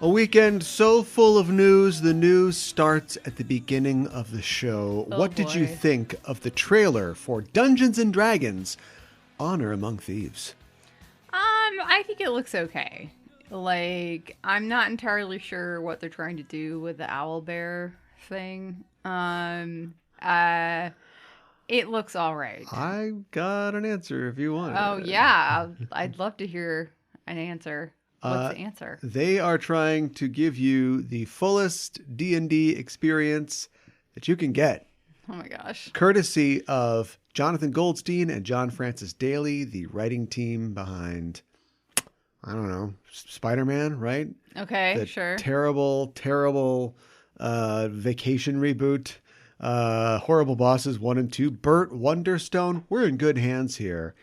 A weekend so full of news. The news starts at the beginning of the show. What did you think of the trailer for Dungeons & Dragons: Honor Among Thieves? I think it looks okay. Like, I'm not entirely sure what they're trying to do with the owlbear thing. It looks all right. I got an answer if you want it. Oh, yeah. I'd love to hear an answer. What's the answer? They are trying to give you the fullest D&D experience that you can get. Oh, my gosh. Courtesy of Jonathan Goldstein and John Francis Daly, the writing team behind, I don't know, Spider-Man, right? Okay, sure. Terrible Vacation reboot. Horrible Bosses 1 and 2. Burt Wonderstone. We're in good hands here.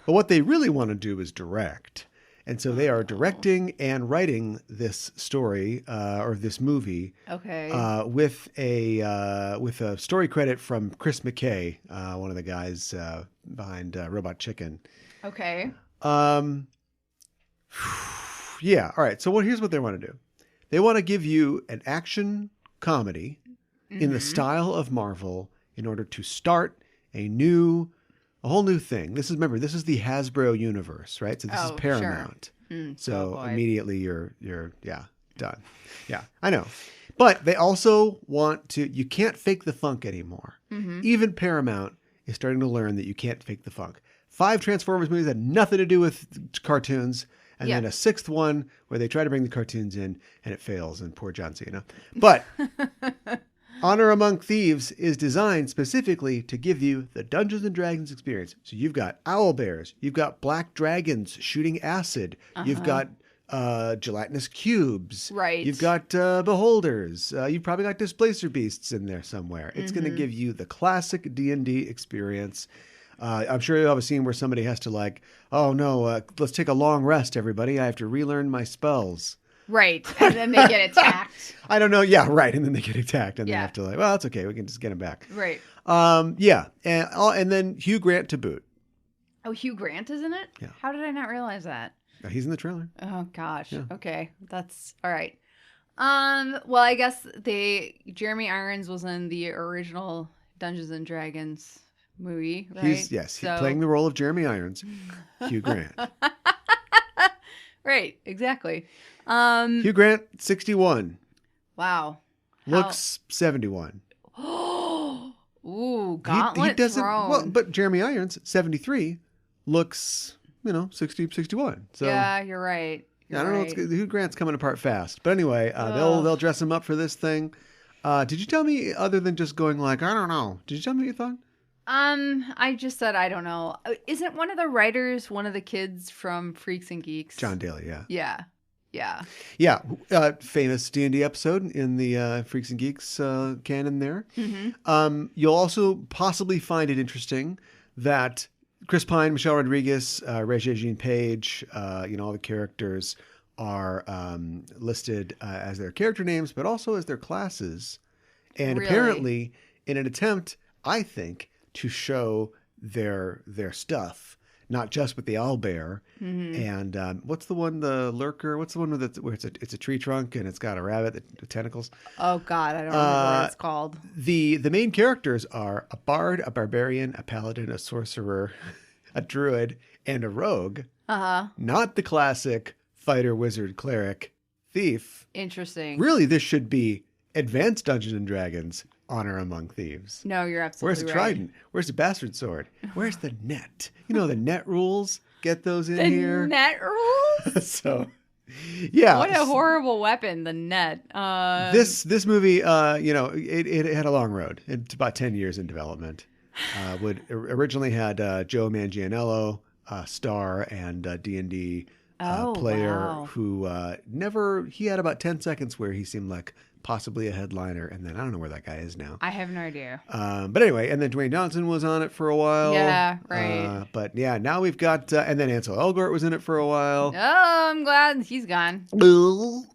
But what they really want to do is direct. And so they are directing and writing this story or this movie. Okay. With a story credit from Chris McKay, one of the guys behind Robot Chicken. Okay. Yeah. All right. So here's what they want to do. They want to give you an action comedy in the style of Marvel in order to start a whole new thing. This is the Hasbro universe, right? So this is Paramount. Sure. So immediately you're done. Yeah, I know. But they also want to, you can't fake the funk anymore. Mm-hmm. Even Paramount is starting to learn that you can't fake the funk. 5 Transformers movies had nothing to do with cartoons. And then a 6th one where they try to bring the cartoons in and it fails, and poor John Cena. But Honor Among Thieves is designed specifically to give you the Dungeons & Dragons experience. So you've got owlbears, you've got black dragons shooting acid, you've got gelatinous cubes, right? You've got beholders, you've probably got displacer beasts in there somewhere. It's going to give you the classic D&D experience. I'm sure you'll have a scene where somebody has to oh no, let's take a long rest, everybody. I have to relearn my spells. Right. And then they get attacked. I don't know. Yeah, right. And then they get attacked and they have to well, it's okay. We can just get them back. Right. Yeah. And then Hugh Grant to boot. Oh, Hugh Grant is in it? Yeah. How did I not realize that? He's in the trailer. Oh, gosh. Yeah. Okay. That's all right. Well, I guess Jeremy Irons was in the original Dungeons and Dragons movie, right? He's playing the role of Jeremy Irons, Hugh Grant. Right, exactly. Hugh Grant, 61. Wow. Looks 71. Ooh, gauntlet thrown. Well, but Jeremy Irons, 73, looks, 60, 61. So yeah, you're right. I don't know. Hugh Grant's coming apart fast. But anyway, they'll dress him up for this thing. Did you tell me, other than just going I don't know, did you tell me what you thought? I just said I don't know. Isn't one of the writers one of the kids from Freaks and Geeks? John Daly, yeah. Yeah. Yeah. Famous D&D episode in the Freaks and Geeks canon there. Mm-hmm. You'll also possibly find it interesting that Chris Pine, Michelle Rodriguez, Regé-Jean Page, all the characters are listed as their character names, but also as their classes. And apparently, in an attempt, I think, to show their stuff, not just with the owlbear. Mm-hmm. And what's the one, the lurker? What's the one where it's a tree trunk and it's got a rabbit, the tentacles? Oh God, I don't remember what it's called. The main characters are a bard, a barbarian, a paladin, a sorcerer, a druid, and a rogue. Not the classic fighter, wizard, cleric, thief. Interesting. Really, this should be Advanced Dungeons and Dragons: Honor Among Thieves. No, you're absolutely right. Where's the trident? Where's the bastard sword? Where's the net? The net rules. Get those in here. The net rules? So, yeah. What a horrible weapon, the net. This movie, it had a long road. It's about 10 years in development. Originally had Joe Manganiello, star and D&D player who he had about 10 seconds where he seemed like possibly a headliner, and then I don't know where that guy is now. I have no idea. But anyway, and then Dwayne Johnson was on it for a while. Yeah, right. But yeah, now we've got, and then Ansel Elgort was in it for a while. Oh, I'm glad he's gone.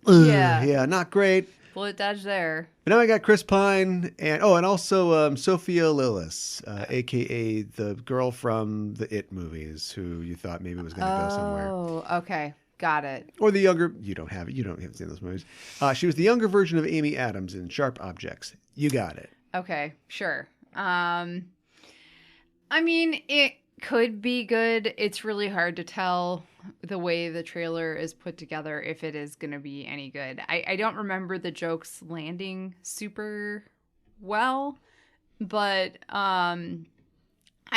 Yeah, not great. Bullet dodge there. But now I got Chris Pine and also Sophia Lillis, a.k.a. the girl from the It movies, who you thought maybe was going to go somewhere. Oh, okay. Got it. Or the younger, you don't have it. You don't have seen those movies. She was the younger version of Amy Adams in Sharp Objects. You got it. Okay, sure. I mean, it could be good. It's really hard to tell the way the trailer is put together if it is going to be any good. I don't remember the jokes landing super well, but I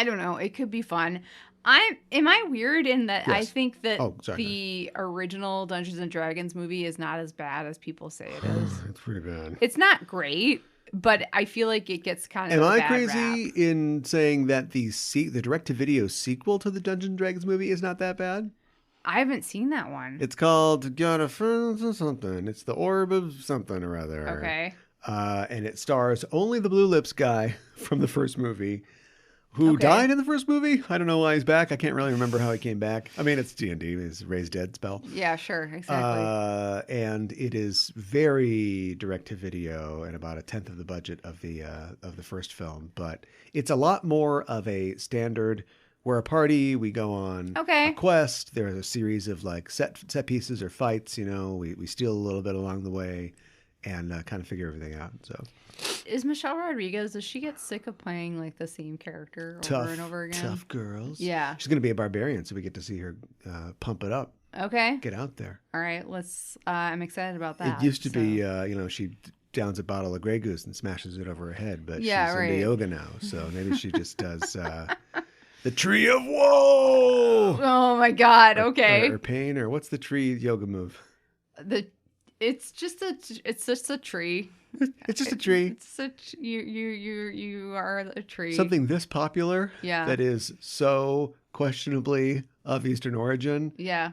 don't know. It could be fun. Am I weird in that Yes. I think that the original Dungeons and Dragons movie is not as bad as people say it is? It's pretty bad. It's not great, but I feel like it gets kind of Am a I bad crazy rap. in saying that the direct-to-video sequel to the Dungeons and Dragons movie is not that bad? I haven't seen that one. It's called God of something. It's the Orb of something or other. Okay. And it stars only the Blue Lips guy from the first movie, who Okay. died in the first movie. I don't know why he's back. I can't really remember how he came back. I mean, it's D&D. It's Raise Dead spell. Yeah, sure. Exactly. And it is very direct-to-video and about a tenth of the budget of the first film. But it's a lot more of a standard. We're a party. We go on Okay. a quest. There's a series of like set pieces or fights. You know, we steal a little bit along the way, and kind of figure everything out. So, Is Michelle Rodriguez, does she get sick of playing like the same character over and over again? tough girls. Yeah. She's going to be a barbarian, so we get to see her pump it up, Okay. get out there. All right. Let's. I'm excited about that. It used to so- be, she downs a bottle of Grey Goose and smashes it over her head, but Yeah, she's right. into yoga now, so maybe she just does the Tree of Woe. Oh my God. Okay. Or pain, or what's the tree yoga move? It's just a tree. It's just a tree. It's such you are a tree. Something this popular Yeah. that is so questionably of Eastern origin. Yeah.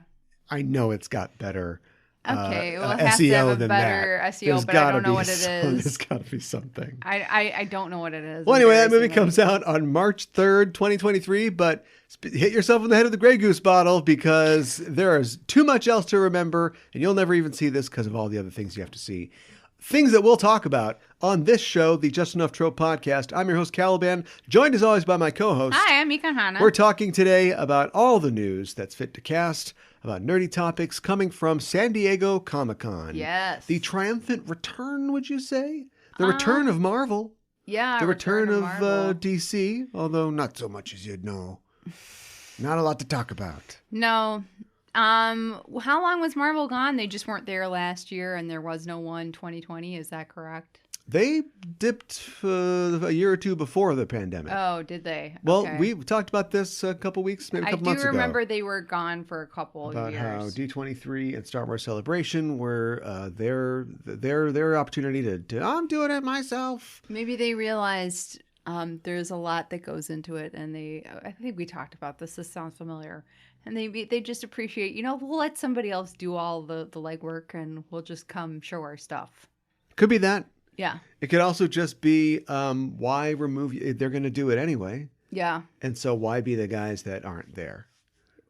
I know it's got better Okay. Well, it has to SEO have a than better that. SEO, There's but I gotta don't know be what it There's is. got to be something. I don't know what it is. Well, anyway, that movie embarrassingly. comes out on March 3rd, 2023, but hit yourself in the head with the Grey Goose bottle because there is too much else to remember, and you'll never even see this because of all the other things you have to see. Things that we'll talk about on this show, the Just Enough Trope podcast. I'm your host, Caliban, joined as always by my co-host. Hi, I'm Mika Hana. We're talking today about all the news that's fit to cast, about nerdy topics coming from San Diego Comic-Con. Yes. The triumphant return, would you say? The return of Marvel. Yeah. The return of Marvel. DC, although not so much as you'd know. Not a lot to talk about. No. How long was Marvel gone? They just weren't there last year, and there was no one 2020. Is that correct? They dipped a year or two before the pandemic. Oh, did they? Well, Okay. we talked about this a couple weeks, maybe a couple months I ago. do remember they were gone for a couple About years. how D23 and Star Wars Celebration were their opportunity to I'm doing it myself. Maybe they realized there's a lot that goes into it, and I think we talked about this. This sounds familiar. And they just appreciate, we'll let somebody else do all the legwork, and we'll just come show our stuff. Could be that. Yeah. It could also just be why remove they're going to do it anyway. Yeah. And so why be the guys that aren't there?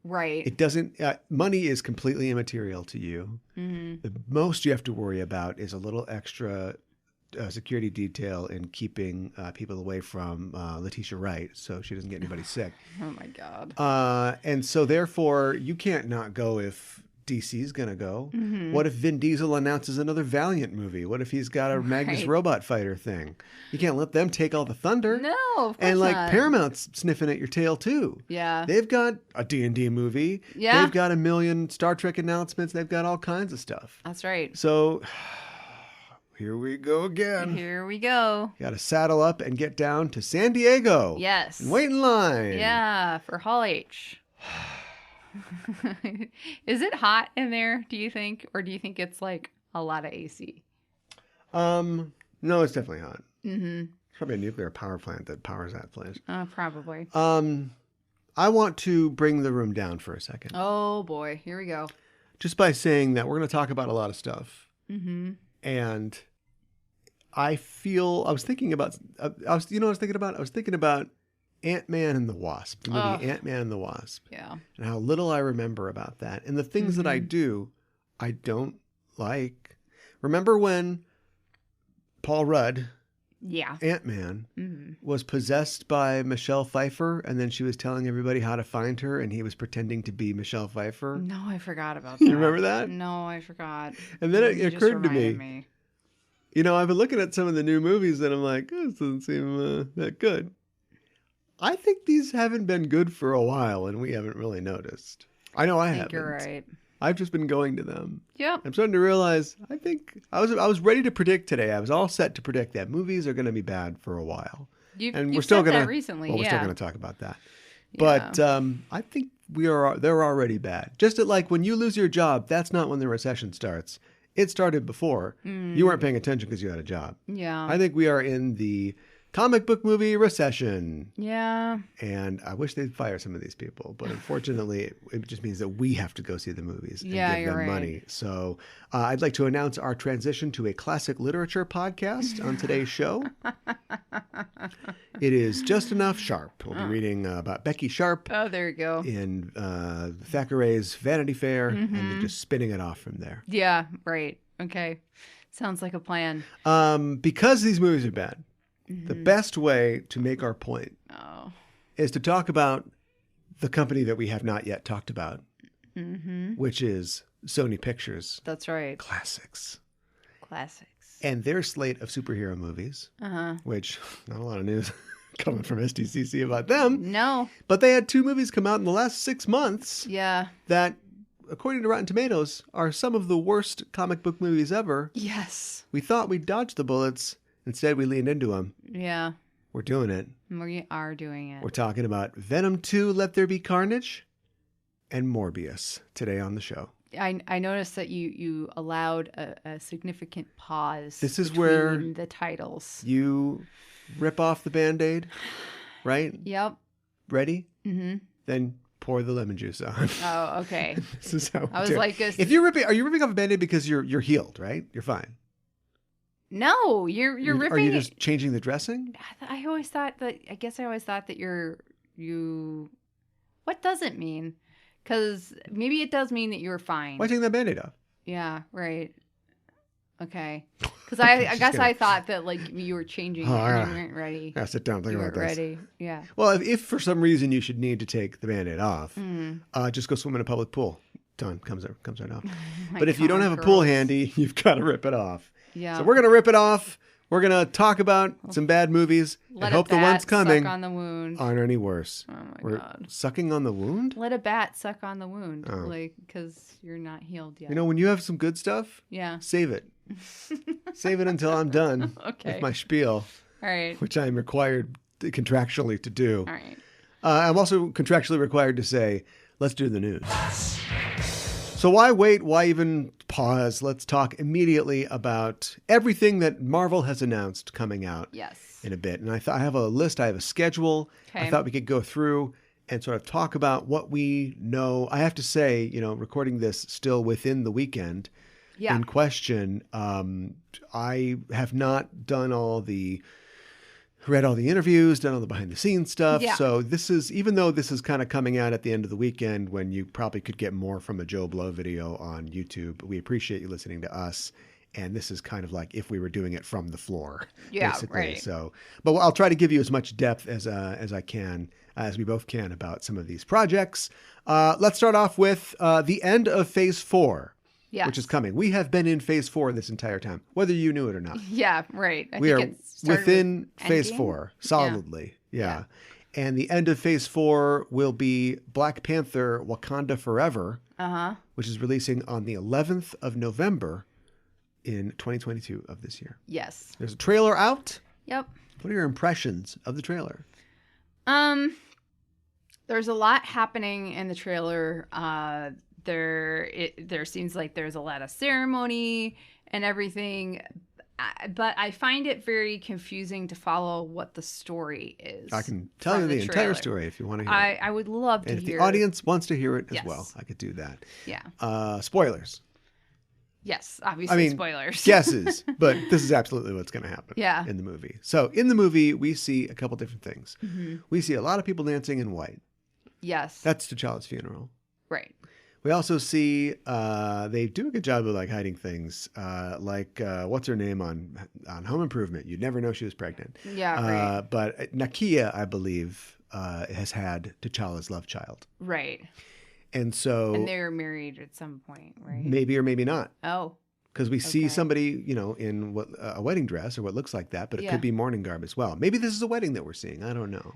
Right. It doesn't money is completely immaterial to you. Mm-hmm. The most you have to worry about is a little extra security detail in keeping people away from Letitia Wright so she doesn't get anybody sick. Oh my God. And so therefore you can't not go if DC's going to go. Mm-hmm. What if Vin Diesel announces another Valiant movie? What if he's got a Magnus Right. Robot Fighter thing? You can't let them take all the thunder. No, of course And like not. Paramount's sniffing at your tail too. Yeah. They've got a D&D movie. Yeah. They've got a million Star Trek announcements. They've got all kinds of stuff. That's right. So here we go again. Here we go. Got to saddle up and get down to San Diego. Yes. And wait in line. Yeah, for Hall H. Is it hot in there, do you think? Or do you think it's like a lot of AC? No, it's definitely hot. Mm-hmm. It's probably a nuclear power plant that powers that place. Probably. I want to bring the room down for a second. Oh boy, here we go. Just by saying that we're going to talk about a lot of stuff. Mm-hmm. And I was thinking about, I was thinking about Ant-Man and the Wasp, the movie Ant-Man and the Wasp. Yeah. And how little I remember about that. And the things that I do, I don't like. Remember when Paul Rudd Yeah. AntMan, was possessed by Michelle Pfeiffer, and then she was telling everybody how to find her, and he was pretending to be Michelle Pfeiffer. No, I forgot about that. You remember that? No, I forgot. And then it You just occurred to reminded me, you know, I've been looking at some of the new movies, and I'm like, oh, this doesn't seem that good. I think these haven't been good for a while, and we haven't really noticed. I know I haven't. You're right. I've just been going to them. Yep. I'm starting to realize, I think I was ready to predict today. I was all set to predict that movies are going to be bad for a while. We're still going to recently. Well, we're still going to talk about that. But I think they're already bad. Just like when you lose your job, that's not when the recession starts. It started before. You weren't paying attention because you had a job. Yeah. I think we are in the comic book movie recession. Yeah. And I wish they'd fire some of these people, but unfortunately, it just means that we have to go see the movies and give them money. So I'd like to announce our transition to a classic literature podcast on today's show. It is Just Enough Sharp. We'll be reading about Becky Sharp. Oh, there you go. In Thackeray's Vanity Fair, and then just spinning it off from there. Yeah, right. Okay. Sounds like a plan. Because these movies are bad, the best way to make our point is to talk about the company that we have not yet talked about, which is Sony Pictures. That's right. Classics. And their slate of superhero movies, which not a lot of news coming from SDCC about them. No. But they had 2 movies come out in the last 6 months. Yeah. That, according to Rotten Tomatoes, are some of the worst comic book movies ever. Yes. We thought we'd dodge the bullets. Instead, we leaned into them. Yeah. We're doing it. We are doing it. We're talking about Venom 2, Let There Be Carnage, and Morbius today on the show. I noticed that you allowed a significant pause. This is where the titles. You rip off the Band-Aid, right? Yep. Ready? Mm-hmm. Then pour the lemon juice on. Oh, okay. This is how I was like, if are you ripping off a Band-Aid because you're healed, right? You're fine. No, you're ripping. Are you just changing the dressing? I always thought that you. What does it mean? Because maybe it does mean that you're fine. Why taking that Band-Aid off? Yeah, right. Okay. Because I guess I thought that like you were changing and you weren't ready. Yeah, sit down. Think about this. Ready. Yeah. Well, if for some reason you should need to take the Band-Aid off, just go swim in a public pool. Done. Comes right off. But if you don't have a pool handy, you've got to rip it off. Yeah. So we're gonna rip it off. We're gonna talk about some bad movies and hope the ones coming suck on the wound. Aren't any worse. Oh my God. Sucking on the wound? Let a bat suck on the wound, because you're not healed yet. You know, when you have some good stuff, save it. Save it until I'm done with my spiel. All right. Which I'm required contractually to do. All right. I'm also contractually required to say, let's do the news. So why wait? Why even pause? Let's talk immediately about everything that Marvel has announced coming out in a bit. And I have a list. I have a schedule. I thought we could go through and sort of talk about what we know. I have to say, you know, recording this still within the weekend in question, I have not read all the interviews, done all the behind the scenes stuff. Yeah. So this is, even though this is kind of coming out at the end of the weekend when you probably could get more from a Joe Blow video on YouTube, we appreciate you listening to us. And this is kind of like if we were doing it from the floor, basically. Right. So, but I'll try to give you as much depth as I can, as we both can, about some of these projects. Let's start off with the end of Phase 4. Yes. Which is coming. We have been in Phase 4 this entire time, whether you knew it or not. Yeah, right. We are within Phase 4, solidly. Yeah. And the end of Phase 4 will be Black Panther Wakanda Forever, which is releasing on the 11th of November in 2022 of this year. Yes. There's a trailer out. Yep. What are your impressions of the trailer? There's a lot happening in the trailer. There seems like there's a lot of ceremony and everything, but I find it very confusing to follow what the story is. I can tell you the entire story if you want to hear it. I would love to hear it. And if the audience wants to hear it as well, I could do that. Yeah. Spoilers. Yes, obviously spoilers. Guesses, but this is absolutely what's going to happen in the movie. So in the movie, we see a couple different things. Mm-hmm. We see a lot of people dancing in white. Yes. That's T'Challa's funeral. Right. We also see they do a good job of like hiding things, like what's her name on Home Improvement? You'd never know she was pregnant. Yeah, right. But Nakia, I believe, has had T'Challa's love child. Right. And so... And they were married at some point, right? Maybe or maybe not. Oh. Because we see somebody, you know, in a wedding dress or what looks like that, but it could be mourning garb as well. Maybe this is a wedding that we're seeing. I don't know.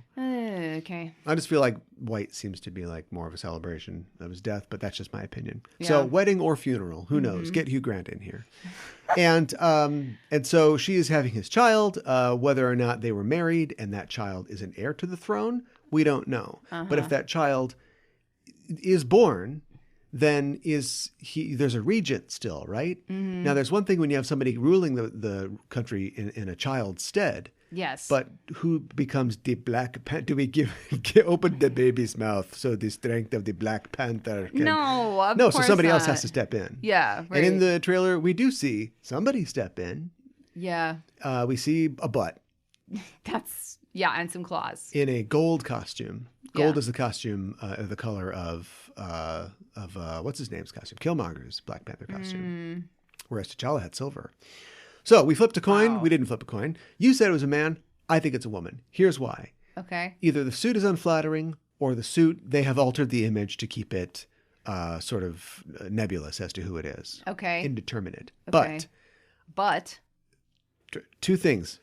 Okay. I just feel like white seems to be like more of a celebration of his death, but that's just my opinion. Yeah. So wedding or funeral, who knows? Get Hugh Grant in here. And so she is having his child. Whether or not they were married and that child is an heir to the throne, we don't know. But if that child is born, then there's a regent still, right? Now, there's one thing when you have somebody ruling the country in a child's stead. Yes. But who becomes the Black Panther? Do we open the baby's mouth so the strength of the Black Panther can... No, of No, course so somebody not. else has to step in. Yeah, right. And in the trailer, we do see somebody step in. Yeah. We see a butt. And some claws. In a gold costume. Gold is the costume, the color of what's his name's costume? Killmonger's Black Panther costume. Whereas T'Challa had silver. So we flipped a coin. Wow. We didn't flip a coin. You said it was a man. I think it's a woman. Here's why. Okay. Either the suit is unflattering or the suit, they have altered the image to keep it sort of nebulous as to who it is. Okay. Indeterminate. Okay. But two things.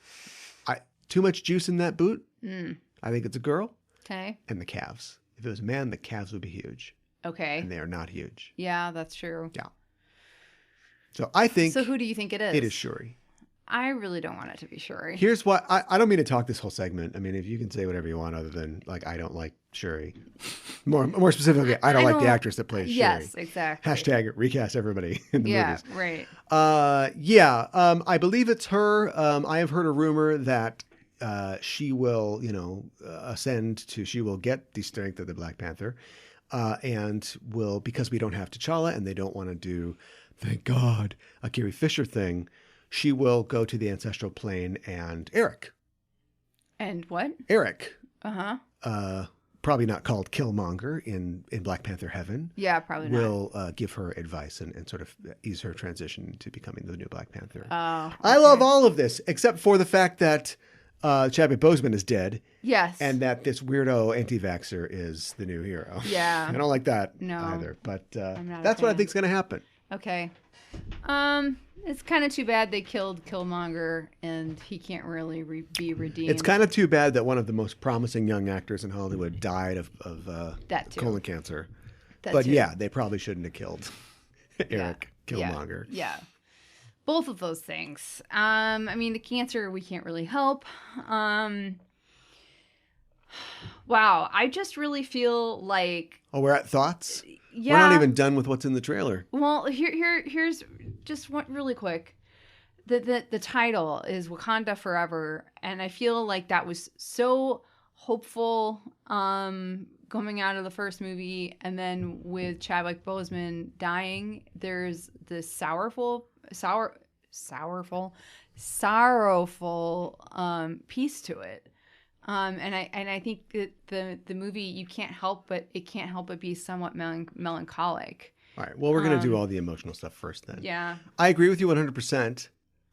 Too much juice in that boot. I think it's a girl. Okay. And the calves. If it was a man, the calves would be huge. Okay. And they are not huge. Yeah, that's true. Yeah. So I think... So who do you think it is? It is Shuri. I really don't want it to be Shuri. Here's what... I don't mean to talk this whole segment. I mean, if you can say whatever you want other than, like, I don't like Shuri. More specifically, I don't like the actress that plays Shuri. Yes, exactly. Hashtag recast everybody in the movies. Right. I believe it's her. I have heard a rumor that she will, she will get the strength of the Black Panther and will, because we don't have T'Challa and they don't want to do, thank God, a Carrie Fisher thing, she will go to the ancestral plane and Eric. And what? Eric. Uh-huh. Probably not called Killmonger in Black Panther Heaven. Yeah, probably not. Will give her advice and sort of ease her transition to becoming the new Black Panther. Okay. I love all of this, except for the fact that Chadwick Boseman is dead. Yes. And that this weirdo anti-vaxxer is the new hero. Yeah. I don't like that either. But that's what I think is going to happen. Okay. It's kind of too bad they killed Killmonger and he can't really be redeemed. It's kind of too bad that one of the most promising young actors in Hollywood died of colon cancer. Yeah, they probably shouldn't have killed Eric Killmonger. Yeah. Both of those things. I mean, the cancer we can't really help. Wow, I just really feel like... Oh, we're at thoughts? Yeah. We're not even done with what's in the trailer. Well, here's just one really quick. The title is Wakanda Forever, and I feel like that was so hopeful coming out of the first movie, and then with Chadwick Boseman dying, there's this sorrowful piece to it. And I think that the movie it can't help but be somewhat melancholic. All right. Well, we're going to do all the emotional stuff first then. Yeah. I agree with you 100%.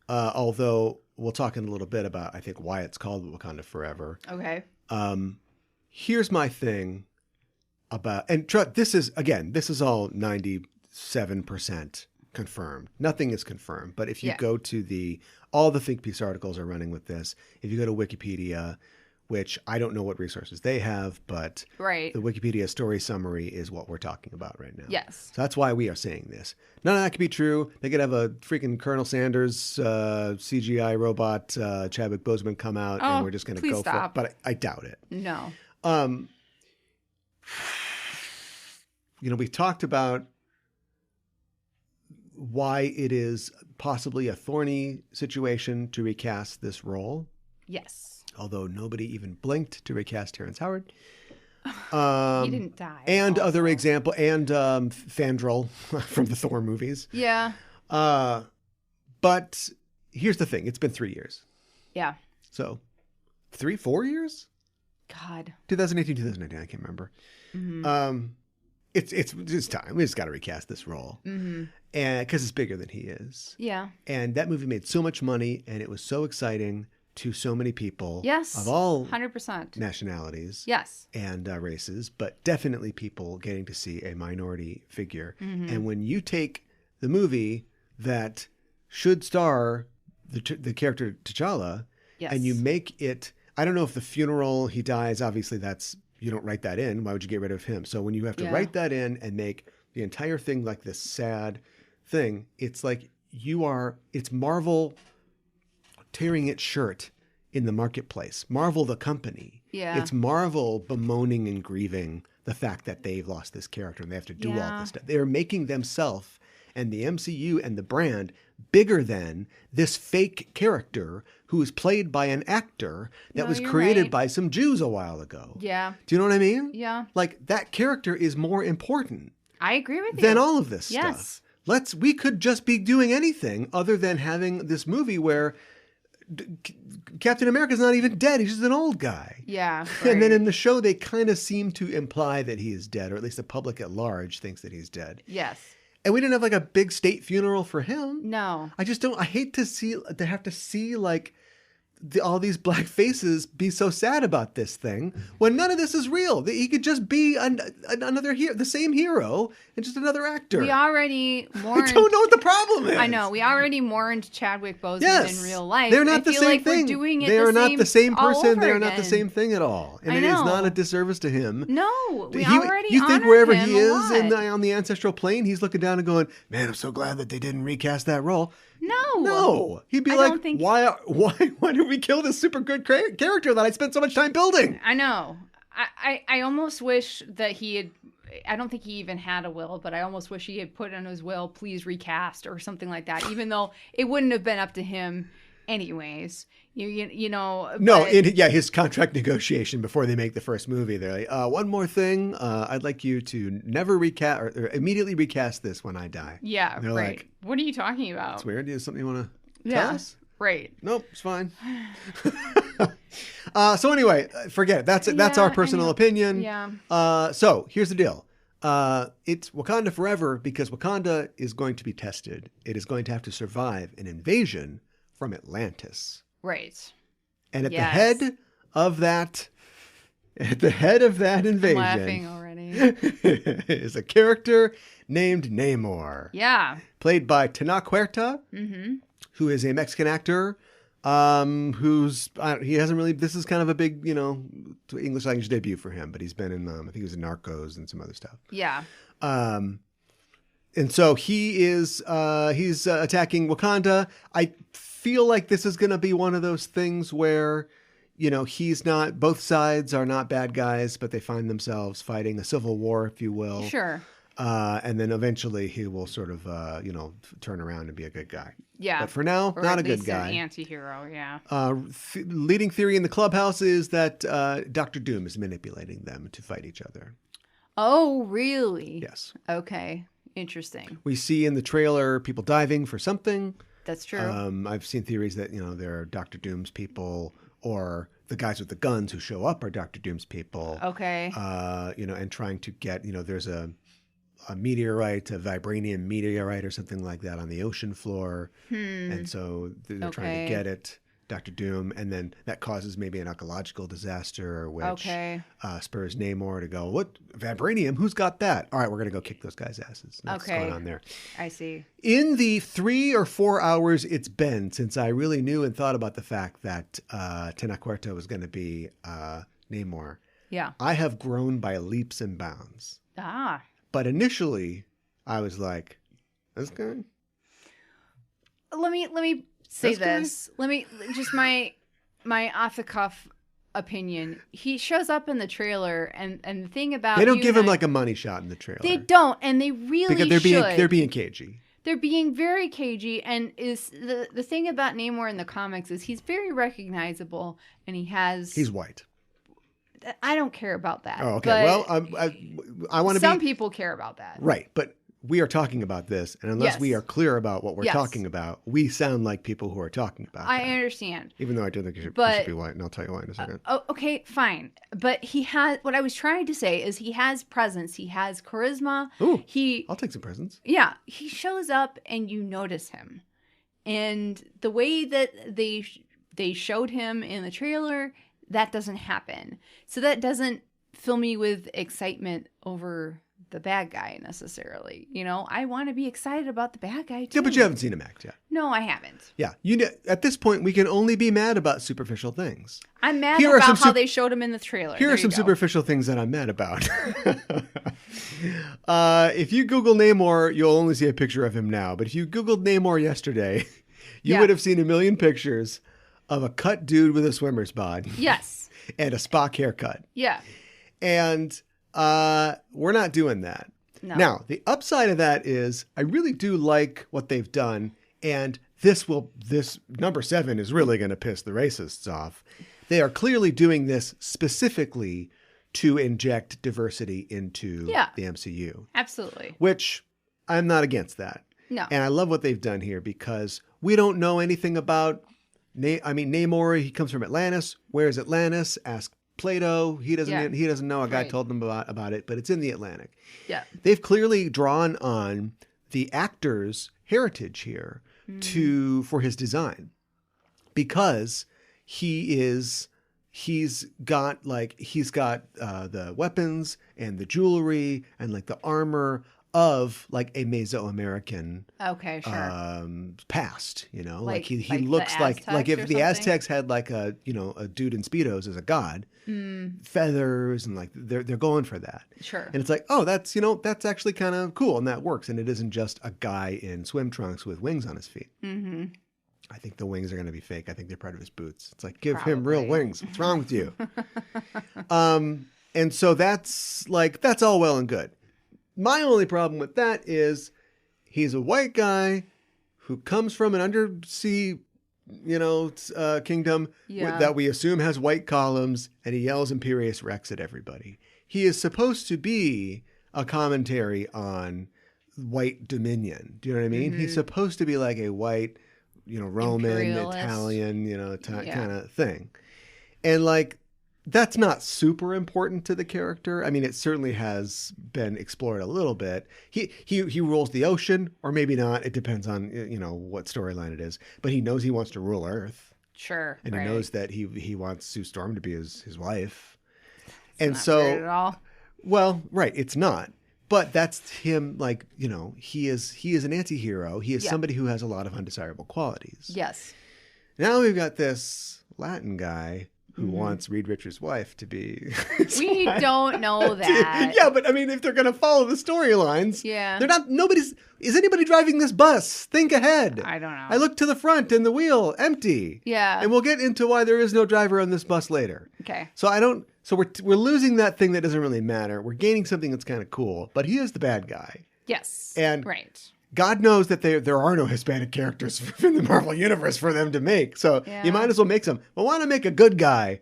Although we'll talk in a little bit about, I think, why it's called Wakanda Forever. Okay. Here's my thing about, and this is all 97% confirmed. Nothing is confirmed. But if you go to all the think piece articles are running with this. If you go to Wikipedia, which I don't know what resources they have, but the Wikipedia story summary is what we're talking about right now. Yes. So that's why we are saying this. None of that could be true. They could have a freaking Colonel Sanders CGI robot Chadwick Boseman come out and we're just going to go for it. But I doubt it. No. We've talked about why it is possibly a thorny situation to recast this role. Yes. Although nobody even blinked to recast Terrence Howard. He didn't die. And also. Other example, and Fandral from the Thor movies. Yeah. But here's the thing. It's been 3 years. Yeah. So 4 years? God. 2018, 2019, I can't remember. Mm-hmm. it's time. We just got to recast this role, and because it's bigger than he is. Yeah. And that movie made so much money, and it was so exciting to so many people. Yes. Of all 100% nationalities. Yes. And races, but definitely people getting to see a minority figure. And when you take the movie that should star the character T'Challa, and you make it, I don't know if the funeral he dies, obviously you don't write that in. Why would you get rid of him? So when you have to write that in and make the entire thing like this sad thing, it's like it's Marvel tearing its shirt in the marketplace. Marvel, the company. Yeah. It's Marvel bemoaning and grieving the fact that they've lost this character and they have to do all this stuff. They're making themselves and the MCU and the brand bigger than this fake character who is played by an actor that was created by some Jews a while ago. Yeah. Do you know what I mean? Yeah. Like, that character is more important. I agree with you. Than all of this stuff. We could just be doing anything other than having this movie where Captain America's not even dead. He's just an old guy. Yeah. Right. And then in the show, they kind of seem to imply that he is dead, or at least the public at large thinks that he's dead. Yes. And we didn't have like a big state funeral for him. No. I hate to have to see like all these black faces be so sad about this thing when none of this is real. He could just be another hero, the same hero, and just another actor. We already mourned. I don't know what the problem is. I know. We already mourned Chadwick Boseman in real life. They're not the same thing. We're doing it they are not the same person. They are again. not the same thing at all. And it is not a disservice to him. No, we already You think honored wherever him he is on the ancestral plane, he's looking down and going, "Man, I'm so glad that they didn't recast that role." No. He'd be why did we kill this super good character that I spent so much time building? I know. I almost wish that he had. I don't think he even had a will, but I almost wish he had put in his will, please recast or something like that, even though it wouldn't have been up to him anyways. You know. No, his contract negotiation before they make the first movie, they're like, one more thing, I'd like you to never recast or immediately recast this when I die. Yeah, and they're right. like, what are you talking about? It's weird. Is something you want to tell us? Right. Nope, it's fine. So anyway, forget it. That's our personal opinion. Yeah. So here's the deal. It's Wakanda Forever because Wakanda is going to be tested. It is going to have to survive an invasion from Atlantis. Right. And at the head of that invasion, I'm laughing already, is a character named Neymar. Yeah. Played by Tenoch Huerta, who is a Mexican actor. He hasn't really. This is kind of a big, English language debut for him. But he's been in, I think he was in Narcos and some other stuff. Yeah. And so he's attacking Wakanda. I feel like this is going to be one of those things where, he's not. Both sides are not bad guys, but they find themselves fighting a civil war, if you will. Sure. And then eventually he will sort of, turn around and be a good guy. Yeah. But for now, not a good guy. An anti-hero, yeah. Leading theory in the clubhouse is that Dr. Doom is manipulating them to fight each other. Oh, really? Yes. Okay. Interesting. We see in the trailer people diving for something. That's true. I've seen theories that, there are Dr. Doom's people or the guys with the guns who show up are Dr. Doom's people. Okay. And trying to get, there's a meteorite, a vibranium meteorite or something like that on the ocean floor. And so they're trying to get it, Dr. Doom, and then that causes maybe an ecological disaster, which spurs Namor to go, what? Vibranium? Who's got that? All right, we're going to go kick those guys' asses. That's what's going on there. I see. In the 3 or 4 hours it's been since I really knew and thought about the fact that Tenoch Huerta was going to be Namor, I have grown by leaps and bounds. But initially, I was like, "That's good." Let me say this. Let me just my off the cuff opinion. He shows up in the trailer, and the thing about they don't give him like a money shot in the trailer. They don't, and they really because they're being cagey. They're being very cagey, and is the thing about Namor in the comics is he's very recognizable, and he's white. I don't care about that. Oh, okay. Well, I want to. Some people care about that, right? But we are talking about this, and unless we are clear about what we're talking about, we sound like people who are talking about I understand. Even though I do think you should be white, and I'll tell you why in a second. Okay, fine. But he has, what I was trying to say is he has presence. He has charisma. Ooh, I'll take some presence. Yeah, he shows up and you notice him. And the way that they showed him in the trailer, that doesn't happen. So that doesn't fill me with excitement over the bad guy necessarily. You know, I want to be excited about the bad guy too. Yeah, but you haven't seen him act yet. No, I haven't. Yeah, at this point we can only be mad about superficial things. I'm mad about how they showed him in the trailer. Here are some superficial things that I'm mad about. If you Google Namor, you'll only see a picture of him now. But if you Googled Namor yesterday, you would have seen a million pictures of a cut dude with a swimmer's bod. Yes. And a Spock haircut. Yeah. And we're not doing that. No. Now, the upside of that is I really do like what they've done. And this number 7 is really going to piss the racists off. They are clearly doing this specifically to inject diversity into the MCU. Absolutely. Which I'm not against that. No. And I love what they've done here because we don't know anything about Namor. He comes from Atlantis. Where is Atlantis? Ask Plato. He doesn't know. A guy told him about it, but it's in the Atlantic. Yeah. They've clearly drawn on the actor's heritage here for his design because he's got the weapons and the jewelry and like the armor of like a Mesoamerican past, you know, like he looks like if the Aztecs had like a dude in Speedos as a god, feathers and like they're going for that. Sure. And it's like, oh, that's actually kind of cool. And that works. And it isn't just a guy in swim trunks with wings on his feet. Mm-hmm. I think the wings are going to be fake. I think they're part of his boots. It's like, give him real wings. What's wrong with you? And so that's all well and good. My only problem with that is he's a white guy who comes from an undersea, kingdom that we assume has white columns, and he yells Imperious Rex at everybody. He is supposed to be a commentary on white dominion. Do you know what I mean? Mm-hmm. He's supposed to be like a white, Roman, Italian, kind of thing. And like, that's not super important to the character. I mean, it certainly has been explored a little bit. He rules the ocean, or maybe not. It depends on what storyline it is. But he knows he wants to rule Earth. Sure. And he knows that he wants Sue Storm to be his wife. It's not weird at all. Well, right, it's not. But that's him. Like he is an anti-hero. He is somebody who has a lot of undesirable qualities. Yes. Now we've got this Latin guy who wants Reed Richards' wife to be We don't know that. Yeah, but I mean, if they're going to follow the storylines, they're not, is anybody driving this bus? Think ahead. I don't know. I look to the front and the wheel empty. Yeah. And we'll get into why there is no driver on this bus later. Okay. So we're losing that thing that doesn't really matter. We're gaining something that's kind of cool, but he is the bad guy. Yes. And right. God knows that there are no Hispanic characters in the Marvel Universe for them to make. So you might as well make some. But why not make a good guy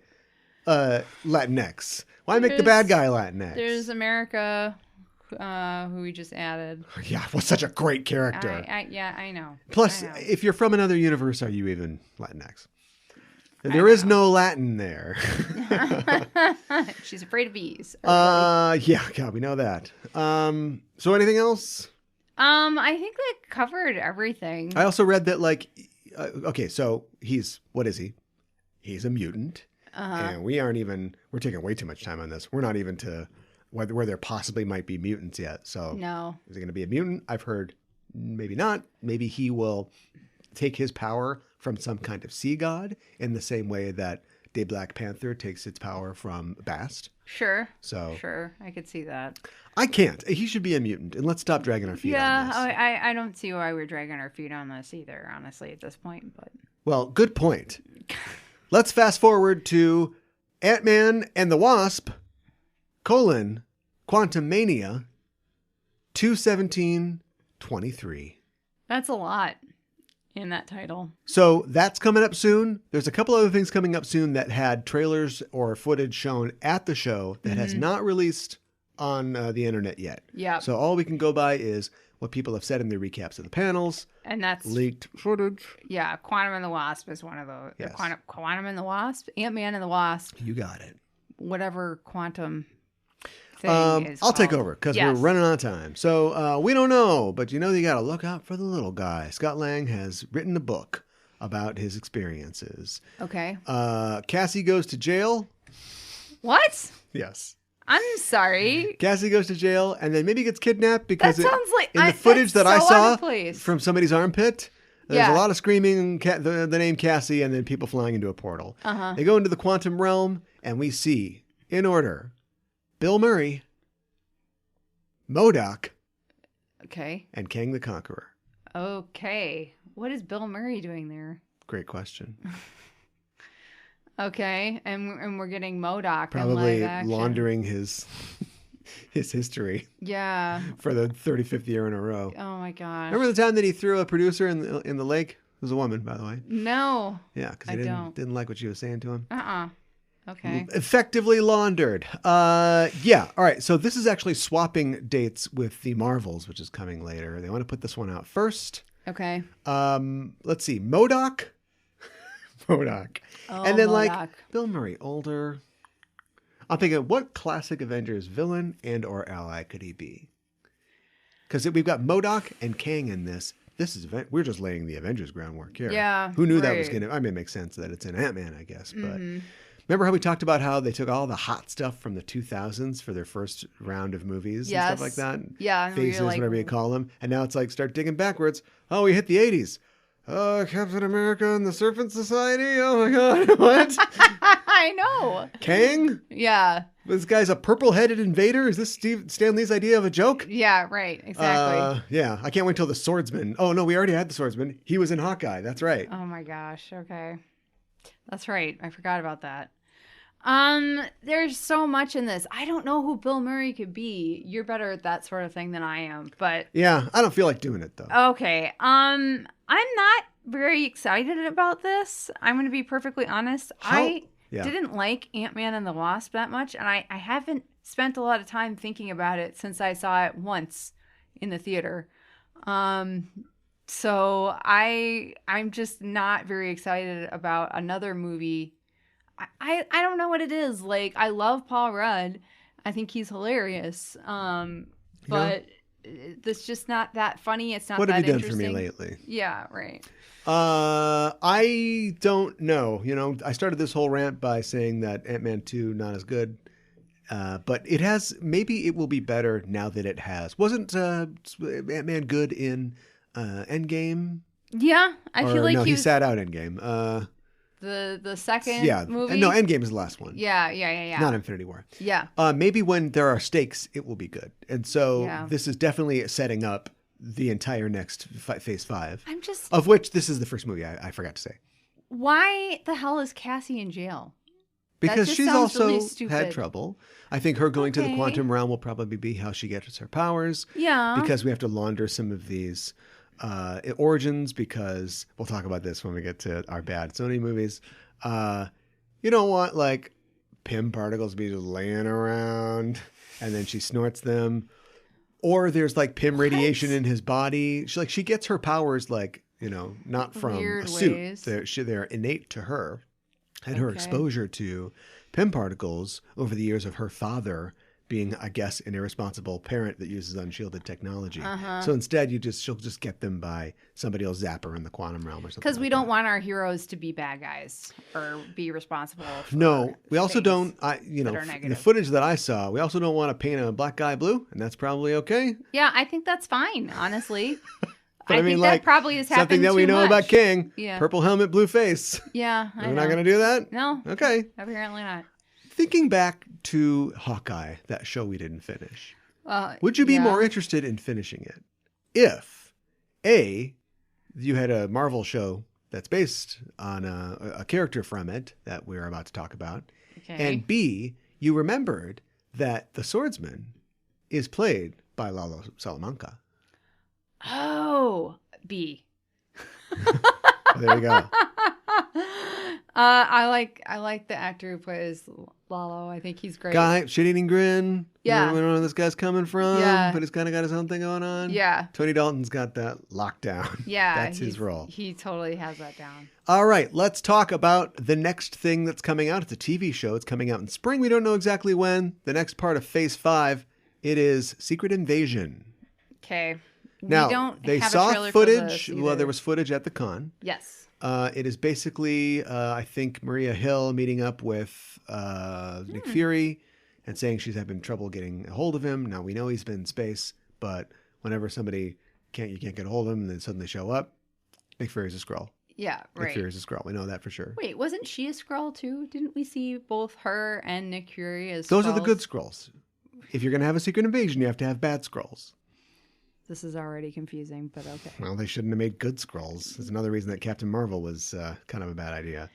Latinx? Why make the bad guy Latinx? There's America, who we just added. Yeah, was such a great character. I know. Plus, if you're from another universe, are you even Latinx? There is no Latin there. She's afraid of bees. Yeah, we know that. So anything else? I think that covered everything. I also read that, so what is he? He's a mutant. And we're taking way too much time on this. We're not even to where there possibly might be mutants yet. So no. Is he going to be a mutant? I've heard maybe not. Maybe he will take his power from some kind of sea god in the same way that the Black Panther takes its power from Bast. Sure. So sure, I could see that. I can't. He should be a mutant, and let's stop dragging our feet on this. Yeah, I don't see why we're dragging our feet on this either, honestly, at this point. But well, good point. Let's fast forward to Ant-Man and the Wasp, Quantumania, 2/17/23. That's a lot in that title. So that's coming up soon. There's a couple other things coming up soon that had trailers or footage shown at the show that has not released on the internet yet. Yeah. So all we can go by is what people have said in their recaps of the panels. And that's leaked footage. Yeah, Quantum and the Wasp is one of those. Yes. Quantum and the Wasp? Ant-Man and the Wasp. You got it. Whatever quantum thing is I'll take called. over because Yes. we're running out of time. So we don't know, but you got to look out for the little guy. Scott Lang has written a book about his experiences. Okay. Cassie goes to jail. What? Yes. I'm sorry. Cassie goes to jail and then maybe gets kidnapped because That sounds like in the footage that I that's so out saw of place. from somebody's armpit, there's Yeah. a lot of screaming, the name Cassie, and then people flying into a portal. Uh-huh. They go into the quantum realm, and we see, in order, Bill Murray, MODOK, Okay. and Kang the Conqueror. Okay. What is Bill Murray doing there? Great question. Okay. And we're getting MODOK Probably in live action. laundering his history Yeah. for the 35th year in a row. Oh my gosh. Remember the time that he threw a producer in the lake? It was a woman, by the way. No. Yeah, because I he don't. didn't like what she was saying to him. Okay. Effectively laundered. Yeah. All right. So this is actually swapping dates with the Marvels, which is coming later. They want to put this one out first. Okay. Let's see. MODOK. MODOK. Oh, and then MODOK. Bill Murray, older. I'm thinking, what classic Avengers villain and or ally could he be? Because we've got MODOK and Kang in this. We're just laying the Avengers groundwork here. Yeah, Who knew that was right. going to... I mean, it makes sense that it's in AntMan, I guess. But remember how we talked about how they took all the hot stuff from the 2000s for their first round of movies and stuff like that? Yeah. And Phases, we were like, whatever you call them. And now it's like, start digging backwards. Oh, we hit the 80s. Captain America and the Serpent Society? Oh, my God. What? I know. Kang? Yeah. This guy's a purple-headed invader? Is this Stan Lee's idea of a joke? Yeah, right. Exactly. Yeah. I can't wait till the Swordsman. Oh, no, we already had the Swordsman. He was in Hawkeye. That's right. Oh my gosh. Okay. That's right. I forgot about that. There's so much in this. I don't know who Bill Murray could be. You're better at that sort of thing than I am, but Yeah, I don't feel like doing it, though. okay. I'm not very excited about this. I'm going to be perfectly honest. I didn't like Ant-Man and the Wasp that much, and I haven't spent a lot of time thinking about it since I saw it once in the theater. So I'm just not very excited about another movie. I don't know what it is. Like, I love Paul Rudd. I think he's hilarious. But it's just not that funny. It's not what that have you done interesting. for me lately? Yeah, right. I don't know. I started this whole rant by saying that Ant-Man 2 not as good. But maybe it will be better now that it has. Wasn't Ant-Man good in Endgame? Yeah, I feel like he sat out Endgame. The second movie. No, Endgame is the last one. Yeah. Not Infinity War. Yeah. Maybe when there are stakes, it will be good. And so Yeah. this is definitely setting up the entire next Phase 5. Of which this is the first movie, I forgot to say. Why the hell is Cassie in jail? Because just she's sounds also really stupid. had trouble. I think her going to the Okay. quantum realm will probably be how she gets her powers. Yeah. Because we have to launder some of these origins, because we'll talk about this when we get to our bad Sony movies. You don't want like Pym particles to be just laying around and then she snorts them. Or there's like Pym radiation in his body. She gets her powers not from Weird a suit. ways. They're innate to her. And her Okay. exposure to Pym particles over the years of her father being, I guess, an irresponsible parent that uses unshielded technology. So instead, she'll just get them by somebody will zap her in the quantum realm or something. Because we don't want our heroes to be bad guys or be responsible for No, we also things don't. that are The negative. footage that I saw, we also don't want to paint a black guy blue, and that's probably okay. Yeah, I think that's fine, honestly. But I mean, think like, that probably has happened something that we too know much. about King. Yeah. Purple helmet, blue face. Yeah, I We're know. not going to do that? No, Okay. apparently not. Thinking back to Hawkeye, that show we didn't finish, would you be yeah. more interested in finishing it if, A, you had a Marvel show that's based on a character from it that we're about to talk about, Okay. and B, you remembered that the swordsman is played by Lalo Salamanca? Oh, B. There you go. I like the actor who plays Lalo. I think he's great. Guy, shit-eating grin. Yeah. We don't know where this guy's coming from, Yeah. but he's kind of got his own thing going on. Yeah. Tony Dalton's got that lockdown. Yeah. That's his role. He totally has that down. All right, let's talk about the next thing that's coming out. It's a TV show. It's coming out in spring. We don't know exactly when. The next part of Phase 5, it is Secret Invasion. Okay. Now, they saw footage. Well, there was footage at the con. Yes. It is basically, I think, Maria Hill meeting up with Nick Fury and saying she's having trouble getting a hold of him. Now, we know he's been in space, but whenever you can't get a hold of him and then suddenly show up, Nick Fury's a Skrull. Yeah, right. Nick Fury's a Skrull. We know that for sure. Wait, wasn't she a Skrull too? Didn't we see both her and Nick Fury as Those Skrulls? are the good Skrulls. If you're going to have a secret invasion, you have to have bad Skrulls. This is already confusing, but okay. Well, they shouldn't have made good Skrulls. There's another reason that Captain Marvel was kind of a bad idea.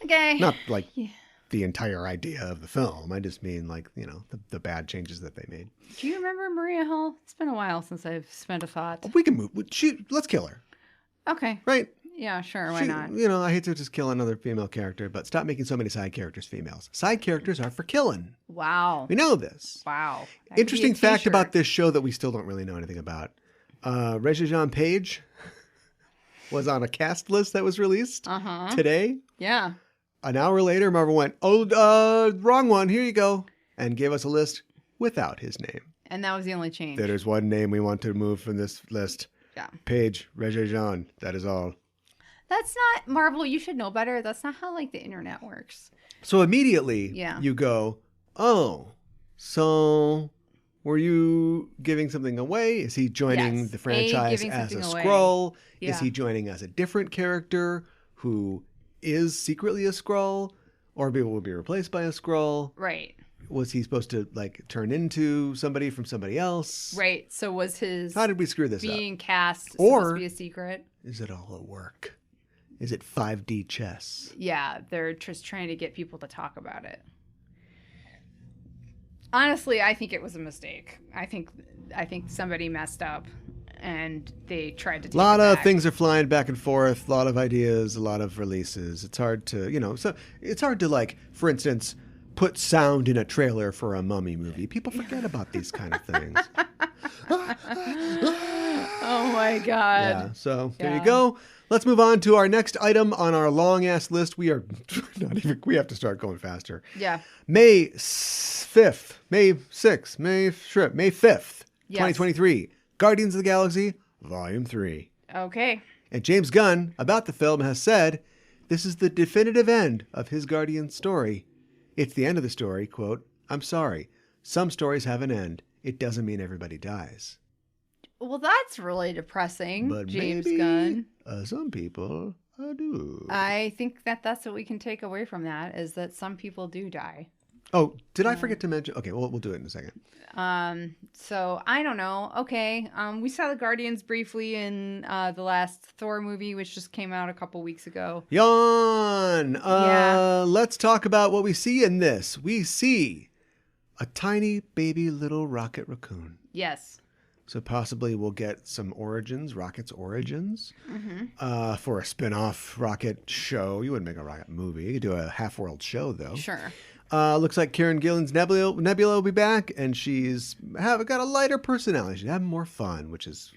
Okay. Not like the entire idea of the film. I just mean like, the bad changes that they made. Do you remember Maria Hill? It's been a while since I've spent a thought. We can move. Let's kill her. Okay. Right? Yeah, sure. Why not? I hate to just kill another female character, but stop making so many side characters females. Side characters are for killing. Wow. We know this. Wow. Interesting fact about this show that we still don't really know anything about. Regé-Jean Page was on a cast list that was released today. Yeah. An hour later, Marvel went, wrong one. Here you go. And gave us a list without his name. And that was the only change. There's one name we want to remove from this list. Yeah. Page, Regé-Jean. That is all. That's not Marvel. You should know better. That's not how the internet works. So immediately you go, oh, so were you giving something away? Is he joining the franchise as a Skrull? Yeah. Is he joining as a different character who is secretly a Skrull? Or will be replaced by a Skrull? Right. Was he supposed to turn into somebody from somebody else? Right. So was his How did we screw this being up? cast supposed to be a secret? Is it all a work? Is it 5D chess? Yeah, they're just trying to get people to talk about it. Honestly, I think it was a mistake. I think somebody messed up and they tried to take a lot of back. Things are flying back and forth, a lot of ideas, a lot of releases. It's hard to, so it's hard to for instance, put sound in a trailer for a Mummy movie. People forget about these kind of things. Oh my God. Yeah, so there you go. Let's move on to our next item on our long ass list. We have to start going faster. Yeah. May 5th, 2023. Guardians of the Galaxy, Volume 3. Okay. And James Gunn, about the film, has said, this is the definitive end of his Guardians story. It's the end of the story, quote, I'm sorry, some stories have an end. It doesn't mean everybody dies. Well, that's really depressing, but James maybe, Gunn. Some people do. I think that's what we can take away from that, is that some people do die. Oh, did I forget to mention? Okay, well, we'll do it in a second. So I don't know. Okay. We saw the Guardians briefly in the last Thor movie, which just came out a couple weeks ago. Yawn. Let's talk about what we see in this. We see a tiny baby little rocket raccoon. Yes. So possibly we'll get some origins, Rocket's origins, for a spin-off Rocket show. You wouldn't make a Rocket movie. You could do a half-world show, though. Sure. Looks like Karen Gillan's Nebula will be back, and she's got a lighter personality. She's having more fun, which is,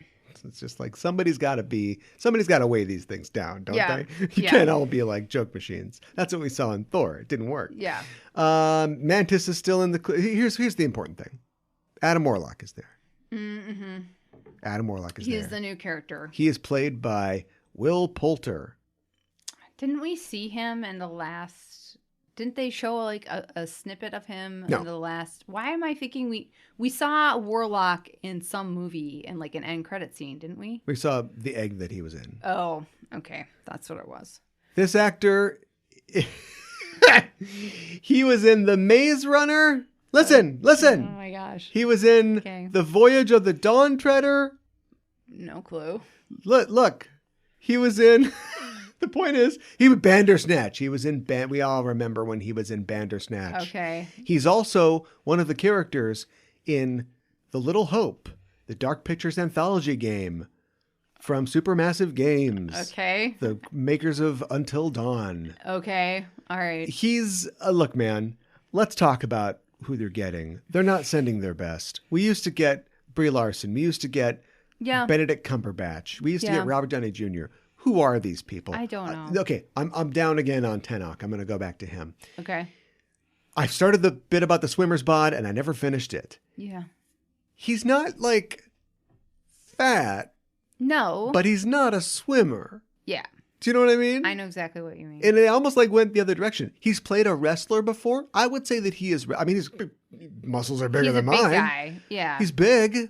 it's just somebody's got to weigh these things down, don't they? You can't all be like joke machines. That's what we saw in Thor. It didn't work. Yeah. Mantis is still in the... Here's the important thing. Adam Warlock is there. Mm-hmm. Adam Warlock is there. He is the new character. He is played by Will Poulter. Didn't we see him in the last... Didn't they show a snippet of him in the last... Why am I thinking we saw Warlock in some movie in an end credit scene, didn't we? We saw the egg that he was in. Oh, okay. That's what it was. This actor... he was in The Maze Runner... Listen. Oh my gosh. He was in The Voyage of the Dawn Treader. No clue. Look. He was in... The point is, he was Bandersnatch. He was in... We all remember when he was in Bandersnatch. Okay. He's also one of the characters in The Little Hope, the Dark Pictures anthology game from Supermassive Games. Okay. The makers of Until Dawn. Okay. All right. He's... look, man... let's talk about who they're getting. They're not sending their best. We used to get Brie Larson. We used to get Benedict Cumberbatch. We used to get Robert Downey Jr. Who are these people? I don't know. Okay, I'm down again on Tenoch. I'm going to go back to him. Okay. I started the bit about the swimmer's bod and I never finished it. Yeah. He's not like fat. No. But he's not a swimmer. Yeah. Do you know what I mean? I know exactly what you mean. And it almost like went the other direction. He's played a wrestler before. I would say that he is. I mean, his muscles are bigger than mine. He's a big guy. Yeah. He's big.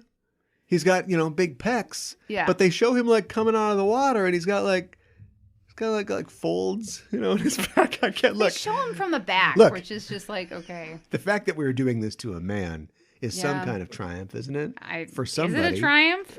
He's got, big pecs. Yeah. But they show him like coming out of the water and he's got like folds, in his back. I can't look. They show him from the back, which is just like, okay. The fact that we were doing this to a man is some kind of triumph, isn't it? For somebody. Is it a triumph?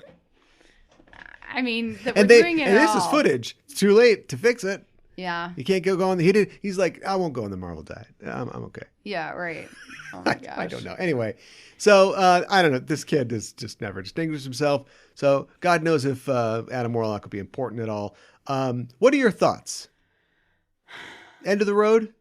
I mean, we're doing it. And this is footage. It's too late to fix it. Yeah. You can't go on. He's like, I won't go on the Marvel diet. I'm okay. Yeah, right. Oh my gosh. I don't know. Anyway, so I don't know. This kid has just never distinguished himself. So God knows if Adam Warlock will be important at all. What are your thoughts? End of the road?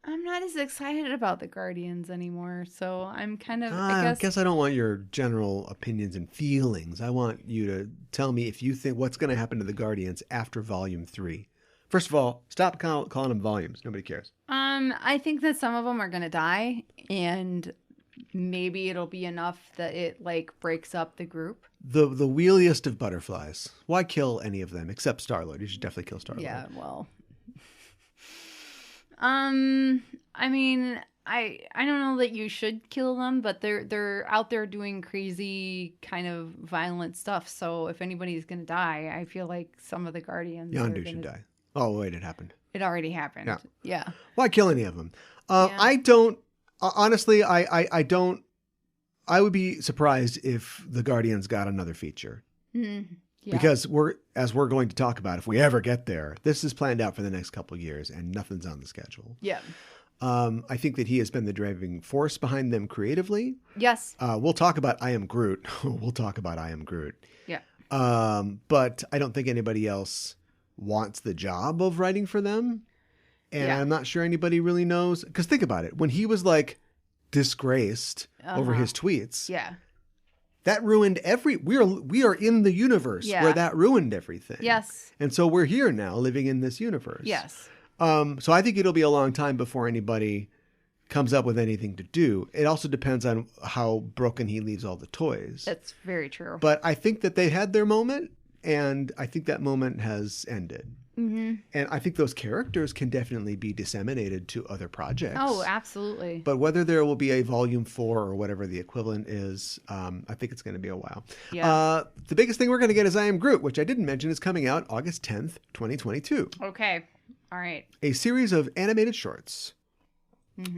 I'm not as excited about the Guardians anymore, so I'm kind of, I guess I don't want your general opinions and feelings. I want you to tell me if you think what's going to happen to the Guardians after Volume 3. First of all, stop calling them volumes. Nobody cares. I think that some of them are going to die, and maybe it'll be enough that it, breaks up the group. The wheeliest of butterflies. Why kill any of them except Star-Lord? You should definitely kill Star-Lord. Yeah, well... I mean, I don't know that you should kill them, but they're out there doing crazy kind of violent stuff. So if anybody's gonna die, I feel like some of the Guardians. Yondu should die. Oh wait, it happened. It already happened. Yeah. Why kill any of them? I don't. Honestly, I don't. I would be surprised if the Guardians got another feature. Mm-hmm. Yeah. Because we're going to talk about, if we ever get there, this is planned out for the next couple of years and nothing's on the schedule. Yeah. I think that he has been the driving force behind them creatively. Yes. We'll talk about I Am Groot. Yeah. But I don't think anybody else wants the job of writing for them. And I'm not sure anybody really knows. Because think about it. When he was disgraced over his tweets. Yeah. That ruined we are in the universe where that ruined everything. Yes. And so we're here now living in this universe. Yes. So I think it'll be a long time before anybody comes up with anything to do. It also depends on how broken he leaves all the toys. That's very true. But I think that they had their moment, and I think that moment has ended. Mm-hmm. And I think those characters can definitely be disseminated to other projects. Oh, absolutely. But whether there will be a volume 4 or whatever the equivalent is, I think it's going to be a while. Yeah. The biggest thing we're going to get is I Am Groot, which I didn't mention is coming out August 10th, 2022. Okay. All right. A series of animated shorts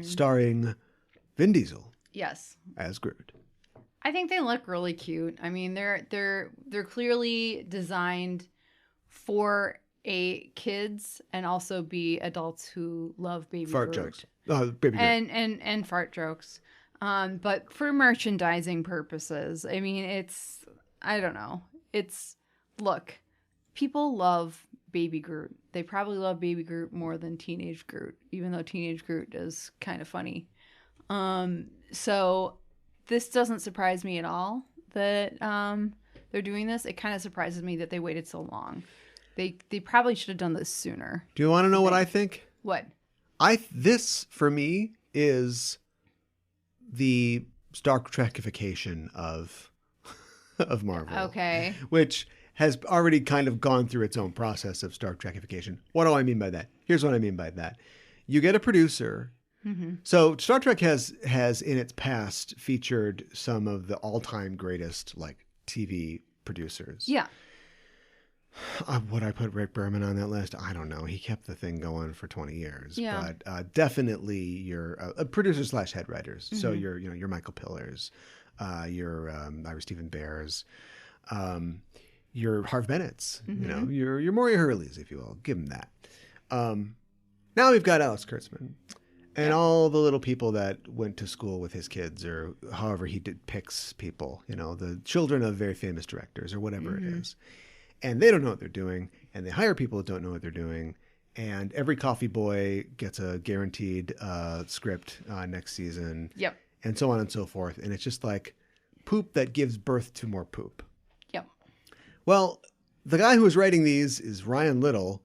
starring Vin Diesel. Yes. As Groot. I think they look really cute. I mean, they're clearly designed for kids and also be adults who love baby fart Groot. jokes. Baby Groot. And fart jokes. But for merchandising purposes, I mean, I don't know. Look, people love Baby Groot. They probably love Baby Groot more than Teenage Groot, even though Teenage Groot is kind of funny. So this doesn't surprise me at all that they're doing this. It kind of surprises me that they waited so long. They probably should have done this sooner. Do you want to know what I think? What? This for me is the Star Trekification of Marvel. Okay. Which has already kind of gone through its own process of Star Trekification. What do I mean by that? Here's what I mean by that. You get a producer. Mm-hmm. So Star Trek has in its past featured some of the all-time greatest TV producers. Yeah. Would I put Rick Berman on that list? I don't know. He kept the thing going for 20 years. Yeah. But definitely your producer / head writers. Mm-hmm. So your Michael Pillars, your Ira Stephen Bears, your Harv Bennett's, mm-hmm. Your Maury Hurleys, if you will. Give him that. Now we've got Alex Kurtzman and all the little people that went to school with his kids, or however he picks people, the children of very famous directors or whatever mm-hmm. it is. And they don't know what they're doing, and they hire people that don't know what they're doing, and every coffee boy gets a guaranteed script next season. Yep. And so on and so forth. And it's just like poop that gives birth to more poop. Yep. Well, the guy who was writing these is Ryan Little.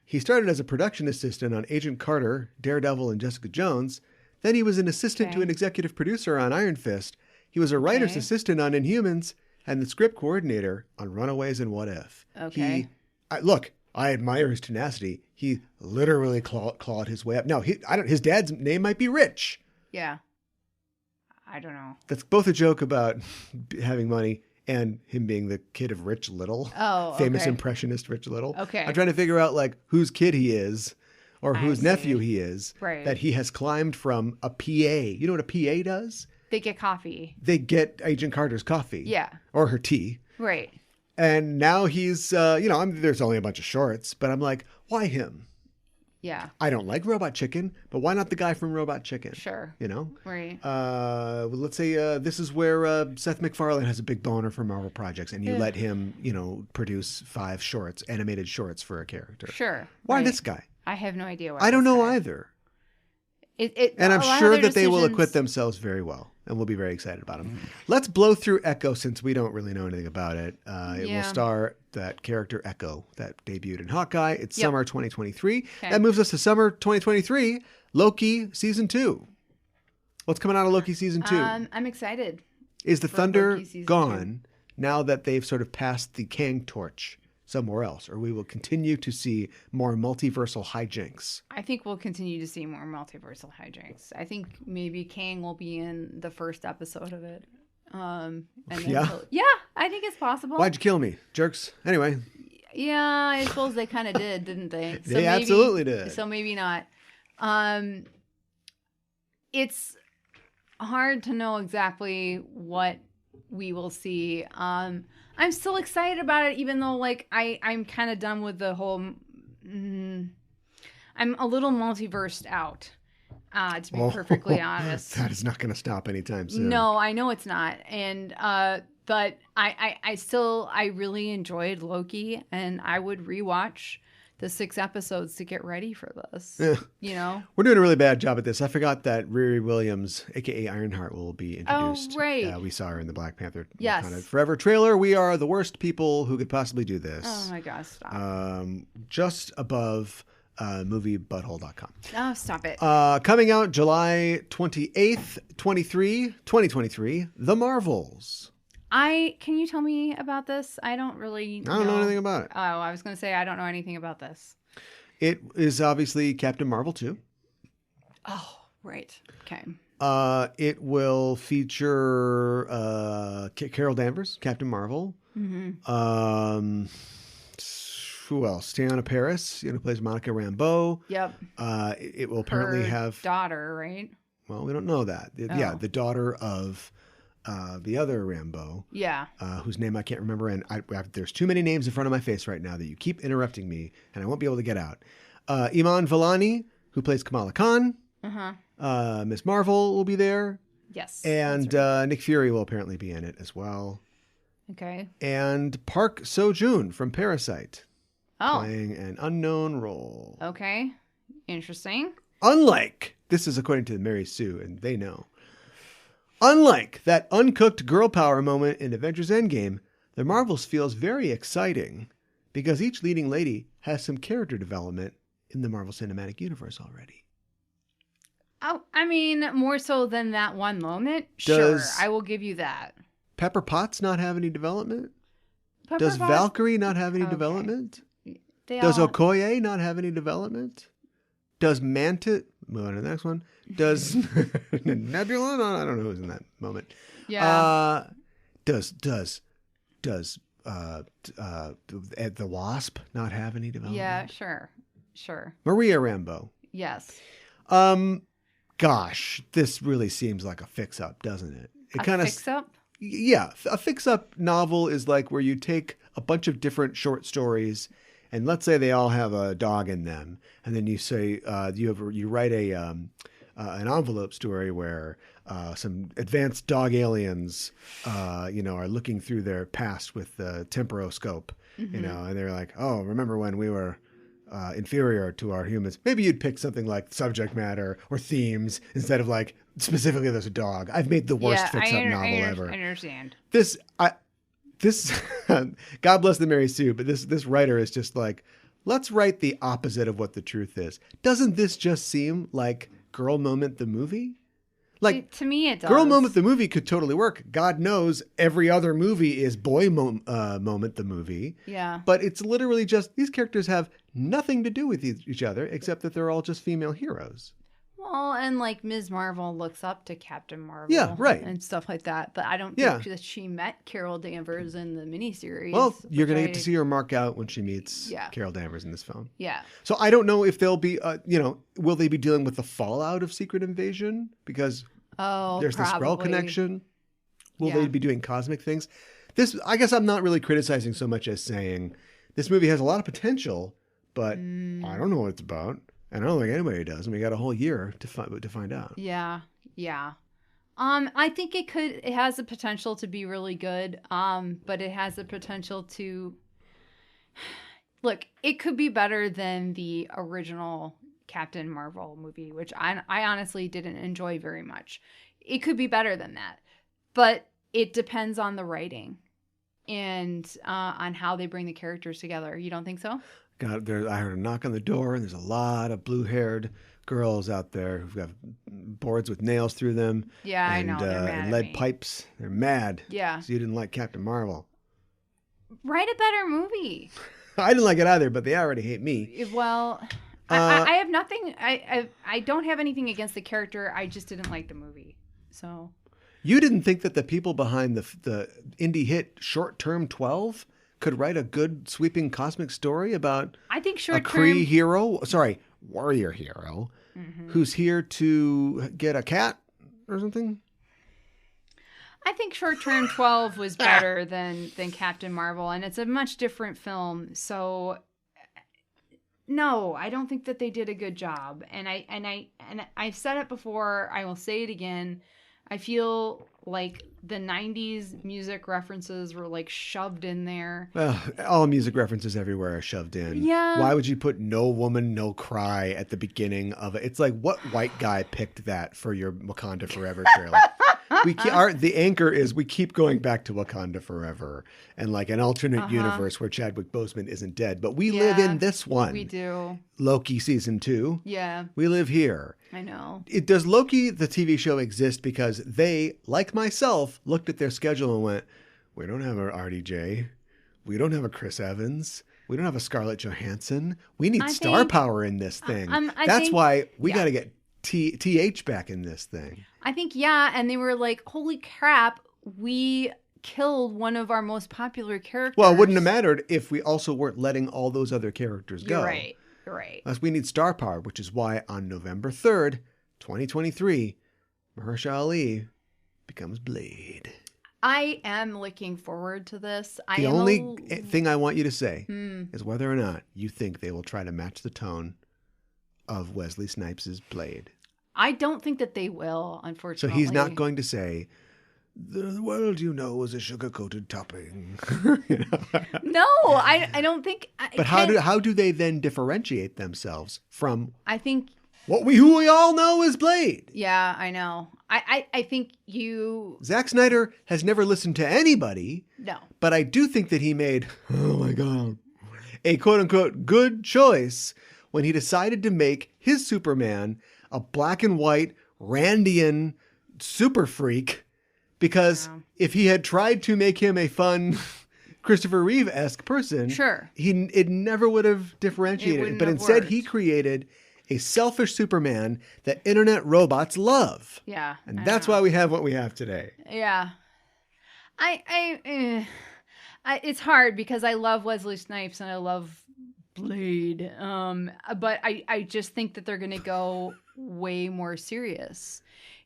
He started as a production assistant on Agent Carter, Daredevil, and Jessica Jones. Then he was an assistant to an executive producer on Iron Fist. He was a writer's assistant on Inhumans and the script coordinator on Runaways and What If. Okay. I admire his tenacity. He literally clawed his way up. Now, his dad's name might be Rich. Yeah. I don't know. That's both a joke about having money and him being the kid of Rich Little. Oh, famous impressionist Rich Little. Okay. I'm trying to figure out like whose kid he is or whose nephew he is. Right. That he has climbed from a PA. You know what a PA does? They get coffee. They get Agent Carter's coffee. Yeah. Or her tea. Right. And now he's, there's only a bunch of shorts, but I'm like, why him? Yeah. I don't like Robot Chicken, but why not the guy from Robot Chicken? Sure. You know? Right. Let's say this is where Seth MacFarlane has a big boner for Marvel projects, and you let him, produce 5 shorts, animated shorts for a character. Sure. Why this guy? I have no idea why. I don't know either. And I'm sure that they will acquit themselves very well, and we'll be very excited about them. Let's blow through Echo since we don't really know anything about it. It will star that character Echo that debuted in Hawkeye. It's summer 2023. Okay. That moves us to summer 2023, Loki Season 2. What's coming out of Loki Season 2? I'm excited. Is the thunder gone now that they've sort of passed the Kang torch somewhere else, or we will continue to see more multiversal hijinks? I think we'll continue to see more multiversal hijinks. I think maybe Kang will be in the first episode of it. I think it's possible. Why'd you kill me, jerks? Anyway. Yeah, I suppose they kind of did, didn't they? They absolutely did. So maybe not. It's hard to know exactly what we will see. I'm still excited about it, even though I'm kind of done with the whole. I'm a little multiversed out, to be perfectly honest. That is not going to stop anytime soon. No, I know it's not, and but I really enjoyed Loki, and I would rewatch the 6 episodes to get ready for this. Yeah. We're doing a really bad job at this. I forgot that Riri Williams, aka Ironheart, will be introduced. Oh, right. We saw her in the Black Panther Wakanda Forever trailer. We are the worst people who could possibly do this. Oh my gosh, stop. Just above moviebutthole.com. Oh, stop it. Coming out July 28th, 2023, The Marvels. Can you tell me about this? I don't know anything about it. Oh, I was going to say I don't know anything about this. It is obviously Captain Marvel 2. Oh, right. Okay. It will feature Carol Danvers, Captain Marvel. Mm-hmm. Who else? Teyonah Parris, plays Monica Rambeau. Yep. It will apparently have daughter, right? Well, we don't know that. Yeah, the daughter of the other Rambeau. Yeah. Whose name I can't remember. And there's too many names in front of my face right now that you keep interrupting me, and I won't be able to get out. Iman Vellani, who plays Kamala Khan. Uh-huh. Miss Marvel will be there. Yes. And Nick Fury will apparently be in it as well. Okay. And Park Seo-joon from Parasite. Oh. Playing an unknown role. Okay. Interesting. Unlike, this is according to Mary Sue, and they know. Unlike that uncooked girl power moment in Avengers Endgame, The Marvels feels very exciting because each leading lady has some character development in the Marvel Cinematic Universe already. Oh, I mean, more so than that one moment? Sure, I will give you that. Pepper Potts not have any development? Does Valkyrie not have any development? Does Okoye not have any development? Does Mantis... Move on to the next one. Does Nebula? No, I don't know who's in that moment. Yeah. Does the Wasp not have any development? Yeah, sure. Maria Rambeau. Yes. Gosh, this really seems like a fix-up, doesn't it? Fix-up? Yeah, a fix-up novel is like where you take a bunch of different short stories. And let's say they all have a dog in them, and then you say you write an envelope story where some advanced dog aliens, are looking through their past with the temporoscope, and they're like, oh, remember when we were inferior to our humans. Maybe you'd pick something like subject matter or themes instead of like specifically there's a dog. I've made the worst fix-up novel ever. I understand. This God bless the Mary Sue, but this writer is just like, let's write the opposite of what the truth is. Doesn't this just seem like Girl Moment the movie? Like, to me, it does. Girl Moment the movie could totally work. God knows every other movie is Boy Moment the movie. Yeah. But it's literally just these characters have nothing to do with each other except that they're all just female heroes. Well, and like Ms. Marvel looks up to Captain Marvel. Yeah, right. And stuff like that. But I don't think that she met Carol Danvers in the miniseries. Well, you're going to get to see her mark out when she meets Carol Danvers in this film. Yeah. So I don't know if they'll be, will they be dealing with the fallout of Secret Invasion? Because there's the Skrull connection. Will they be doing cosmic things? I guess I'm not really criticizing so much as saying this movie has a lot of potential, but I don't know what it's about. And I don't think anybody does. And we got a whole year to find out. Yeah. Yeah. I think it has the potential to be really good. But it has the potential to look, it could be better than the original Captain Marvel movie, which I honestly didn't enjoy very much. It could be better than that. But it depends on the writing and on how they bring the characters together. You don't think so? God, I heard a knock on the door, and there's a lot of blue-haired girls out there who've got boards with nails through them. Yeah, I know. They're mad and lead pipes. They're mad. Yeah. So you didn't like Captain Marvel. Write a better movie. I didn't like it either, but they already hate me. Well, I have nothing. I don't have anything against the character. I just didn't like the movie. So. You didn't think that the people behind the indie hit Short Term 12 could write a good sweeping cosmic story about a Kree hero, warrior hero, who's here to get a cat or something? I think Short Term 12 was better than Captain Marvel, and it's a much different film. So no, I don't think that they did a good job. And I've said it before, I will say it again. I feel like the 90s music references were like shoved in there. Well, all music references everywhere are shoved in. Yeah. Why would you put No Woman, No Cry at the beginning of it? It's like, what white guy picked that for your Wakanda Forever trailer? The anchor is we keep going back to Wakanda Forever and like an alternate universe where Chadwick Boseman isn't dead. But we live in this one. We do. Loki season 2. Yeah. We live here. I know. Does Loki, the TV show, exist because they, like myself, looked at their schedule and went, we don't have an RDJ. We don't have a Chris Evans. We don't have a Scarlett Johansson. We need star power in this thing. That's why we got to get TH back in this thing. I think, and they were like, holy crap, we killed one of our most popular characters. Well, it wouldn't have mattered if we also weren't letting all those other characters go. You're right. Unless we need star power, which is why on November 3rd, 2023, Mahershala Ali becomes Blade. I am looking forward to this. The only thing I want you to say is whether or not you think they will try to match the tone of Wesley Snipes' Blade. I don't think that they will, unfortunately. So he's not going to say, the world you know is a sugar-coated topping. No, I don't think. But how do they then differentiate themselves from? I think who we all know is Blade. Yeah, I know. I think Zack Snyder has never listened to anybody. No. But I do think that he made, oh my God, a quote-unquote good choice when he decided to make his Superman a black and white Randian super freak. Because if he had tried to make him a fun Christopher Reeve-esque person, it never would have differentiated. But instead, he created a selfish Superman that internet robots love. Yeah. And that's why we have what we have today. Yeah. It's hard because I love Wesley Snipes and I love Blade. But I just think that they're going to go way more serious.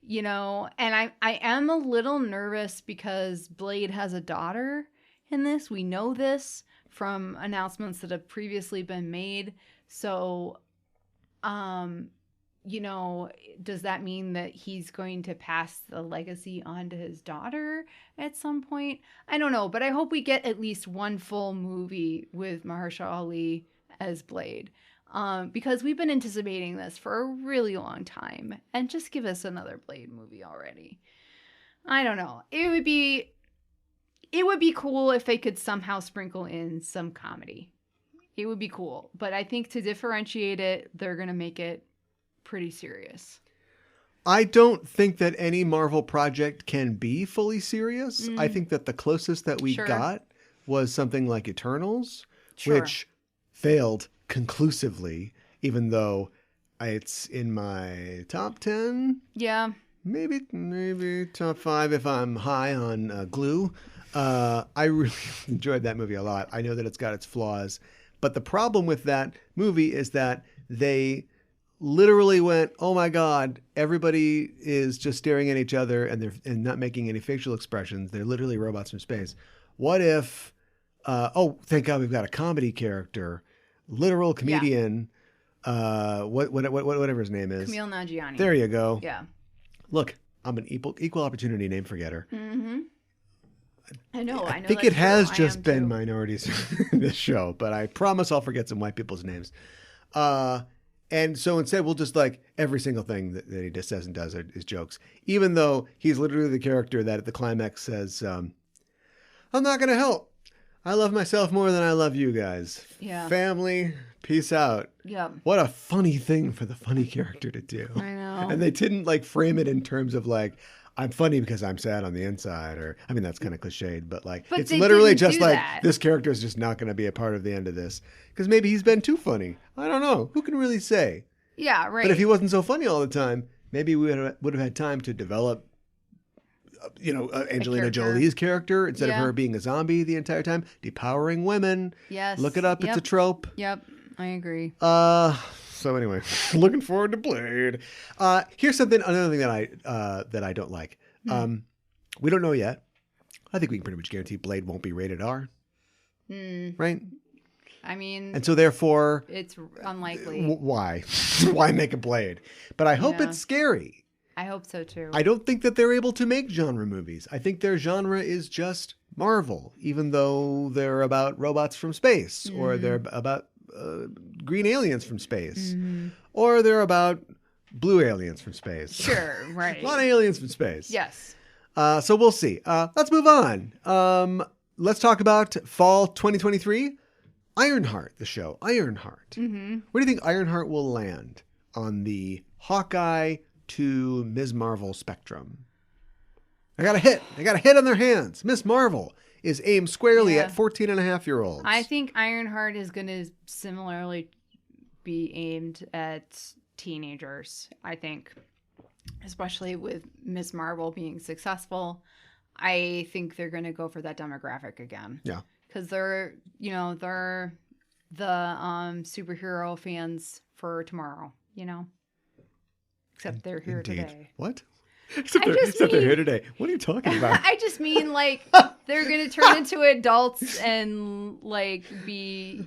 And I am a little nervous because Blade has a daughter in this. We know this from announcements that have previously been made. So, does that mean that he's going to pass the legacy on to his daughter at some point? I don't know, but I hope we get at least one full movie with Mahershala Ali as Blade. Because we've been anticipating this for a really long time. And just give us another Blade movie already. I don't know. It would be cool if they could somehow sprinkle in some comedy. It would be cool. But I think to differentiate it, they're going to make it pretty serious. I don't think that any Marvel project can be fully serious. I think that the closest that we got was something like Eternals, which failed conclusively, even though it's in my top 10. Yeah. Maybe top 5 if I'm high on glue. I really enjoyed that movie a lot. I know that it's got its flaws. But the problem with that movie is that they literally went, oh my God, everybody is just staring at each other and not making any facial expressions. They're literally robots from space. What if, thank God we've got a comedy character, literal comedian, whatever his name is. Kumail Nanjiani. There you go. Yeah. Look, I'm an equal opportunity name forgetter. Mm-hmm. I know. I think it has just been minorities in this show, but I promise I'll forget some white people's names. And so instead, we'll just like every single thing that he just says and does is jokes, even though he's literally the character that at the climax says, I'm not going to help. I love myself more than I love you guys. Yeah. Family, peace out. Yeah. What a funny thing for the funny character to do. I know. And they didn't like frame it in terms of like, I'm funny because I'm sad on the inside, or I mean that's kind of cliched, but like it's literally just like this character is just not going to be a part of the end of this because maybe he's been too funny. I don't know. Who can really say? Yeah, right. But if he wasn't so funny all the time, maybe we would have had time to develop, Angelina Jolie's character instead of her being a zombie the entire time, depowering women. Yes. Look it up. It's a trope. Yep, I agree. So anyway, looking forward to Blade. Here's another thing that I don't like. We don't know yet. I think we can pretty much guarantee Blade won't be rated R. Right? I mean, and so therefore, it's unlikely. Why? Why make a Blade? But I hope it's scary. I hope so too. I don't think that they're able to make genre movies. I think their genre is just Marvel, even though they're about robots from space, or they're about green aliens from space, or they're about blue aliens from space. Sure, right. A lot of aliens from space. Yes. So we'll see. Let's move on. Let's talk about fall 2023. Ironheart, the show. Ironheart. Where do you think Ironheart will land on the Hawkeye to Ms. Marvel spectrum? They got a hit on their hands. Ms. Marvel is aimed squarely at 14-and-a-half-year-olds. I think Ironheart is going to similarly be aimed at teenagers, I think. Especially with Ms. Marvel being successful. I think they're going to go for that demographic again. Yeah. Because they're the superhero fans for tomorrow, Except they're here today. What? Except they're here today. What are you talking about? I just mean like they're going to turn into adults and like be,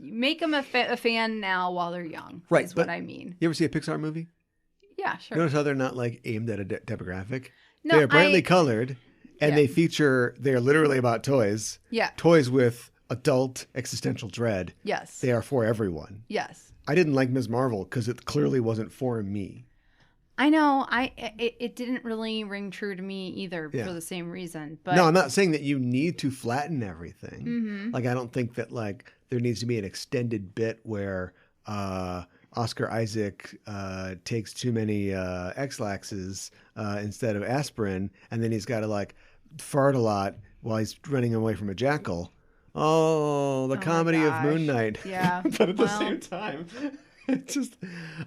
make them a fan now while they're young. Right. Is what I mean. You ever see a Pixar movie? Yeah, sure. Notice how they're not like aimed at a demographic? No, they are brightly colored and they're literally about toys. Yeah. Toys with adult existential dread. Yes. They are for everyone. Yes. I didn't like Ms. Marvel because it clearly wasn't for me. I know. It didn't really ring true to me either for the same reason. But no, I'm not saying that you need to flatten everything. Like I don't think that like there needs to be an extended bit where Oscar Isaac takes too many X-Laxes instead of aspirin, and then he's got to like fart a lot while he's running away from a jackal. Oh, the comedy of Moon Knight. Yeah. But at the same time, it's just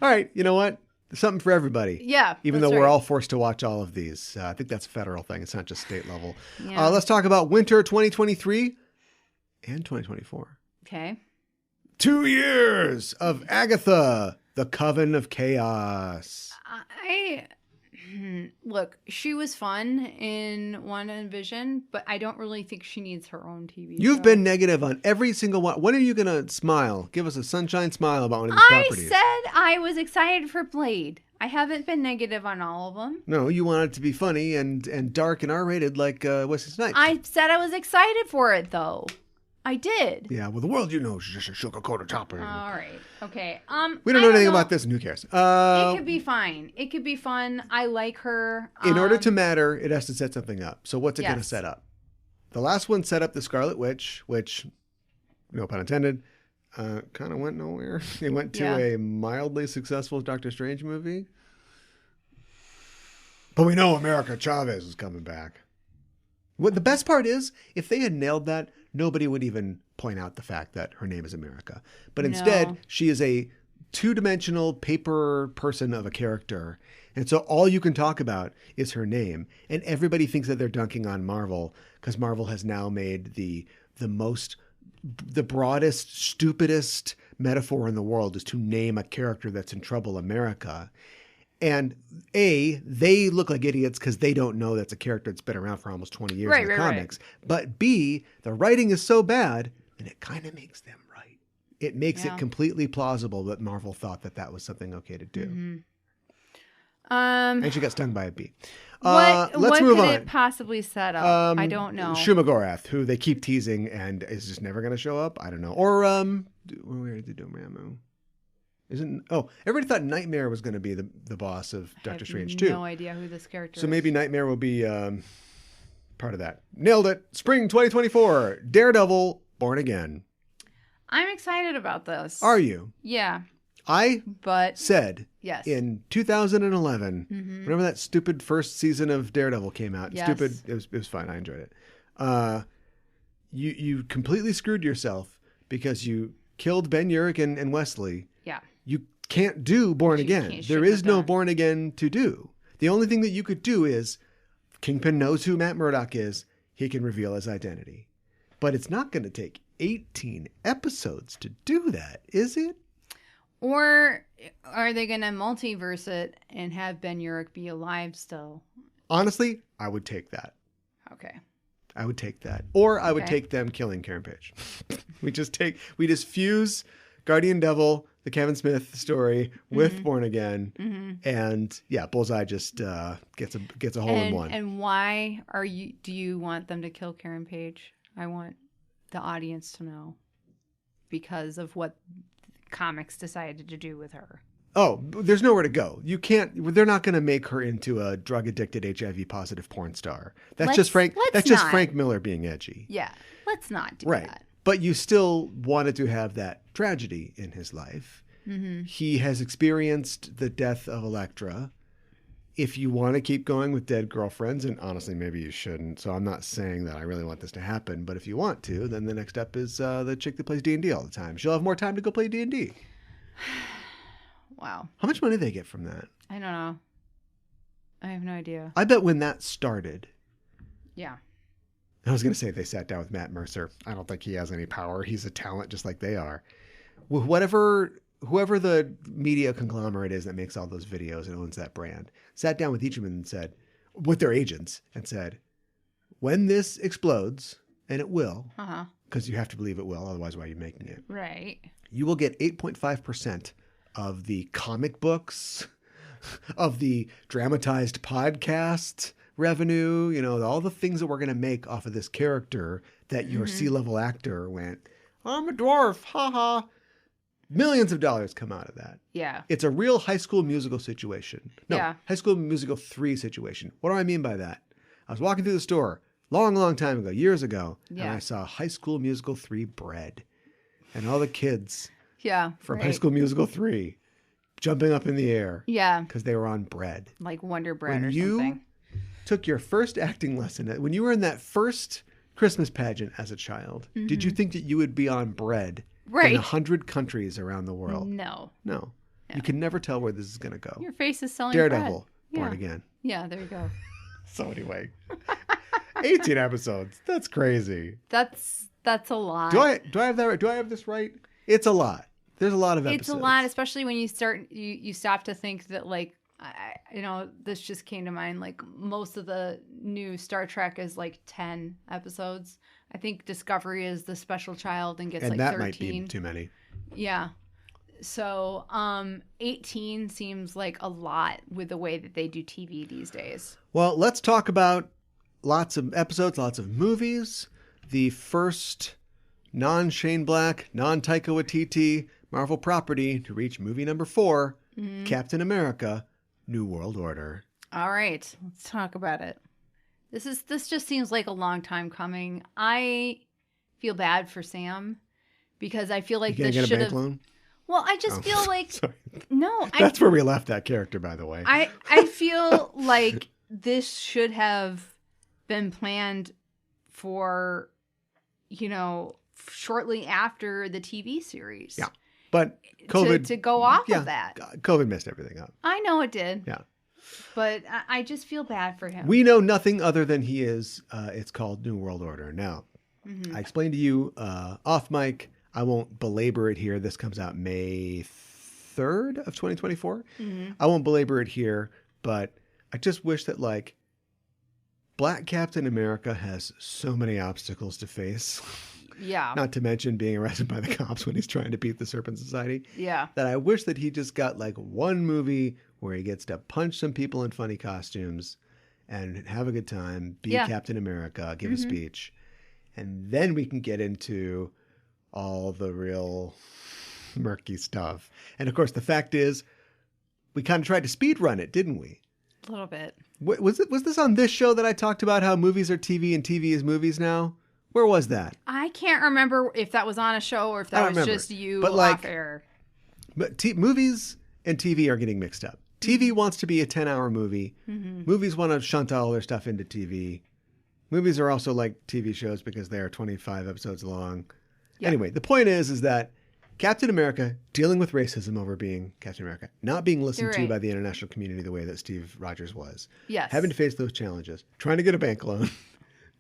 all right. You know what? There's something for everybody. Yeah. Even though we're all forced to watch all of these. I think that's a federal thing. It's not just state level. Yeah. Let's talk about winter 2023 and 2024. Okay. 2 years of Agatha, the Coven of Chaos. Look, she was fun in WandaVision, but I don't really think she needs her own TV show. You've been negative on every single one. When are you going to smile? Give us a sunshine smile about one of these properties. I said I was excited for Blade. I haven't been negative on all of them. No, you want it to be funny and dark and R-rated like Wesley Snipes. I said I was excited for it, though. I did. Yeah, well, the world you know is just a sugar-coated chopper. All right. Okay. We don't know anything about this, and who cares? It could be fine. It could be fun. I like her. In order to matter, it has to set something up. So what's it going to set up? The last one set up the Scarlet Witch, which, no pun intended, kind of went nowhere. It went to a mildly successful Doctor Strange movie. But we know America Chavez is coming back. What the best part is, if they had nailed that, nobody would even point out the fact that her name is America. But instead, she is a two-dimensional paper person of a character. And so all you can talk about is her name. And everybody thinks that they're dunking on Marvel because Marvel has now made the broadest, stupidest metaphor in the world is to name a character that's in trouble, America. And they look like idiots because they don't know that's a character that's been around for almost 20 years in the comics. Right. But B, the writing is so bad that it kind of makes them right. It makes it completely plausible that Marvel thought that was something okay to do. Mm-hmm. And she got stung by a bee. Let's move on. What could it possibly set up? I don't know. Shumagorath, who they keep teasing and is just never going to show up. I don't know. Or where did Dormammu? Everybody thought Nightmare was going to be the boss of Doctor Strange too. No idea who this character is. So maybe Nightmare will be part of that. Nailed it. Spring 2024. Daredevil, Born Again. I'm excited about this. Are you? Yeah. I said yes. In 2011, whenever that stupid first season of Daredevil came out, stupid, it was fine. I enjoyed it. You completely screwed yourself because you killed Ben Urich and Wesley. Yeah. You can't do Born Again. There is no Born Again to do. The only thing that you could do is Kingpin knows who Matt Murdock is. He can reveal his identity. But it's not going to take 18 episodes to do that, is it? Or are they going to multiverse it and have Ben Urich be alive still? Honestly, I would take that. Okay. I would take that. Or I would take them killing Karen Page. we just fuse Guardian Devil, the Kevin Smith story, with Born Again. Mm-hmm. And Bullseye just gets a hole in one. And why do you want them to kill Karen Page? I want the audience to know. Because of what comics decided to do with her. Oh, there's nowhere to go. You can't. They're not going to make her into a drug-addicted, HIV-positive porn star. That's just Frank Miller being edgy. Yeah, let's not do that. But you still wanted to have that tragedy in his life. Mm-hmm. He has experienced the death of Elektra. If you want to keep going with dead girlfriends, and honestly, maybe you shouldn't. So I'm not saying that I really want this to happen. But if you want to, then the next step is the chick that plays D&D all the time. She'll have more time to go play D&D. Wow. How much money do they get from that? I don't know. I have no idea. I bet when that started. Yeah. I was going to say they sat down with Matt Mercer. I don't think he has any power. He's a talent just like they are. Whoever the media conglomerate is that makes all those videos and owns that brand, sat down with each of them and said, with their agents, and said, when this explodes, and it will, because you have to believe it will, otherwise why are you making it? Right. You will get 8.5% of the comic books, of the dramatized podcast revenue, all the things that we're going to make off of this character that your C-level actor went, I'm a dwarf, haha. Millions of dollars come out of that. Yeah. It's a real High School Musical situation. No, High School Musical 3 situation. What do I mean by that? I was walking through the store long time ago, years ago, and I saw High School Musical 3 bread. And all the kids from High School Musical 3 jumping up in the air. Yeah. Because they were on bread. Like Wonder Bread or something. When you took your first acting lesson, when you were in that first Christmas pageant as a child, did you think that you would be on bread? Right. In 100 countries around the world. No. You can never tell where this is going to go. Your face is selling Daredevil, bread. Born Again. Yeah, there you go. So anyway, 18 episodes. That's crazy. That's a lot. Do I have that right? Do I have this right? It's a lot. There's a lot of episodes. It's a lot, especially when you start, you stop to think that this just came to mind. Like most of the new Star Trek is like 10 episodes. I think Discovery is the special child and gets like 13. And that might be too many. Yeah. So 18 seems like a lot with the way that they do TV these days. Well, let's talk about lots of episodes, lots of movies. The first non-Shane Black, non-Taika Waititi Marvel property to reach movie number 4, Captain America, New World Order. All right, let's talk about it. This just seems like a long time coming. I feel bad for Sam because I feel like this should have... loan? Well, I just feel like... Sorry. No. That's where we left that character, by the way. I feel like this should have been planned for, shortly after the TV series. Yeah. But COVID... To go off of that. COVID messed everything up. I know it did. Yeah. But I just feel bad for him. We know nothing other than he is. It's called New World Order. Now, I explained to you off mic. I won't belabor it here. This comes out May 3rd of 2024. I won't belabor it here, but I just wish that Black Captain America has so many obstacles to face. Yeah. Not to mention being arrested by the cops when he's trying to beat the Serpent Society. Yeah. That I wish that he just got one movie where he gets to punch some people in funny costumes and have a good time, be Captain America, give a speech. And then we can get into all the real murky stuff. And of course, the fact is, we kind of tried to speed run it, didn't we? A little bit. Was this on this show that I talked about how movies are TV and TV is movies now? Where was that? I can't remember if that was on a show or if that was just you off air. But movies and TV are getting mixed up. TV wants to be a 10-hour movie. Movies want to shunt all their stuff into TV. Movies are also like TV shows because they are 25 episodes long. Yep. Anyway, the point is that Captain America dealing with racism over being Captain America, not being listened to by the international community the way that Steve Rogers was. Yes. Having to face those challenges, trying to get a bank loan.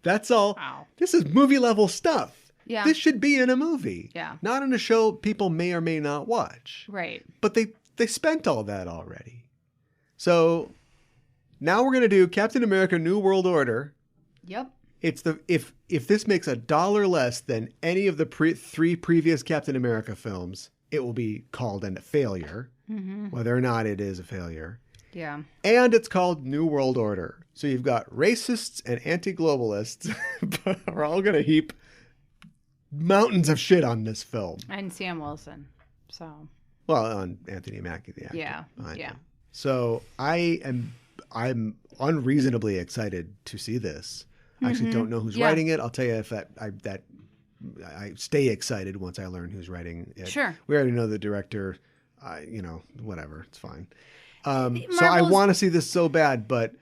That's all. Wow. This is movie level stuff. Yeah. This should be in a movie. Yeah. Not in a show people may or may not watch. Right. But they spent all that already. So now we're going to do Captain America New World Order. Yep. It's if this makes $1 less than any of the 3 previous Captain America films, it will be called a failure, whether or not it is a failure. Yeah. And it's called New World Order. So you've got racists and anti-globalists are all going to heap mountains of shit on this film. And Sam Wilson. So. Well, on Anthony Mackie, the actor. Yeah. Yeah. Him. So I'm unreasonably excited to see this. I actually don't know who's writing it. I'll tell you if I stay excited once I learn who's writing it. Sure. We already know the director. Whatever. It's fine. So I want to see this so bad, but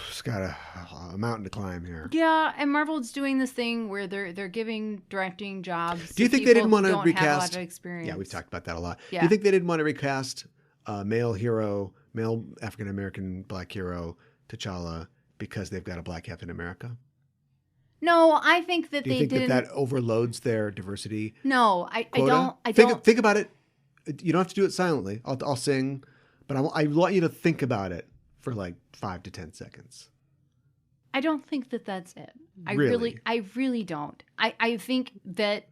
it's got a mountain to climb here. Yeah, and Marvel's doing this thing where they're giving directing jobs. Do you think they didn't want to recast? Have a lot of experience. Yeah, we've talked about that a lot. Yeah. Do you think they didn't want to recast male African American black hero T'Challa because they've got a black Captain America? No, I think that Do you think that overloads their diversity? No, I don't. Think about it. You don't have to do it silently. I'll sing, but I want you to think about it for 5 to 10 seconds. I don't think that that's it. I really don't. I think that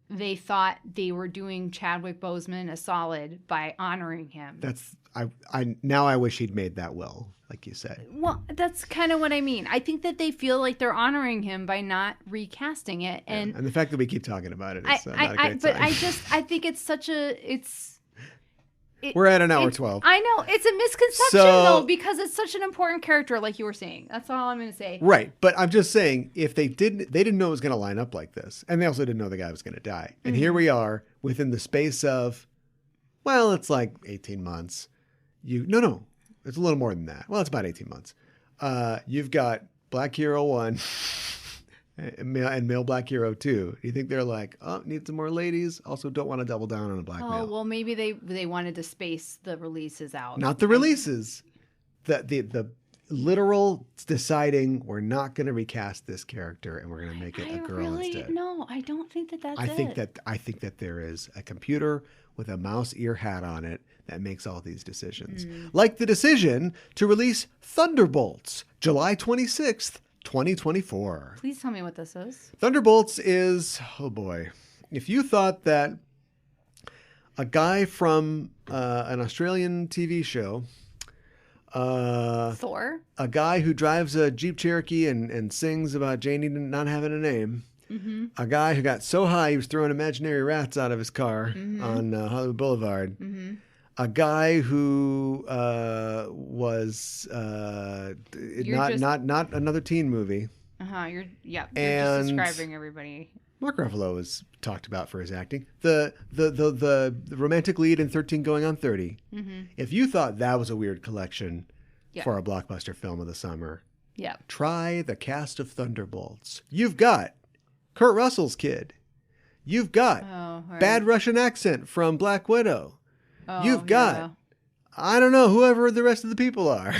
they thought they were doing Chadwick Boseman a solid by honoring him. I wish he'd made that will, like you said. Well, that's kind of what I mean. I think that they feel like they're honoring him by not recasting it, and the fact that we keep talking about it is not a great sign. I think it's such a we're at an hour 12. I know. It's a misconception, though, because it's such an important character, like you were saying. That's all I'm going to say. Right. But I'm just saying, if they didn't know it was going to line up like this. And they also didn't know the guy was going to die. And here we are within the space of, it's 18 months. No, it's a little more than that. Well, it's about 18 months. You've got Black Hero 1 and male Black Hero 2. Do you think they're need some more ladies? Also don't want to double down on a black male. Oh, well, maybe they wanted to space the releases out. Not the releases. The literal deciding we're not going to recast this character and we're going to make it a girl instead. No, I don't think that's I think that there is a computer with a mouse ear hat on it that makes all these decisions. Like the decision to release Thunderbolts, July 26th, 2024. Please tell me what this is. Thunderbolts is, oh boy, if you thought that a guy from an Australian TV show, Thor, a guy who drives a Jeep Cherokee and sings about Janie not having a name, a guy who got so high he was throwing imaginary rats out of his car on Hollywood Boulevard. A guy who was not another teen movie. You're just And describing everybody. Mark Ruffalo was talked about for his acting. The romantic lead in 13 Going on 30. If you thought that was a weird collection for a blockbuster film of the summer, try the cast of Thunderbolts. You've got Kurt Russell's kid. You've got bad Russian accent from Black Widow. You've got, I don't know, whoever the rest of the people are.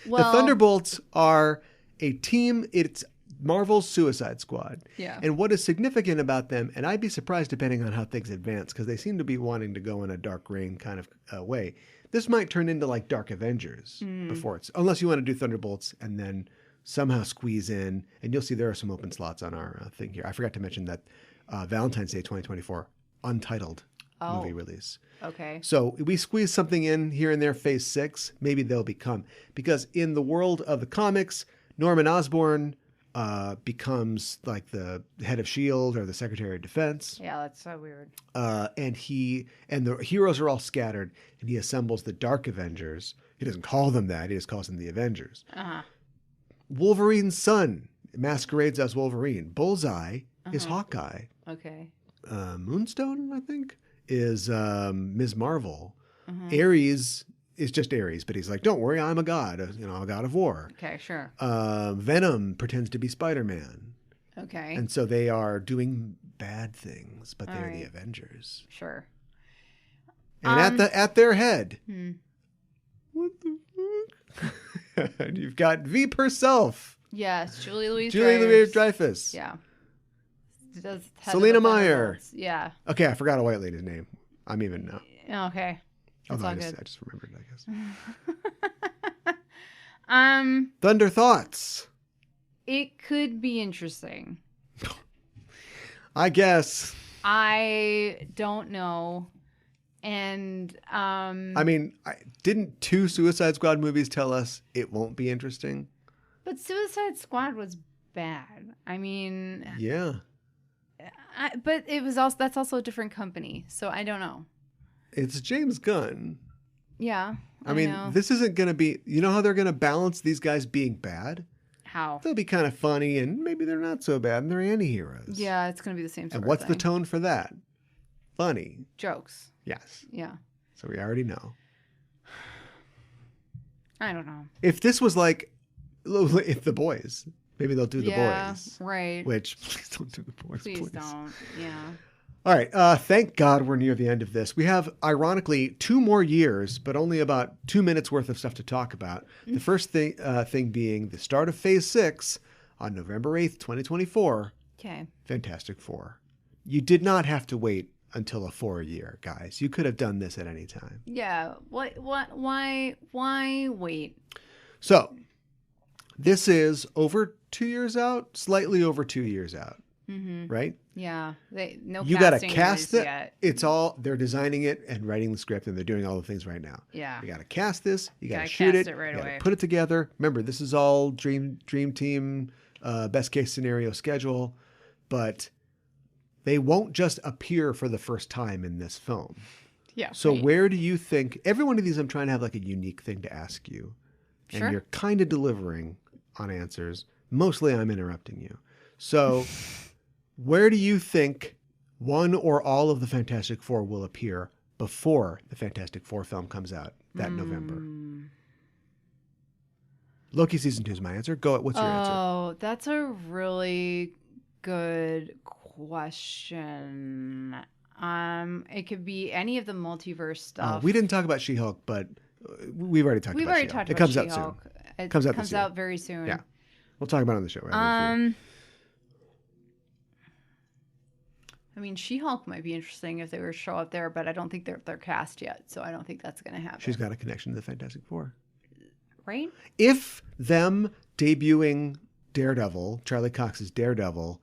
Well, the Thunderbolts are a team. It's Marvel's Suicide Squad. Yeah. And what is significant about them, and I'd be surprised depending on how things advance, because they seem to be wanting to go in a Dark Reign kind of way. This might turn into like Dark Avengers before it's, unless you want to do Thunderbolts and then somehow squeeze in, and you'll see there are some open slots on our thing here. I forgot to mention that Valentine's Day 2024, untitled movie release. Okay. So we squeeze something in here and there, phase 6, maybe they'll become, because in the world of the comics, Norman Osborn becomes like the head of S.H.I.E.L.D. or the Secretary of Defense. Yeah, that's so weird. And the heroes are all scattered, and he assembles the Dark Avengers. He doesn't call them that. He just calls them the Avengers. Wolverine's son masquerades as Wolverine. Bullseye is Hawkeye. Okay. Moonstone, I think, is Ms. Marvel. Ares is just Ares, but he's like, don't worry, I'm a god, a god of war. Okay, sure. Venom pretends to be Spider-Man. Okay. And so they are doing bad things, but they're the Avengers. Sure. And at their head, what the fuck? You've got Veep herself. Yes, Julie Louis-Dreyfus. Yeah. Selena Meyer. Yeah. Okay, I forgot a white lady's name. I'm even now. Okay. That's all good. I just remembered it, I guess. Thunder Thoughts. It could be interesting. I guess. I don't know. And I mean, didn't 2 Suicide Squad movies tell us it won't be interesting? But Suicide Squad was bad. I mean, yeah. But that's also a different company, so I don't know. It's James Gunn. Yeah. I mean, know. This isn't going to be, you know how they're going to balance these guys being bad? How? They'll be kind of funny and maybe they're not so bad and they're anti-heroes. Yeah, it's going to be the same sort And of what's thing. the tone for that? Funny. Jokes. Yes. Yeah. So we already know. I don't know. If this was like, if The Boys, maybe they'll do The Boys. Right. Which, please don't do The Boys, please. Please don't. Yeah. All right. Thank God we're near the end of this. We have, ironically, 2 more years, but only about 2 minutes worth of stuff to talk about. The first thing being the start of Phase 6 on November 8th, 2024. Okay. Fantastic Four. You did not have to wait until a 4-year, guys. You could have done this at any time. Yeah. Why wait? So, this is over 2 years out, slightly over 2 years out. Right? Yeah. You got to cast it. Yet. It's all, they're designing it and writing the script and they're doing all the things right now. Yeah. You got to cast this. You got to shoot it. Right you away. Put it together. Remember, this is all dream team, best case scenario schedule, but they won't just appear for the first time in this film. Yeah. So where do you think, every one of these I'm trying to have like a unique thing to ask you. And Sure. you're kind of delivering on answers. Mostly I'm interrupting you. So where do you think one or all of the Fantastic Four will appear before the Fantastic Four film comes out that November? Loki Season 2 is my answer. What's your answer? Oh, that's a really good question. It could be any of the multiverse stuff. We didn't talk about She-Hulk, but we've already talked about She-Hulk. It comes out soon. It comes out very soon. Yeah. We'll talk about it on the show. Right? I mean, She-Hulk might be interesting if they were to show up there, but I don't think they're cast yet, so I don't think that's going to happen. She's got a connection to the Fantastic Four. Right? If them debuting Daredevil, Charlie Cox's Daredevil,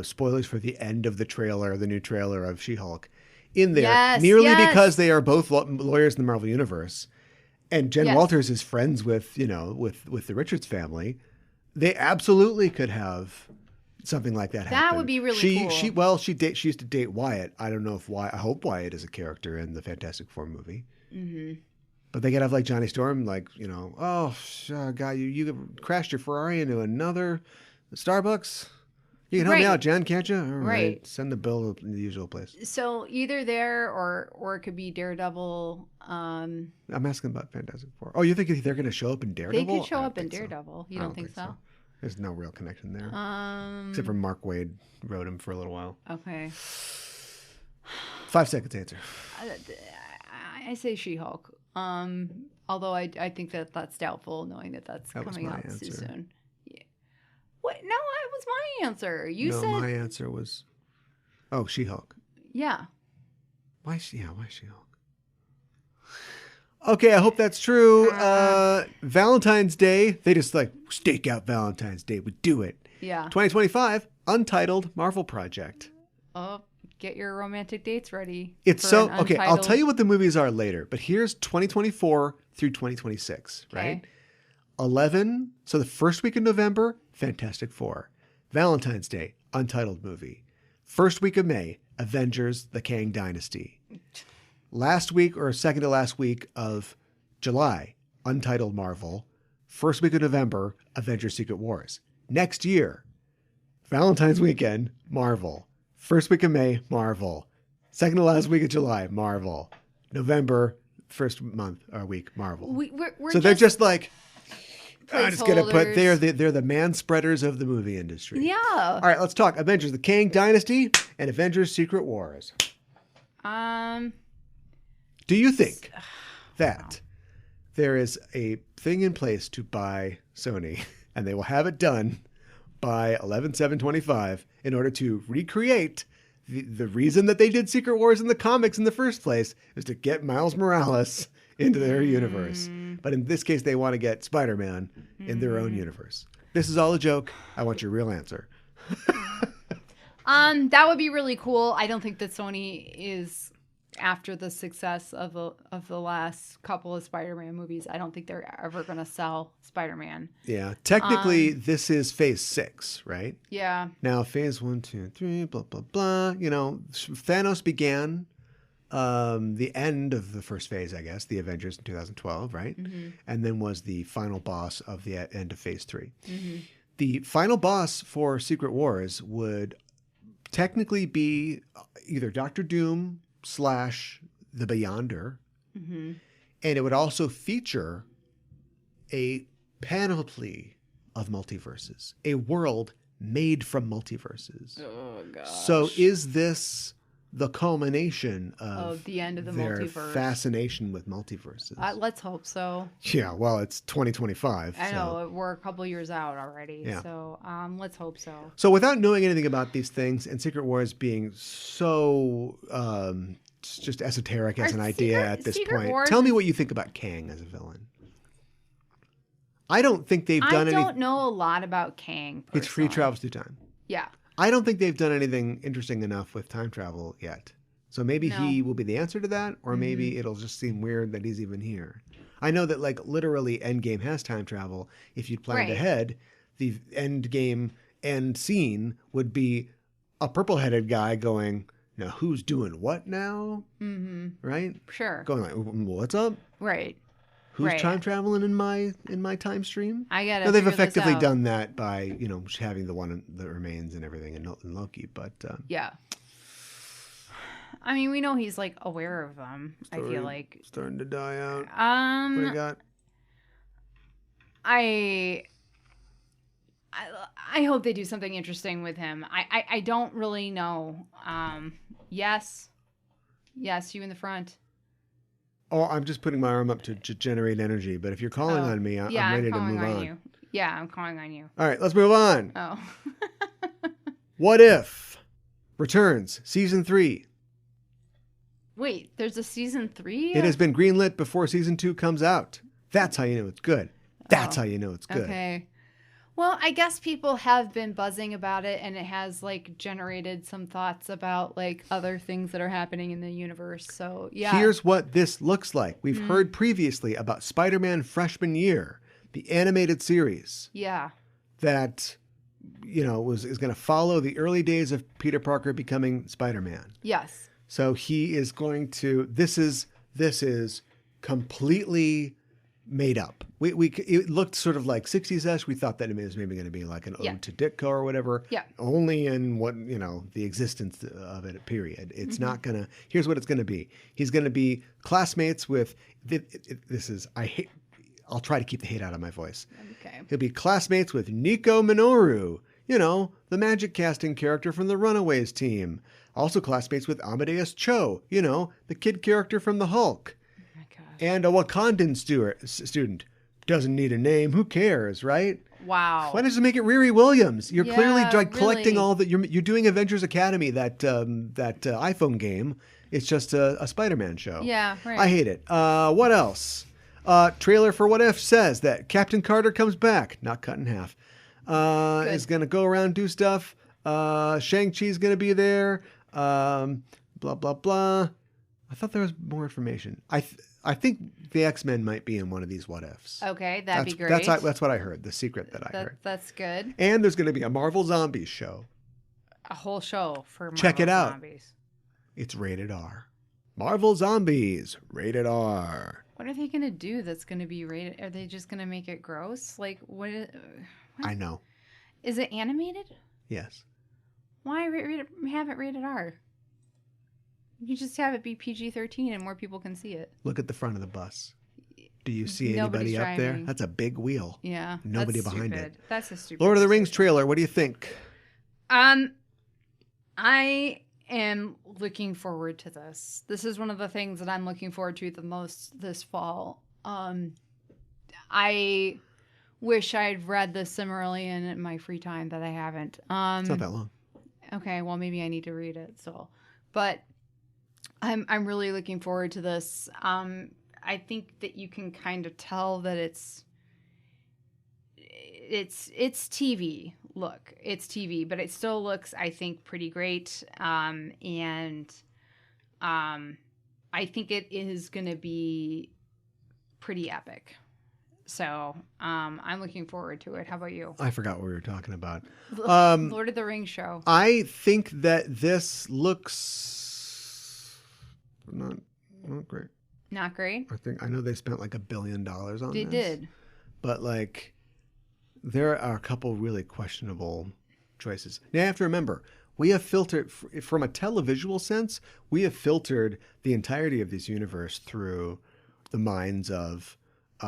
spoilers for the end of the new trailer of She-Hulk, in there, because they are both lawyers in the Marvel Universe, and Jen Walters is friends with the Richards family, they absolutely could have something like that That happened. would be really cool. She used to date Wyatt. I don't know if I hope Wyatt is a character in the Fantastic Four movie. Mm-hmm. But they could have like Johnny Storm, like, God, you crashed your Ferrari into another Starbucks. You can help me out, Jen, can't you? All right. Send the bill to the usual place. So either there or it could be Daredevil. I'm asking about Fantastic Four. Oh, you think they're going to show up in Daredevil? They could show up in Daredevil. You don't think so? There's no real connection there. Except for Mark Waid wrote him for a little while. Okay. 5 seconds answer. I say She-Hulk. Although I think that's doubtful, knowing that's coming out too soon. Yeah. What? No, that was my answer. You said my answer was, She-Hulk. Yeah. Why She-Hulk? Okay, I hope that's true. Valentine's Day, they just stake out Valentine's Day. We do it. Yeah. 2025, Untitled Marvel Project. Oh, get your romantic dates ready. Okay, I'll tell you what the movies are later, but here's 2024 through 2026, right? 11, so the first week of November, Fantastic Four. Valentine's Day, Untitled movie. First week of May, Avengers, The Kang Dynasty. Last week or second to last week of July, Untitled Marvel. First week of November, Avengers Secret Wars. Next year, Valentine's weekend, Marvel. First week of May, Marvel. Second to last week of July, Marvel. November, first month or week, Marvel. They're just like, I'm just going to put, they're the man spreaders of the movie industry. Yeah. All right, let's talk Avengers, The Kang Dynasty and Avengers Secret Wars. Do you think that there is a thing in place to buy Sony, and they will have it done by 11/7/25 in order to recreate the reason that they did Secret Wars in the comics in the first place is to get Miles Morales into their universe. But in this case, they want to get Spider-Man in their own universe. This is all a joke. I want your real answer. That would be really cool. I don't think that Sony is, after the success of the last couple of Spider-Man movies, I don't think they're ever going to sell Spider-Man. Yeah. Technically, this is phase 6, right? Yeah. Now, phase 1, 2, 3, blah, blah, blah. Thanos began the end of the first phase, I guess, the Avengers in 2012, right? Mm-hmm. And then was the final boss of the end of phase 3. Mm-hmm. The final boss for Secret Wars would technically be either Doctor Doom / the Beyonder. Mm-hmm. And it would also feature a panoply of multiverses, a world made from multiverses. Oh, gosh. So is this the culmination of the end of the their multiverse fascination with multiverses? Let's hope so. Yeah, well, it's 2025. I know, we're a couple years out already. Yeah. So let's hope so. So without knowing anything about these things, and Secret Wars being so just esoteric as an idea at this point, tell me what you think about Kang as a villain. I don't think they've done anything. I don't know a lot about Kang personally. It's free travels through time. Yeah. I don't think they've done anything interesting enough with time travel yet. So maybe he will be the answer to that, or maybe it'll just seem weird that he's even here. I know that literally Endgame has time travel. If you'd planned ahead, the Endgame end scene would be a purple-headed guy going, now who's doing what now? Mm-hmm. Right? Sure. Going like, what's up? Right. Who's time traveling in my time stream? I gotta. No, they've effectively done that by having the one that remains and everything in Loki, but yeah. I mean, we know he's aware of them. I feel like starting to die out. What do you got? I hope they do something interesting with him. I don't really know. Yes, you in the front. Oh, I'm just putting my arm up to generate energy. But if you're calling on me, I'm ready to move on. You. Yeah, I'm calling on you. All right, let's move on. Oh. What If returns season 3. Wait, there's a season 3? It has been greenlit before season 2 comes out. That's how you know it's good. That's how you know it's good. Okay. Well, I guess people have been buzzing about it, and it has generated some thoughts about other things that are happening in the universe. So yeah. Here's what this looks like. We've heard previously about Spider-Man Freshman Year, the animated series. Yeah. That is going to follow the early days of Peter Parker becoming Spider-Man. Yes. So he is going to. This is completely made up. It looked sort of like 60s-esque. We thought that it was maybe going to be like an ode to Ditko or whatever. Yeah. Only in the existence of it, period. It's not going to. Here's what it's going to be. He's going to be classmates with. I'll try to keep the hate out of my voice. Okay. He'll be classmates with Nico Minoru, the magic casting character from the Runaways team. Also classmates with Amadeus Cho, the kid character from the Hulk. Oh my gosh. And a Wakandan student. Doesn't need a name. Who cares, right? Wow. Why does it make it Riri Williams? You're clearly collecting really. all that. You're doing Avengers Academy, that iPhone game. It's just a Spider-Man show. Yeah, right. I hate it. What else? Trailer for What If says that Captain Carter comes back, not cut in half. Is going to go around, do stuff. Shang-Chi's going to be there. Blah, blah, blah. I thought there was more information. I think the X-Men might be in one of these What Ifs. Okay, that'd be great. That's what I heard, the secret that I heard. That's good. And there's going to be a Marvel Zombies show. A whole show for Marvel Check it out. Zombies. It's rated R. Marvel Zombies, rated R. What are they going to do that's going to be rated? Are they just going to make it gross? Like, what? I know. Is it animated? Yes. Why have it rated R? You just have it be PG-13 and more people can see it. Look at the front of the bus. Do you see Nobody's anybody up there? driving. That's a big wheel. Yeah. Nobody that's behind stupid. it. That's a stupid. Lord of the Rings trailer. What do you think? I am looking forward to this. This is one of the things that I'm looking forward to the most this fall. I wish I'd read the Silmarillion in my free time that I haven't. It's not that long. Okay, well maybe I need to read it. But I'm really looking forward to this. I think that you can kind of tell that it's TV. Look, it's TV, but it still looks, I think, pretty great. And I think it is going to be pretty epic. So I'm looking forward to it. How about you? I forgot what we were talking about. Lord of the Rings show. I think that this looks not great. Not great? I know they spent like $1 billion on this. They did. But like, there are a couple really questionable choices. Now you have to remember, we have filtered, from a televisual sense, we have filtered the entirety of this universe through the minds of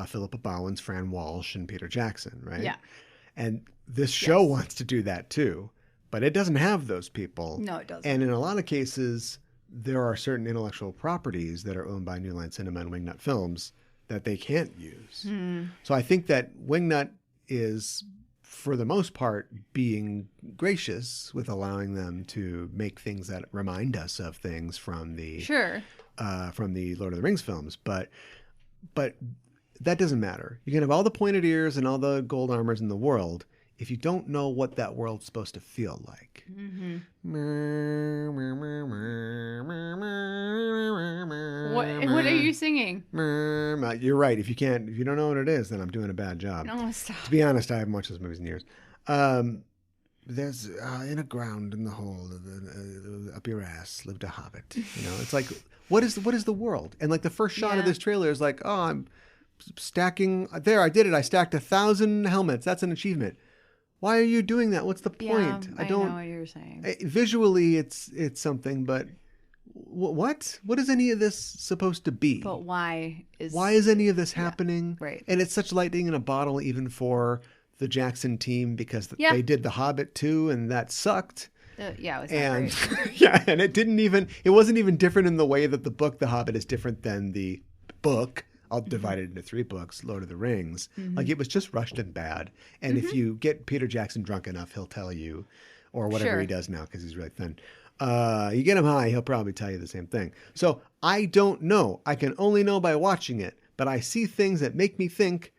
Philippa Bowen's Fran Walsh and Peter Jackson, right? Yeah. And this show wants to do that too, but it doesn't have those people. No, it doesn't. And in a lot of cases, there are certain intellectual properties that are owned by New Line Cinema and Wingnut Films that they can't use. So I think that Wingnut is, for the most part, being gracious with allowing them to make things that remind us of things from the Lord of the Rings films. But that doesn't matter. You can have all the pointed ears and all the gold armors in the world if you don't know what that world's supposed to feel like. What are you singing? You're right. If you don't know what it is, then I'm doing a bad job. No, stop. To be honest, I haven't watched those movies in years. There's in a ground in the hole up your ass lived a hobbit. It's like, what is the world? And like the first shot of this trailer is like, oh, I'm stacking. There, I did it. I stacked 1,000 helmets. That's an achievement. Why are you doing that? What's the point? I know what you're saying. Visually, it's something, but what? What is any of this supposed to be? But why is any of this happening? Right. And it's such lightning in a bottle, even for the Jackson team, because they did The Hobbit too, and that sucked. It was not great. And it wasn't even different in the way that the book The Hobbit is different than the book. I'll divide it into 3 books, Lord of the Rings. Like, it was just rushed and bad. And if you get Peter Jackson drunk enough, he'll tell you, or whatever he does now, because he's really thin. You get him high, he'll probably tell you the same thing. So I don't know. I can only know by watching it. But I see things that make me think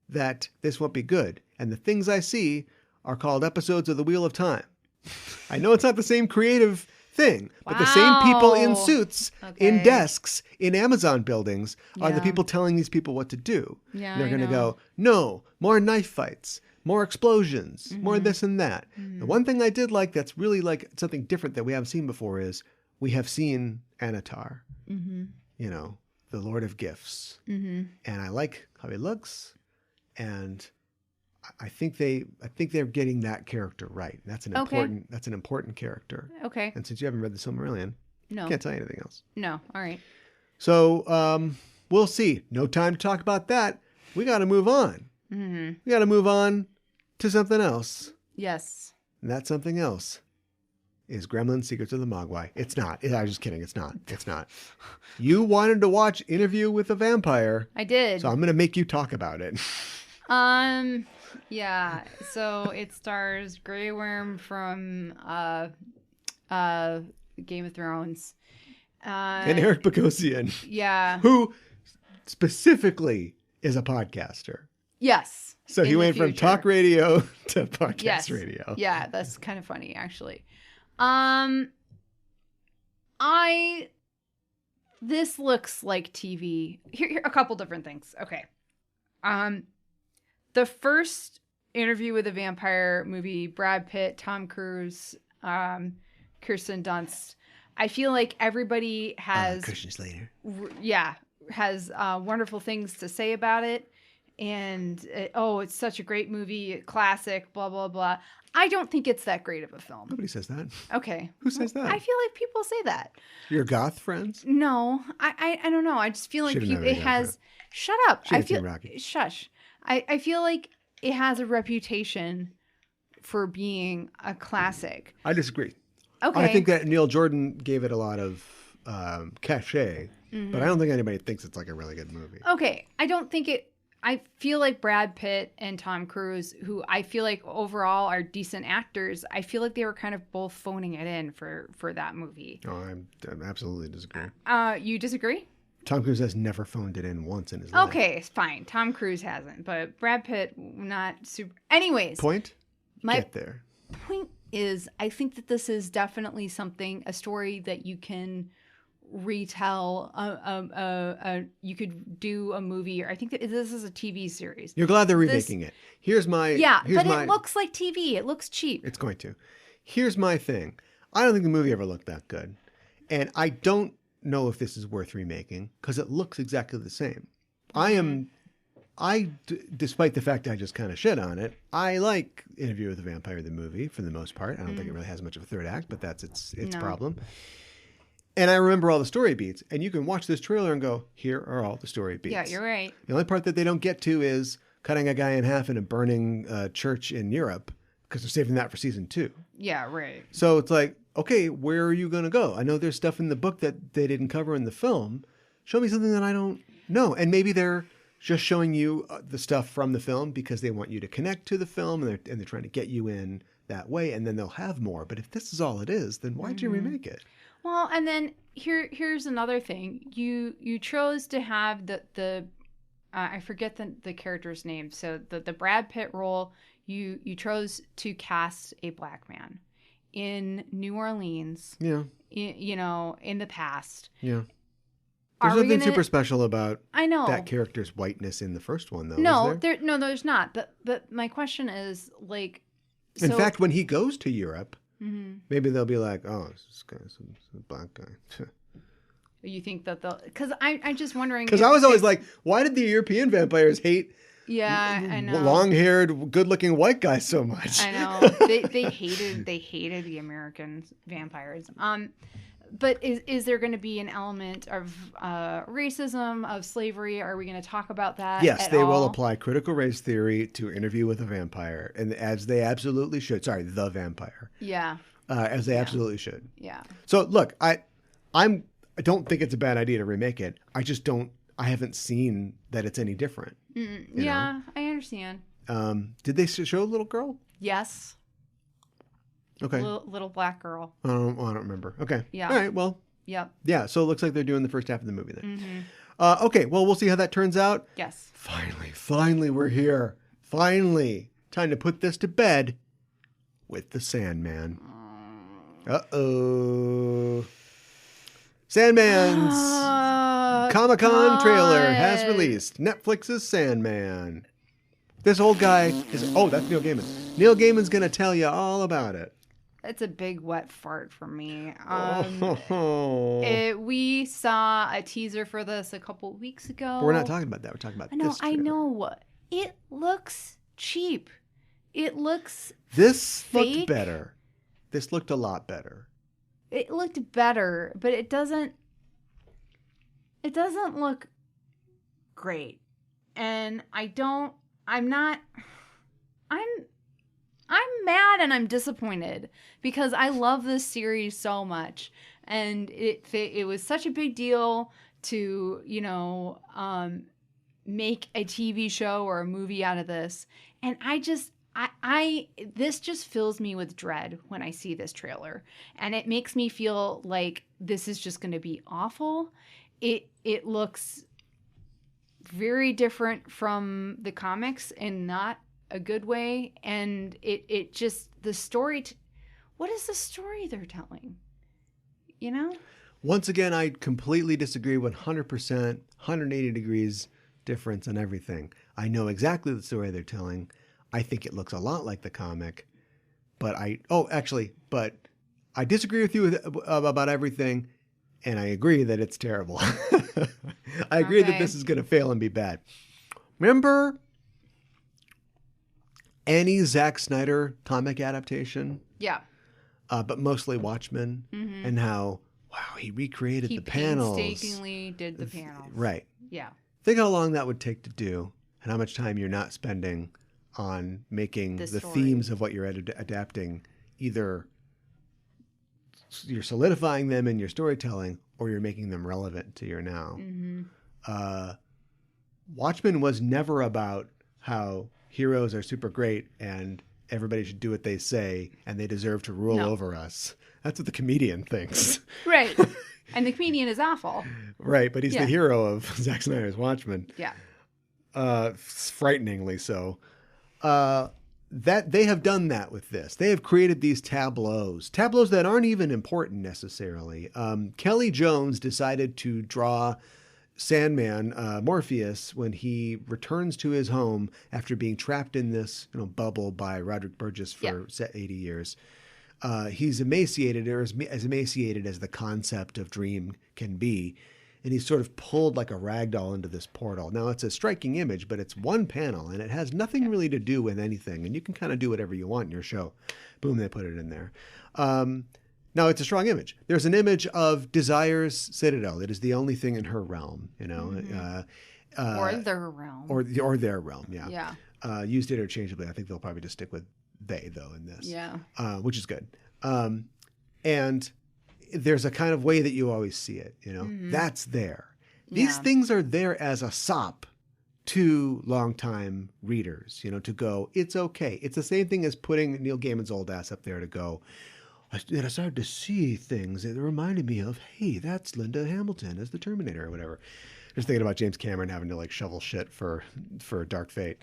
that this won't be good. And the things I see are called episodes of The Wheel of Time. I know it's not the same creative thing, but the same people in suits, in desks, in Amazon buildings are the people telling these people what to do. Yeah, and they're going to go, no, more knife fights. more explosions, more this and that. The one thing I did like that's really like something different that we haven't seen before is we have seen Anatar, you know, the Lord of Gifts. And I like how he looks, and I think they're getting that character right. That's an important character. Okay. And since you haven't read the Silmarillion, No. Can't tell you anything else. No. All right. So we'll see. No time to talk about that. We got to move on. We got to move on to something else. Yes. And that something else is Gremlin Secrets of the Mogwai. It's not. I was just kidding. It's not. It's not. You wanted to watch Interview with a Vampire. I did. So I'm going to make you talk about it. Yeah. So it stars Grey Worm from Game of Thrones. And Eric Bogosian. Yeah. Who specifically is a podcaster. Yes. So he went from talk radio to podcast radio. Yeah, that's kind of funny, actually. This looks like TV. Here a couple different things. Okay. The first Interview with a Vampire movie, Brad Pitt, Tom Cruise, Kirsten Dunst. I feel like everybody has Christian Slater. Has wonderful things to say about it. And it's such a great movie, classic, blah, blah, blah. I don't think it's that great of a film. Nobody says that. Okay. Who says that? I feel like people say that. Your goth friends? No, I don't know. I just feel like it has. Shut up. I feel. Shush. I feel like it has a reputation for being a classic. I disagree. Okay. I think that Neil Jordan gave it a lot of cachet, but I don't think anybody thinks it's like a really good movie. Okay. I don't think it. I feel like Brad Pitt and Tom Cruise, who I feel like overall are decent actors, I feel like they were kind of both phoning it in for that movie. Oh, I absolutely disagree. You disagree? Tom Cruise has never phoned it in once in his life. Okay, fine. Tom Cruise hasn't, but Brad Pitt, not super. Anyways. Get there. Point is, I think that this is definitely a story that you can retell. You could do a movie, or I think that this is a TV series. You're glad they're remaking it. It looks like TV. It looks cheap. It's going to. Here's my thing. I don't think the movie ever looked that good, and I don't know if this is worth remaking because it looks exactly the same. Despite the fact I just kind of shit on it, I like Interview with the Vampire, the movie, for the most part. I don't think it really has much of a third act, but that's its problem. And I remember all the story beats, and you can watch this trailer and go, here are all the story beats. Yeah, you're right. The only part that they don't get to is cutting a guy in half in a burning church in Europe, because they're saving that for season 2. Yeah, right. So it's like, okay, where are you going to go? I know there's stuff in the book that they didn't cover in the film. Show me something that I don't know. And maybe they're just showing you the stuff from the film because they want you to connect to the film, and they're trying to get you in that way, and then they'll have more. But if this is all it is, then why'd you remake it? Well, and then here's another thing. You chose to have the I forget the character's name. So the Brad Pitt role, you chose to cast a black man in New Orleans. Yeah. In the past. Yeah. There's nothing super special about I know that character's whiteness in the first one, though. No, there's not. But my question is, like, in fact, when he goes to Europe, maybe they'll be like, "Oh, this guy's a black guy." You think that they'll? Because I'm just wondering. Because I was always like, why did the European vampires hate? Yeah, I know. Long-haired, good-looking white guys so much. I know they hated the American vampires. But is there going to be an element of racism, of slavery? Are we going to talk about that? Yes, they will apply critical race theory to Interview with a Vampire, and as they absolutely should. Sorry, the vampire. Yeah. As they absolutely should. Yeah. So look, I don't think it's a bad idea to remake it. I haven't seen that it's any different. Yeah, I understand. Did they show a little girl? Yes. Okay. Little black girl. I don't remember. Okay. Yeah. All right. Well. Yep. Yeah. So it looks like they're doing the first half of the movie then. Okay. Well, we'll see how that turns out. Yes. Finally, we're here. Finally, time to put this to bed with the Sandman. Uh-oh. Sandman's Comic-Con trailer has released. Netflix's Sandman. This old guy is... Oh, that's Neil Gaiman. Neil Gaiman's going to tell you all about it. It's a big wet fart for me. Oh. We saw a teaser for this a couple weeks ago. But we're not talking about that. We're talking about this trailer. I know. It looks cheap. It looks This fake. looked better. This looked a lot better. It looked better, but it doesn't look great. And I'm mad and I'm disappointed because I love this series so much, and it was such a big deal to, make a TV show or a movie out of this, and this just fills me with dread when I see this trailer, and it makes me feel like this is just going to be awful. It looks very different from the comics in not a good way, and it just the story. What is the story they're telling? Once again, I completely disagree. 100%, 180 degrees difference on everything. I know exactly the story they're telling. I think it looks a lot like the comic, but I disagree with you about everything, and I agree that it's terrible. I agree that this is going to fail and be bad. Remember any Zack Snyder comic adaptation? Yeah. But mostly Watchmen, and how, wow, he recreated the panels. He painstakingly did the panels. Right. Yeah. Think how long that would take to do, and how much time you're not spending on making the themes of what you're adapting. Either you're solidifying them in your storytelling, or you're making them relevant to your now. Watchmen was never about how heroes are super great and everybody should do what they say and they deserve to rule over us. That's what the comedian thinks. Right. And the comedian is awful. Right, but he's the hero of Zack Snyder's Watchmen. Yeah. Frighteningly so. That they have done that with this. They have created these tableaus that aren't even important necessarily. Kelly Jones decided to draw Sandman, Morpheus, when he returns to his home after being trapped in this bubble by Roderick Burgess for 80 years. He's emaciated, or as emaciated as the concept of dream can be. And he's sort of pulled like a rag doll into this portal. Now, it's a striking image, but it's one panel, and it has nothing really to do with anything. And you can kind of do whatever you want in your show. Boom, they put it in there. Now, it's a strong image. There's an image of Desire's Citadel. It is the only thing in her realm, or their realm. Or their realm, yeah. Yeah. Used interchangeably. I think they'll probably just stick with they, though, in this. Yeah. Which is good. And there's a kind of way that you always see it, That's there. These things are there as a sop to longtime readers, to go, it's okay. It's the same thing as putting Neil Gaiman's old ass up there to go, I started to see things that reminded me of, hey, that's Linda Hamilton as the Terminator or whatever. Just thinking about James Cameron having to shovel shit for Dark Fate.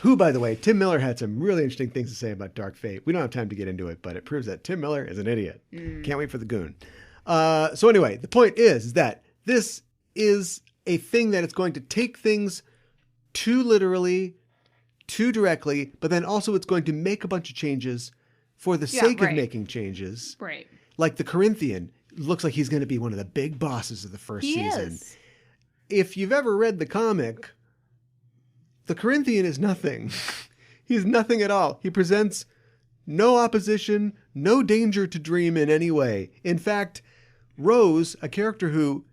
Who, by the way, Tim Miller had some really interesting things to say about Dark Fate. We don't have time to get into it, but it proves that Tim Miller is an idiot. Can't wait for the goon. So anyway, the point is that this is a thing that it's going to take things too literally, too directly, but then also it's going to make a bunch of changes for the sake of making changes. Right. Like the Corinthian looks like he's going to be one of the big bosses of the first season. Is. If you've ever read the comic, the Corinthian is nothing. He's nothing at all. He presents no opposition, no danger to Dream in any way. In fact, Rose, a character who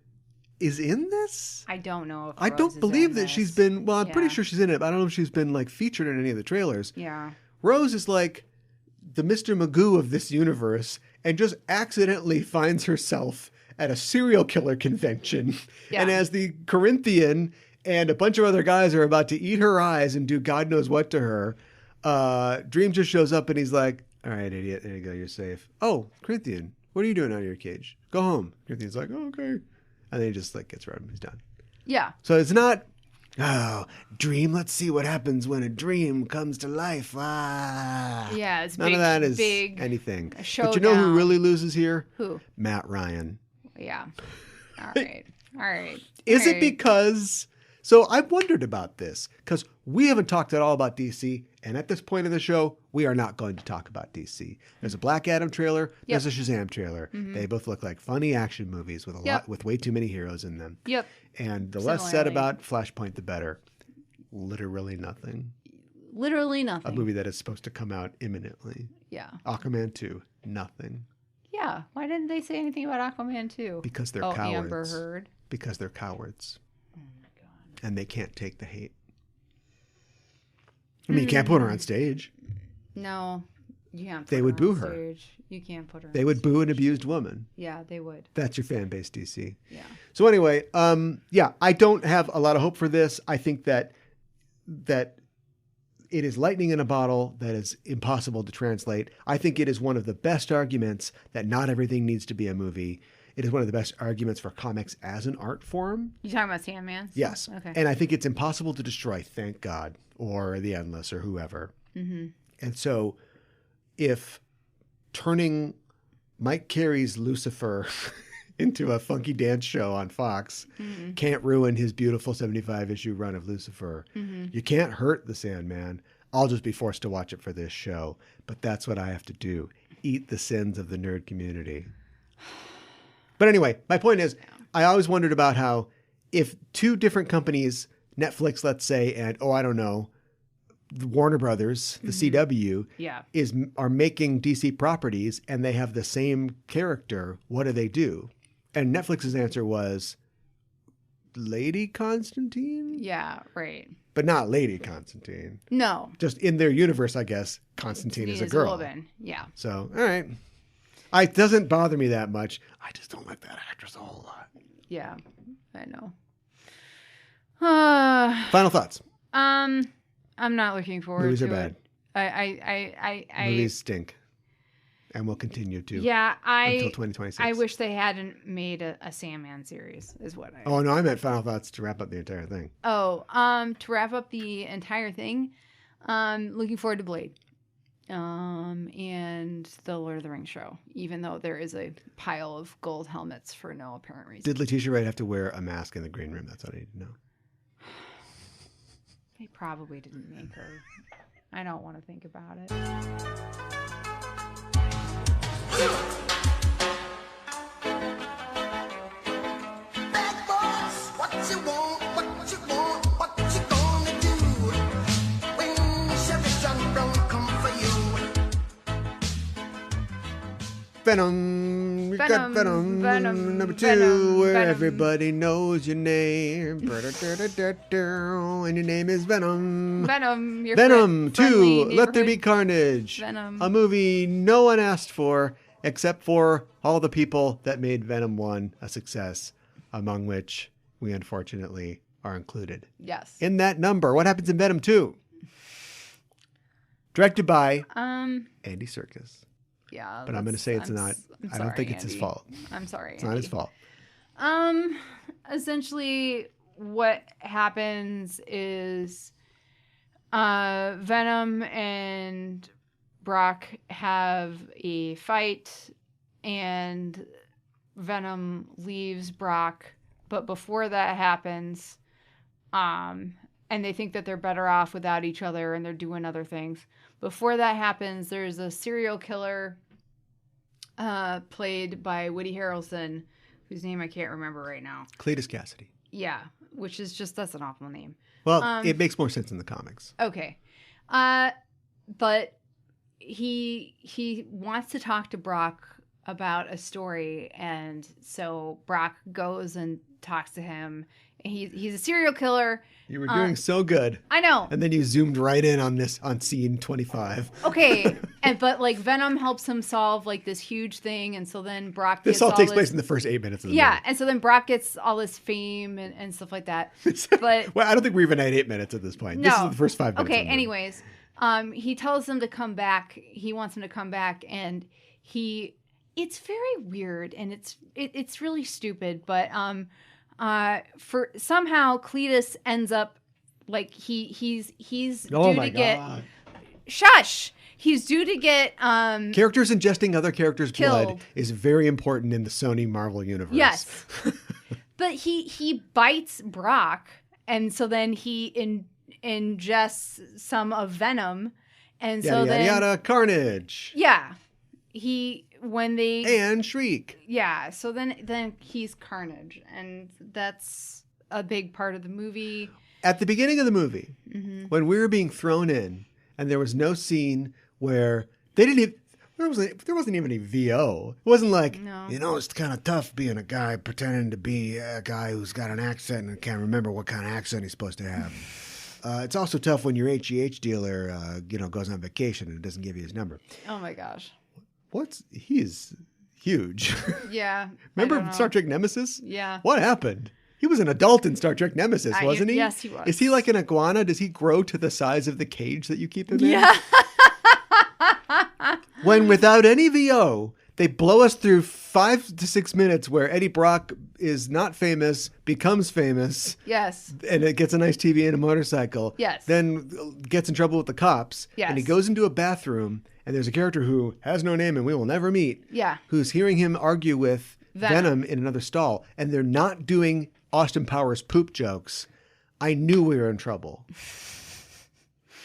is in this? I don't know if I Rose don't believe that this. she's been, well, I'm pretty sure she's in it, but I don't know if she's been featured in any of the trailers. Yeah. Rose is like the Mr. Magoo of this universe and just accidentally finds herself at a serial killer convention. Yeah. And as the Corinthian and a bunch of other guys are about to eat her eyes and do God knows what to her, Dream just shows up and he's like, all right, idiot, there you go, you're safe. Oh, Corinthian, what are you doing out of your cage? Go home. Corinthian's like, oh, okay. And then he just gets rid of him. He's done. Yeah. So it's not, oh, dream, let's see what happens when a dream comes to life. Ah. Yeah, it's none big, of that is big anything. Showdown. But you know who really loses here? Who? Matt Ryan. Yeah. All right. All right. Is it because... So I've wondered about this, because we haven't talked at all about DC. And at this point in the show, we are not going to talk about DC. There's a Black Adam trailer. There's a Shazam trailer. They both look like funny action movies with with way too many heroes in them. Yep. And the less said about Flashpoint, the better. Literally nothing. Literally nothing. A movie that is supposed to come out imminently. Yeah. Aquaman 2, nothing. Yeah. Why didn't they say anything about Aquaman 2? Because they're cowards. Amber Heard. Because they're cowards. Oh my God. And they can't take the hate. I mean, you can't put her on stage. No, you can't. They would boo her. You can't put her. They would boo an abused woman. Yeah, they would. That's your fan base, DC. Yeah. So anyway, I don't have a lot of hope for this. I think that it is lightning in a bottle that is impossible to translate. I think it is one of the best arguments that not everything needs to be a movie. It is one of the best arguments for comics as an art form. You talking about Sandman? Yes. Okay. And I think it's impossible to destroy, thank God, or The Endless or whoever. Mm-hmm. And so if turning Mike Carey's Lucifer into a funky dance show on Fox can't ruin his beautiful 75-issue run of Lucifer, you can't hurt the Sandman. I'll just be forced to watch it for this show. But that's what I have to do. Eat the sins of the nerd community. But anyway, my point is, I always wondered about how if two different companies, Netflix, let's say, and, I don't know, the Warner Brothers, the CW, are making DC properties and they have the same character, what do they do? And Netflix's answer was Lady Constantine? Yeah, right. But not Lady Constantine. No. Just in their universe, I guess, Constantine is a girl. A woman. Yeah. So, all right. It doesn't bother me that much. I just don't like that actress a whole lot. Yeah, I know. Final thoughts. I'm not looking forward Movies to are bad. Movies stink. And will continue to. Yeah, until 2026. I wish they hadn't made a Sandman series, is what I. Oh no, I meant final thoughts to wrap up the entire thing. Oh, to wrap up the entire thing, looking forward to Blade, and the Lord of the Rings show. Even though there is a pile of gold helmets for no apparent reason. Did Letitia Wright have to wear a mask in the green room? That's what I need to know. They probably didn't make her. I don't want to think about it. Bad boys, what you want, what you want, what you gonna do when Chevy John Brown come for you? Venom, you got Venom, number 2, where everybody knows your name, and your name is Venom. Venom, your Venom 2, Let There Be neighborhood Carnage. Venom. A movie no one asked for, except for all the people that made Venom 1 a success, among which we unfortunately are included. Yes. In that number, what happens in Venom 2? Directed by Andy Serkis. Yeah. But I'm going to say it's not. I don't think it's his fault. I'm sorry. It's not his fault. Essentially, what happens is Venom and Brock have a fight, and Venom leaves Brock. But before that happens, and they think that they're better off without each other, and they're doing other things. Before that happens, there's a serial killer played by Woody Harrelson, whose name I can't remember right now. Cletus Cassidy. Yeah, which is just, that's an awful name. Well, it makes more sense in the comics. Okay. But he wants to talk to Brock about a story, and so Brock goes and talks to him. He's a serial killer. You were doing so good. I know. And then you zoomed right in on scene 25. Okay, but like Venom helps him solve like this huge thing, and so then Brock gets this all takes place in the first 8 minutes of the movie. and so then Brock gets all this fame and stuff like that. But well, I don't think we're even at 8 minutes at this point. No. This is the first 5 minutes. Okay, anyways, he tells them to come back. He wants them to come back, and it's very weird, and it's really stupid, but for somehow Cletus ends up like he's due to get shush. He's due to get characters ingesting other characters' killed. blood is very important in the Sony Marvel universe. Yes, but he bites Brock, and so then he ingests some of Venom, and so Yada, then yada, yada, Carnage. yeah, And Shriek. yeah, so then he's Carnage, and that's a big part of the movie. At the beginning of the movie, Mm-hmm. when we were being thrown in, and there was no scene where they didn't even, there wasn't even any VO. It wasn't like, No. it's kind of tough being a guy pretending to be a guy who's got an accent and can't remember what kind of accent he's supposed to have. It's also tough when your HGH dealer, goes on vacation and doesn't give you his number. Oh my gosh. He's huge. Yeah. Remember Star Trek Nemesis? Yeah. What happened? He was an adult in Star Trek Nemesis, wasn't he? Yes, he was. Is he like an iguana? Does he grow to the size of the cage that you keep him in? Yeah. When without any VO, they blow us through 5 to 6 minutes where Eddie Brock is not famous, becomes famous, Yes. and it gets a nice TV and a motorcycle. Yes. Then gets in trouble with the cops. Yes. And he goes into a bathroom, and there's a character who has no name and we will never meet. Yeah. Who's hearing him argue with Venom in another stall, and they're not doing Austin Powers poop jokes. I knew we were in trouble.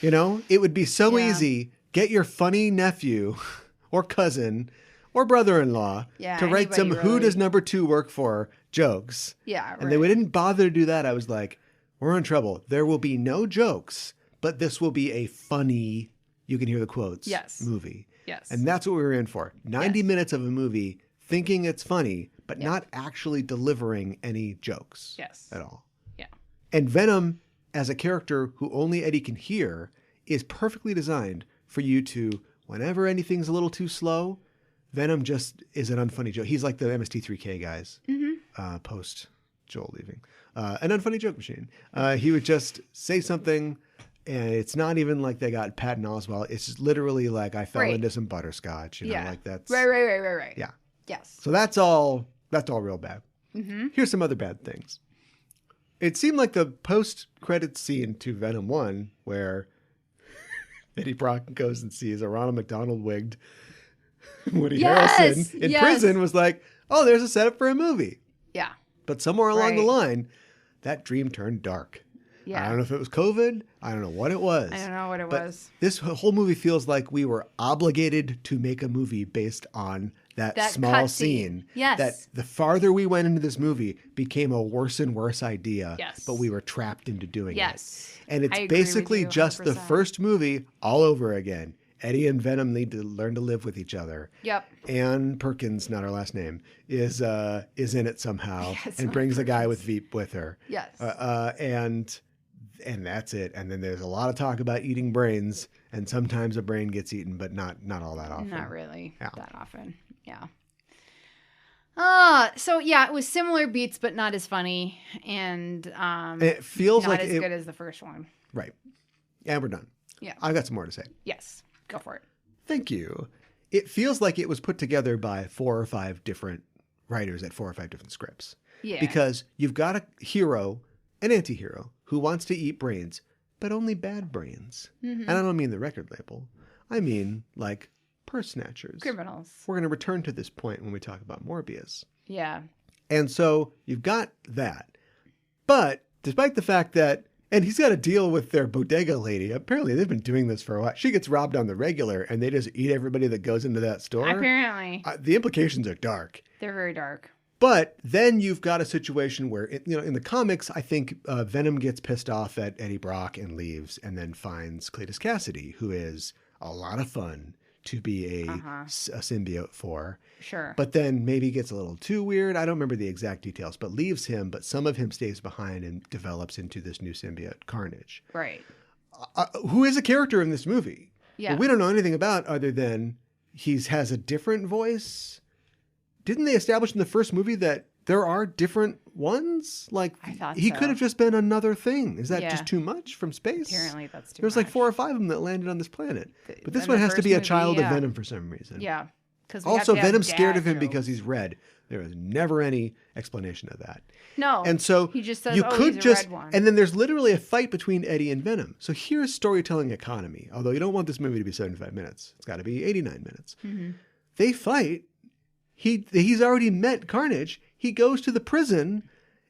It would be so easy. Get your funny nephew or cousin or brother-in-law to write some anybody who really. does number 2 work for jokes. Yeah. And they didn't bother to do that. I was like, we're in trouble. There will be no jokes, but this will be a funny, you can hear the quotes, movie. Yes. And that's what we were in for. 90 minutes of a movie thinking it's funny, but not actually delivering any jokes at all. Yeah. And Venom, as a character who only Eddie can hear, is perfectly designed for you to, whenever anything's a little too slow, Venom just is an unfunny joke. He's like the MST3K guys post Joel leaving. An unfunny joke machine. He would just say something, and it's not even like they got Patton Oswalt. It's just literally like, I fell into some butterscotch. Like that's Right. Yeah. Yes. So that's all real bad. Mm-hmm. Here's some other bad things. It seemed like the post-credits scene to Venom 1, where Eddie Brock goes and sees a Ronald McDonald wigged Woody Harrelson in prison, was like, oh, there's a setup for a movie. Yeah. But somewhere along the line, that dream turned dark. Yeah. I don't know if it was COVID. I don't know what it was. I don't know what it was. This whole movie feels like we were obligated to make a movie based on that small cut scene. Yes. That the farther we went into this movie became a worse and worse idea. Yes. But we were trapped into doing Yes. it. And it's I agree basically with you just the 100%. first movie all over again. Eddie and Venom need to learn to live with each other. Yep. Ann Perkins, not her last name, is in it somehow Yes, and brings a guy with Veep with her. Yes. And that's it. And then there's a lot of talk about eating brains, and sometimes a brain gets eaten, but not all that often. Not really that often. Yeah. So yeah, it was similar beats, but not as funny, and It feels not like as good as the first one. Right. And we're done. Yeah. I've got some more to say. Yes. Go for it. Thank you. It feels like it was put together by 4 or 5 different writers at 4 or 5 different scripts. Yeah. Because you've got a hero, an anti-hero, who wants to eat brains, but only bad brains. Mm-hmm. And I don't mean the record label. I mean, like, purse snatchers. Criminals. We're going to return to this point when we talk about Morbius. Yeah. And so you've got that. But despite the fact that, and he's got to deal with their bodega lady. Apparently they've been doing this for a while. She gets robbed on the regular and they just eat everybody that goes into that store. Apparently. The implications are dark. They're very dark. But then you've got a situation where, in the comics, I think Venom gets pissed off at Eddie Brock and leaves, and then finds Cletus Cassidy, who is a lot of fun to be a symbiote for. Sure. But then maybe gets a little too weird. I don't remember the exact details, but leaves him. But some of him stays behind and develops into this new symbiote, Carnage. Right. Who is a character in this movie? Yeah. We don't know anything about other than he has a different voice. Didn't they establish in the first movie that there are different ones? Like, I thought he so. could have just been another thing. Is that Yeah. just too much from space? Apparently that's too There's much. like 4 or 5 of them that landed on this planet. But this in one the has to first be a movie, child yeah. of Venom for some reason. Yeah. Also, Venom's scared of him because he's red. There is never any explanation of that. No. And so he just says, you oh, could he's a just, red one. and then there's literally a fight between Eddie and Venom. So here's storytelling economy. Although you don't want this movie to be 75 minutes. It's got to be 89 minutes. Mm-hmm. They fight. He's already met Carnage. He goes to the prison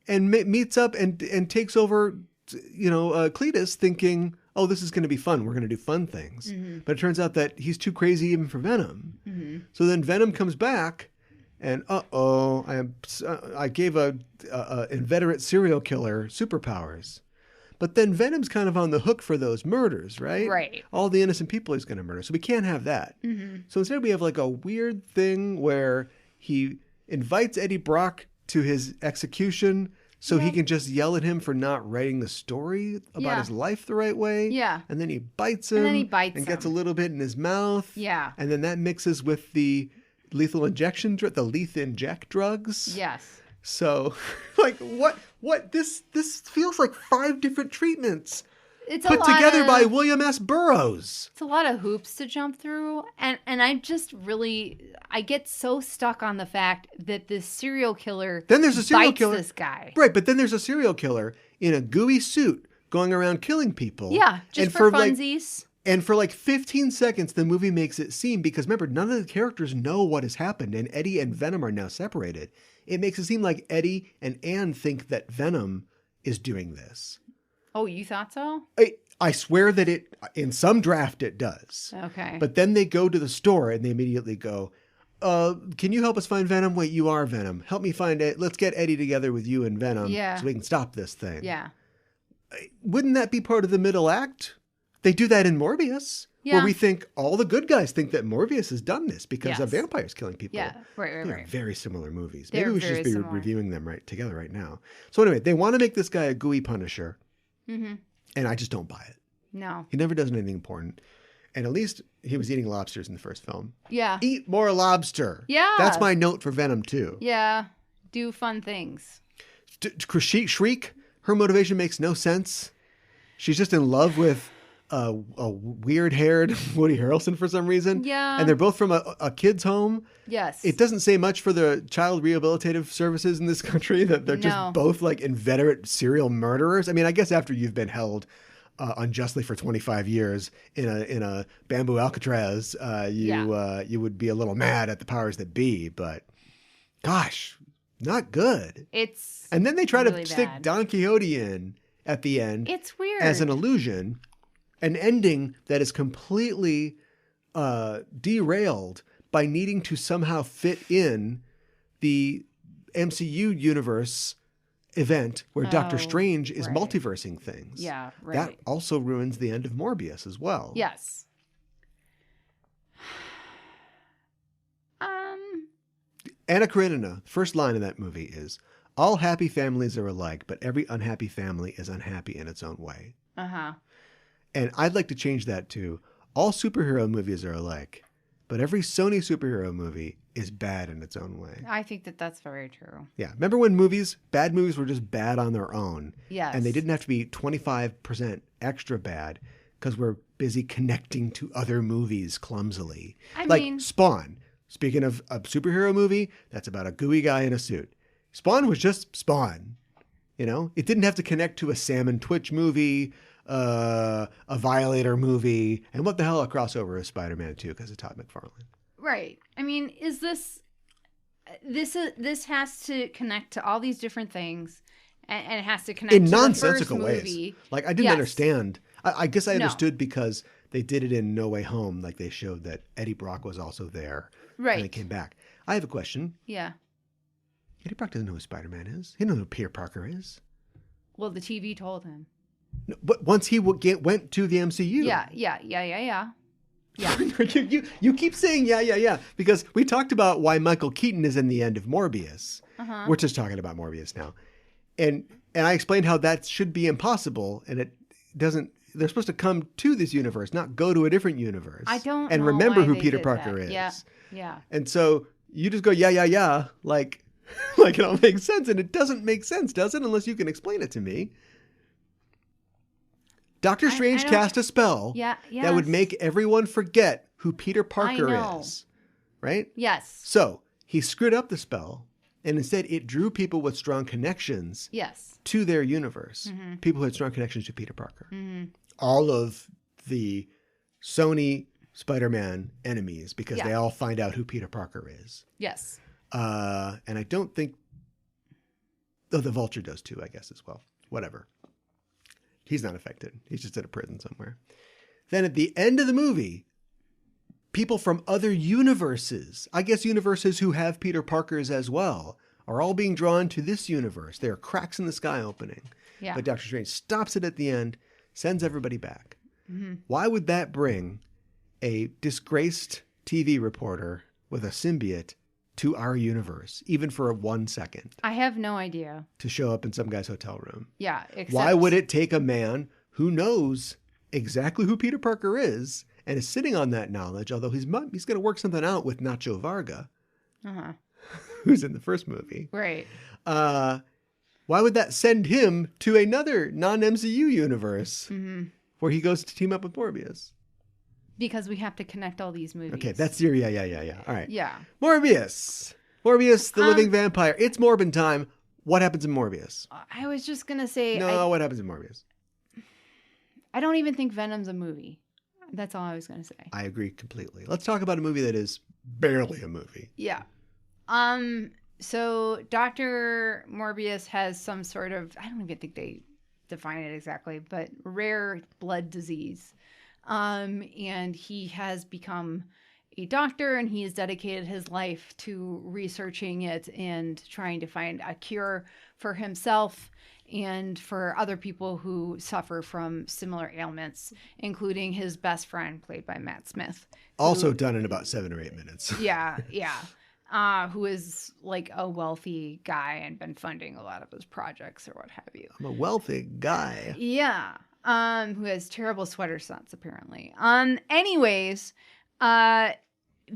and meets up and takes over Cletus thinking, oh, this is going to be fun. We're going to do fun things. But it turns out that he's too crazy even for Venom. So then Venom comes back and, I gave a inveterate serial killer superpowers. But then Venom's kind of on the hook for those murders, right? Right. All the innocent people he's going to murder. So we can't have that. So instead we have like a weird thing where he invites Eddie Brock to his execution so he can just yell at him for not writing the story about his life the right way. Yeah. And then he bites him. And gets a little bit in his mouth. Yeah. And then that mixes with the lethal injection, the Leth Inject drugs. Yes. So, like, what? This feels like 5 different treatments It's put together by William S. Burroughs. It's a lot of hoops to jump through. And I get so stuck on the fact that this serial killer Then there's a serial bites killer. this guy. Right, but then there's a serial killer in a gooey suit going around killing people. Yeah, just And for like, funsies. and for like 15 seconds, the movie makes it seem, because remember, none of the characters know what has happened, and Eddie and Venom are now separated. It makes it seem like Eddie and Anne think that Venom is doing this. Oh, you thought so? I swear that in some draft it does. Okay. But then they go to the store and they immediately go, can you help us find Venom? Wait, you are Venom. Help me find it. Let's get Eddie together with you and Venom so we can stop this thing. Yeah. Wouldn't that be part of the middle act? They do that in Morbius. Yeah. Where we think all the good guys think that Morbius has done this because of vampires killing people. Yeah, right. They're very similar movies. They're Maybe we should very just be similar. reviewing them together right now. So anyway, they want to make this guy a gooey Punisher. And I just don't buy it. No. He never does anything important. And at least he was eating lobsters in the first film. Yeah. Eat more lobster. Yeah. That's my note for Venom too. Yeah. Do fun things. Shriek, her motivation makes no sense. She's just in love with a weird-haired Woody Harrelson for some reason. Yeah. And they're both from a kid's home. Yes. It doesn't say much for the child rehabilitative services in this country that they're just both like inveterate serial murderers. I mean, I guess after you've been held unjustly for 25 years in a bamboo Alcatraz, you would be a little mad at the powers that be. But gosh, not good. And then they try really to stick bad. Don Quixote in at the end. It's weird. As an illusion, an ending that is completely derailed by needing to somehow fit in the MCU universe event where Doctor Strange is multiversing things. Yeah, right. That also ruins the end of Morbius as well. Yes. Anna Karenina, first line of that movie is, all happy families are alike, but every unhappy family is unhappy in its own way. Uh-huh. And I'd like to change that to, all superhero movies are alike, but every Sony superhero movie is bad in its own way. I think that that's very true. Yeah. Remember when bad movies were just bad on their own? Yes. And they didn't have to be 25% extra bad because we're busy connecting to other movies clumsily. I like mean- Spawn. Speaking of a superhero movie, that's about a gooey guy in a suit. Spawn was just Spawn. You know, it didn't have to connect to a Sam and Twitch movie, a Violator movie, and what the hell, a crossover is Spider-Man 2 because of Todd McFarlane. Right. I mean, is this has to connect to all these different things, and it has to connect in to nonsensical the first ways. movie. Like I didn't Yes. understand. I guess I No. understood because they did it in No Way Home. Like they showed that Eddie Brock was also there. Right. And they came back. I have a question. Yeah. Eddie Brock doesn't know who Spider-Man is. He doesn't know who Peter Parker is. Well, the TV told him. No, but once he went to the MCU. Yeah. you keep saying yeah, because we talked about why Michael Keaton is in the end of Morbius. Uh-huh. We're just talking about Morbius now. And I explained how that should be impossible, and it doesn't. They're supposed to come to this universe, not go to a different universe. I don't and know remember why who they Peter did Parker that. is. Yeah. And so you just go yeah, like like it all makes sense, and it doesn't make sense, does it? Unless you can explain it to me. Doctor Strange don't- cast a spell Yeah. Yes. that would make everyone forget who Peter Parker know. is, right? Yes. So he screwed up the spell, and instead it drew people with strong connections Yes. to their universe. Mm-hmm. People who had strong connections to Peter Parker. All of the Sony Spider-Man enemies, because they all find out who Peter Parker is. Yes. And I don't think... Oh, the Vulture does too, I guess, as well. Whatever. He's not affected. He's just in a prison somewhere. Then at the end of the movie, people from other universes, I guess universes who have Peter Parkers as well, are all being drawn to this universe. There are cracks in the sky opening. Yeah. But Doctor Strange stops it at the end, sends everybody back. Mm-hmm. Why would that bring a disgraced TV reporter with a symbiote to our universe, even for 1 second, I have no idea. to show up in some guy's hotel room? Yeah. Except, Why would it take a man who knows exactly who Peter Parker is and is sitting on that knowledge, although he's going to work something out with Nacho Varga, Uh-huh. who's in the first movie. Right. Why would that send him to another non-MCU universe where he goes to team up with Morbius? Because we have to connect all these movies. Okay, that's your yeah. All right. Yeah. Morbius, the living vampire. It's Morbin time. What happens in Morbius? I was just going to say... What happens in Morbius? I don't even think Venom's a movie. That's all I was going to say. I agree completely. Let's talk about a movie that is barely a movie. Yeah. So Dr. Morbius has some sort of, I don't even think they define it exactly, but rare blood disease. And he has become a doctor, and he has dedicated his life to researching it and trying to find a cure for himself and for other people who suffer from similar ailments, including his best friend, played by Matt Smith. Also done in about 7 or 8 minutes. Yeah. Who is like a wealthy guy and been funding a lot of his projects or what have you. I'm a wealthy guy. Yeah. Who has terrible sweater stunts, apparently. Anyways,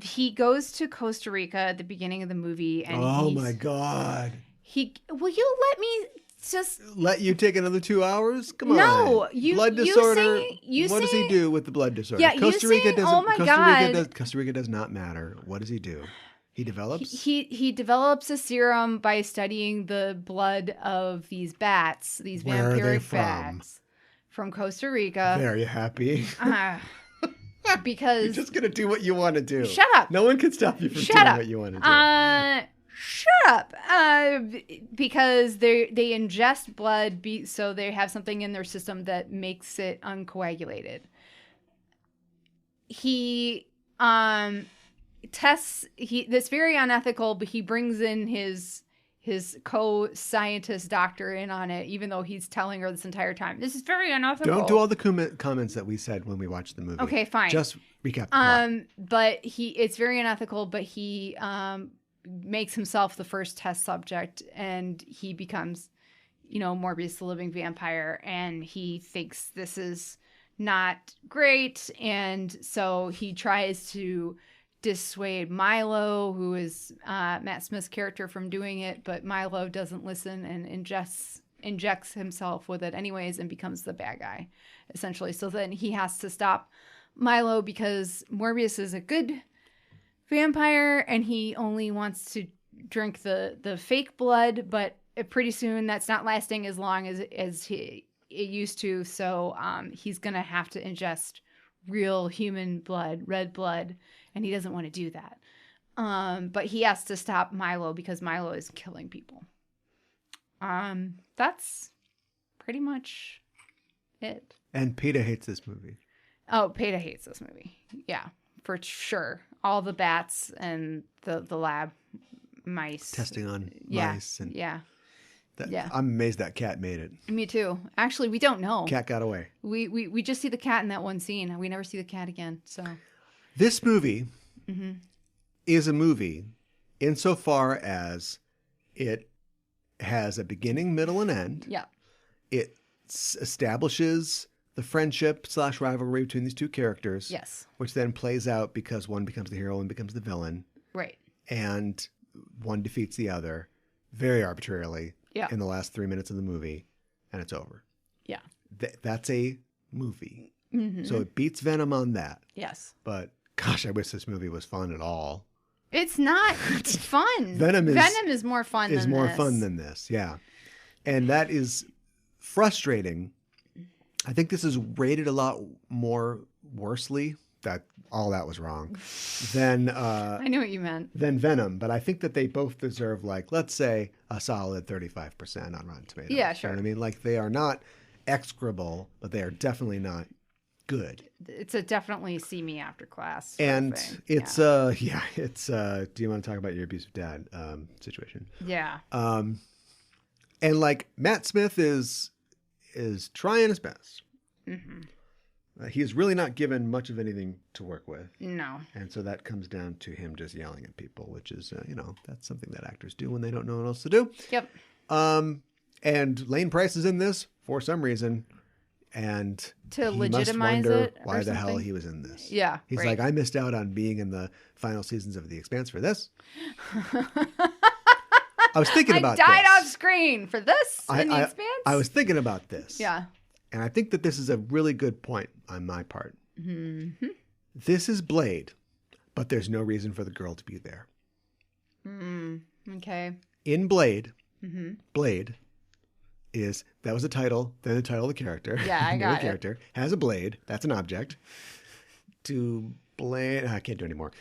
he goes to Costa Rica at the beginning of the movie, and Oh my God. Will you let me just Let you take another 2 hours? Come on. No, blood disorder. What does he do with the blood disorder? Yeah, Costa Rica doesn't. oh my God. Costa Rica does not matter. What does he do? He develops. He develops a serum by studying the blood of these bats, these Where are they vampiric from? bats from Costa Rica. Very happy. Because You're just gonna do what you want to do. Shut up. No one can stop you from Shut doing up. what you want to do. Shut up. Because they ingest blood, so they have something in their system that makes it uncoagulated. He tests. That's very unethical, but he brings in his co-scientist doctor in on it, even though he's telling her this entire time, this is very unethical. Don't do all the comments that we said when we watched the movie. Okay, fine. Just recap the plot. But it's very unethical, but he makes himself the first test subject, and he becomes, Morbius the living vampire, and he thinks this is not great, and so he tries to dissuade Milo, who is Matt Smith's character, from doing it, but Milo doesn't listen and injects himself with it anyways and becomes the bad guy, essentially. So then he has to stop Milo because Morbius is a good vampire and he only wants to drink the fake blood, but pretty soon that's not lasting as long as it used to. So he's gonna have to ingest real human blood, red blood, and he doesn't want to do that. But he has to stop Milo because Milo is killing people. That's pretty much it. And PETA hates this movie. Oh, PETA hates this movie. Yeah, for sure. All the bats and the lab mice. Testing on Yeah, mice. And yeah. Yeah. I'm amazed that cat made it. Me too. Actually, we don't know. Cat got away. We just see the cat in that one scene. We never see the cat again. So This movie is a movie insofar as it has a beginning, middle, and end. yeah. It establishes the friendship / rivalry between these two characters. Yes. Which then plays out because one becomes the hero and becomes the villain. Right. And one defeats the other very arbitrarily in the last 3 minutes of the movie. And it's over. Yeah. That's a movie. Mm-hmm. So it beats Venom on that. Yes. But gosh, I wish this movie was fun at all. It's not fun. Venom is more fun than this. Is more fun than this, yeah. And that is frustrating. I think this is rated a lot more worsely. That was wrong. Than I knew what you meant. Than Venom, but I think that they both deserve, like, let's say, a solid 35% on Rotten Tomatoes. Yeah, sure. You know what I mean? Like, they are not execrable, but they are definitely not good. It's a definitely see me after class. sort of And thing. it's do you want to talk about your abusive dad situation? Yeah. And like Matt Smith is trying his best. He is really not given much of anything to work with. No. And so that comes down to him just yelling at people, which is, that's something that actors do when they don't know what else to do. Yep. And Lane Price is in this for some reason. And To he legitimize must wonder it or why the hell something? he was in this. Yeah. He's right. like, I missed out on being in the final seasons of The Expanse for this. I was thinking about I died this. off screen for this in The Expanse. I was thinking about this. Yeah. And I think that this is a really good point on my part. Mm-hmm. This is Blade, but there's no reason for the girl to be there. Okay. In Blade, Mm-hmm. Blade that was a title, then the title of the character. Yeah, I Name of got the it. character has a blade. That's an object. To Blade, I can't do anymore.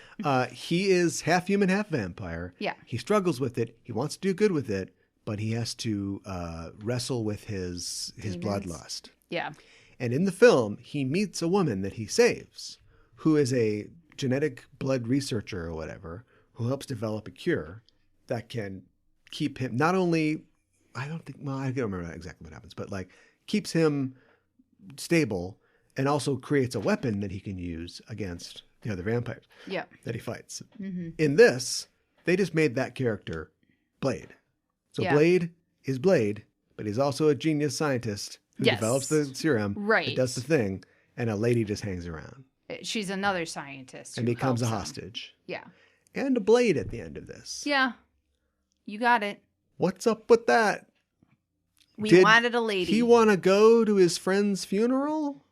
He is half human, half vampire. Yeah. He struggles with it. He wants to do good with it, but he has to wrestle with his bloodlust. Yeah. And in the film, he meets a woman that he saves, who is a genetic blood researcher or whatever, who helps develop a cure that can keep him not only, I don't remember exactly what happens, but like keeps him stable and also creates a weapon that he can use against the other vampires Yeah. that he fights. Mm-hmm. In this, they just made that character Blade. So Yeah. Blade is Blade, but he's also a genius scientist who Yes. develops the serum Right. that does the thing, and a lady just hangs around She's another scientist. and who becomes a helps him. hostage. Yeah. And a Blade at the end of this. Yeah. You got it. What's up with that? We Did wanted a lady. he want to go to his friend's funeral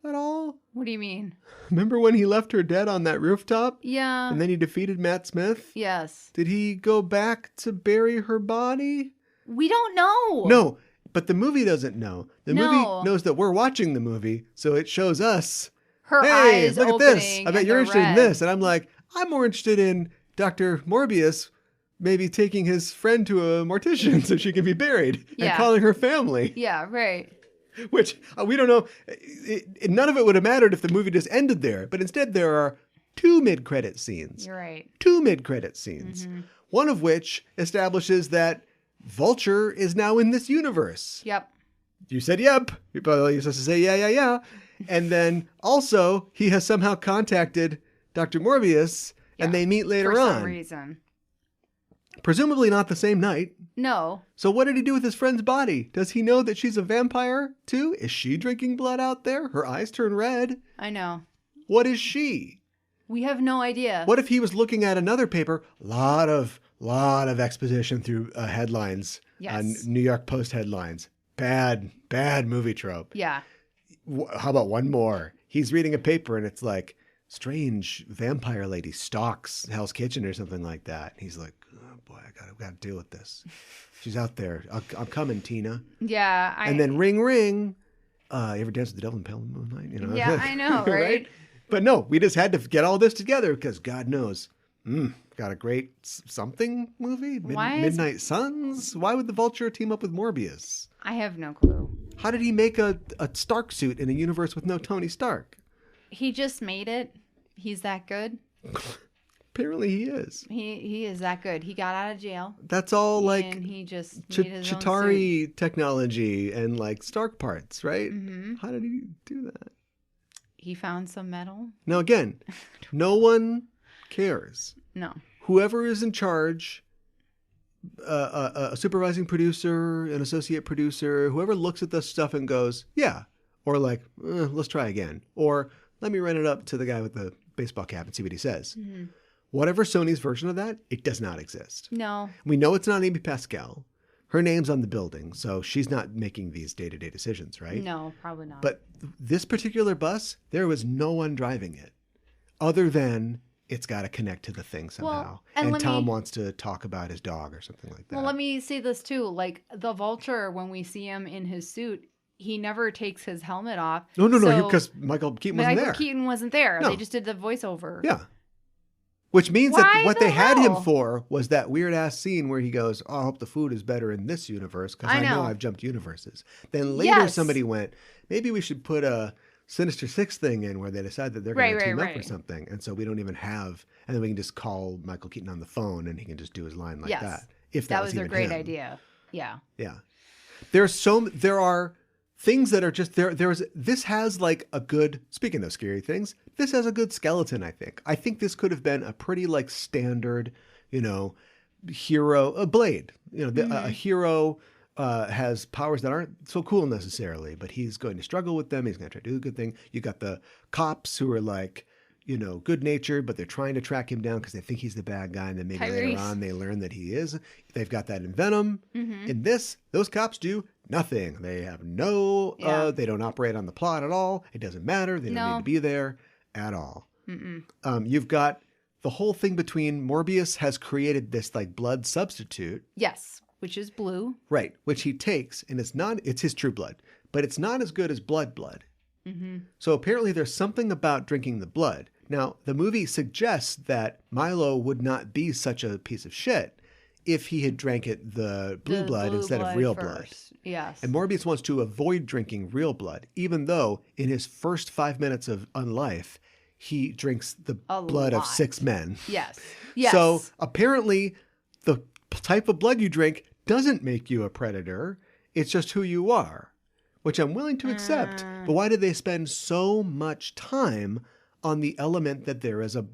at all? What do you mean? Remember when he left her dead on that rooftop? Yeah. And then he defeated Matt Smith? Yes. Did he go back to bury her body? We don't know. No, but the movie doesn't know. The No. movie knows that we're watching the movie, so it shows us, Her hey, eyes look at opening. this. I bet and you're they're interested in red. this. And I'm like, I'm more interested in Dr. Morbius maybe taking his friend to a mortician so she can be buried and Yeah. calling her family, Yeah, right. which we don't know. None of it would have mattered if the movie just ended there, but instead there are two mid-credit scenes. You're right. Two mid-credit scenes, one of which establishes that Vulture is now in this universe. Yep. You said yep. You're supposed to say yeah. And then also he has somehow contacted Dr. Morbius and Yeah. they meet later For on. some reason. Presumably not the same night. No. So what did he do with his friend's body? Does he know that she's a vampire too? Is she drinking blood out there? Her eyes turn red. I know. What is she? We have no idea. What if he was looking at another paper? Lot of exposition through headlines on Yes. New York Post headlines. Bad movie trope. Yeah. How about one more? He's reading a paper and it's like, strange vampire lady stalks Hell's Kitchen or something like that. He's like, oh boy, I gotta deal with this. She's out there. I'm coming, Tina. Yeah. And then ring. You ever dance with the devil in Pale Moonlight? You know? Yeah, I know, right? But no, we just had to get all this together because God knows, got a great something movie. Why is- Midnight Suns. Why would the Vulture team up with Morbius? I have no clue. How did he make a Stark suit in a universe with no Tony Stark? He just made it. He's that good. Apparently he is. He is that good. He got out of jail. That's all like and he just made his own suit. Chitauri technology and like Stark parts, right? Mm-hmm. How did he do that? He found some metal. Now again, no one cares. No. Whoever is in charge, a supervising producer, an associate producer, whoever looks at this stuff and goes, yeah, or like, let's try again, or let me run it up to the guy with the baseball cap and see what he says. Mm-hmm. Whatever Sony's version of that, it does not exist. No. We know it's not Amy Pascal. Her name's on the building, so she's not making these day-to-day decisions, right? No, probably not. But this particular bus, there was no one driving it other than it's got to connect to the thing somehow. Well, and and let Tom me- wants to talk about his dog or something like that. Well, let me say this too. Like the Vulture, when we see him in his suit, he never takes his helmet off. No, So because Michael Keaton wasn't Michael there. Keaton wasn't there. No. They just did the voiceover. Yeah. Which means that Why what the they had him hell? for was that weird ass scene where he goes, "Oh, I hope the food is better in this universe because I I know know. I've jumped universes." Then later Yes. somebody went, maybe we should put a Sinister Six thing in where they decide that they're going Right, to team right, up for right. something. And so we don't even have, and then we can just call Michael Keaton on the phone and he can just do his line like Yes. that. If That was a even great him. idea. Yeah. Yeah. There are things that are just this has like a good, speaking of scary things, this has a good skeleton, I think. I think this could have been a pretty like standard, hero, a Blade, a hero has powers that aren't so cool necessarily, but he's going to struggle with them. He's going to try to do a good thing. You got the cops who are like, good natured, but they're trying to track him down because they think he's the bad guy. And then maybe later Tyrese. on they learn that he is. They've got that in Venom. Mm-hmm. In this, those cops do nothing. They have they don't operate on the plot at all. It doesn't matter. They don't need to be there at all. You've got the whole thing between Morbius has created this like blood substitute. Yes. Which is blue. Right. Which he takes, and it's his true blood, but it's not as good as blood. Mm-hmm. So apparently there's something about drinking the blood. Now, the movie suggests that Milo would not be such a piece of shit if he had drank the blue blood instead of real blood. Yes. And Morbius wants to avoid drinking real blood, even though in his first 5 minutes of unlife, he drinks the blood of lot. 6 men. Yes. Yes. So apparently the type of blood you drink doesn't make you a predator. It's just who you are, which I'm willing to accept. But why did they spend so much time on the element that there is a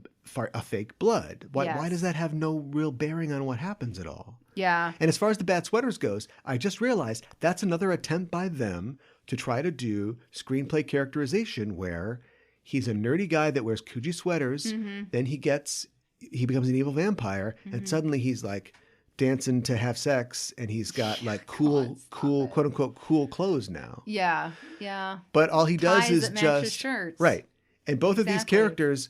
fake blood? Why does that have no real bearing on what happens at all? Yeah. And as far as the bad sweaters goes, I just realized that's another attempt by them to try to do screenplay characterization where he's a nerdy guy that wears Coogee sweaters. Mm-hmm. Then he becomes an evil vampire, and suddenly he's like dancing to have sex, and he's got like cool, quote unquote, cool clothes now. Yeah. Yeah. But all he does Ties is that match his just shirts. right. And both of these Exactly. characters,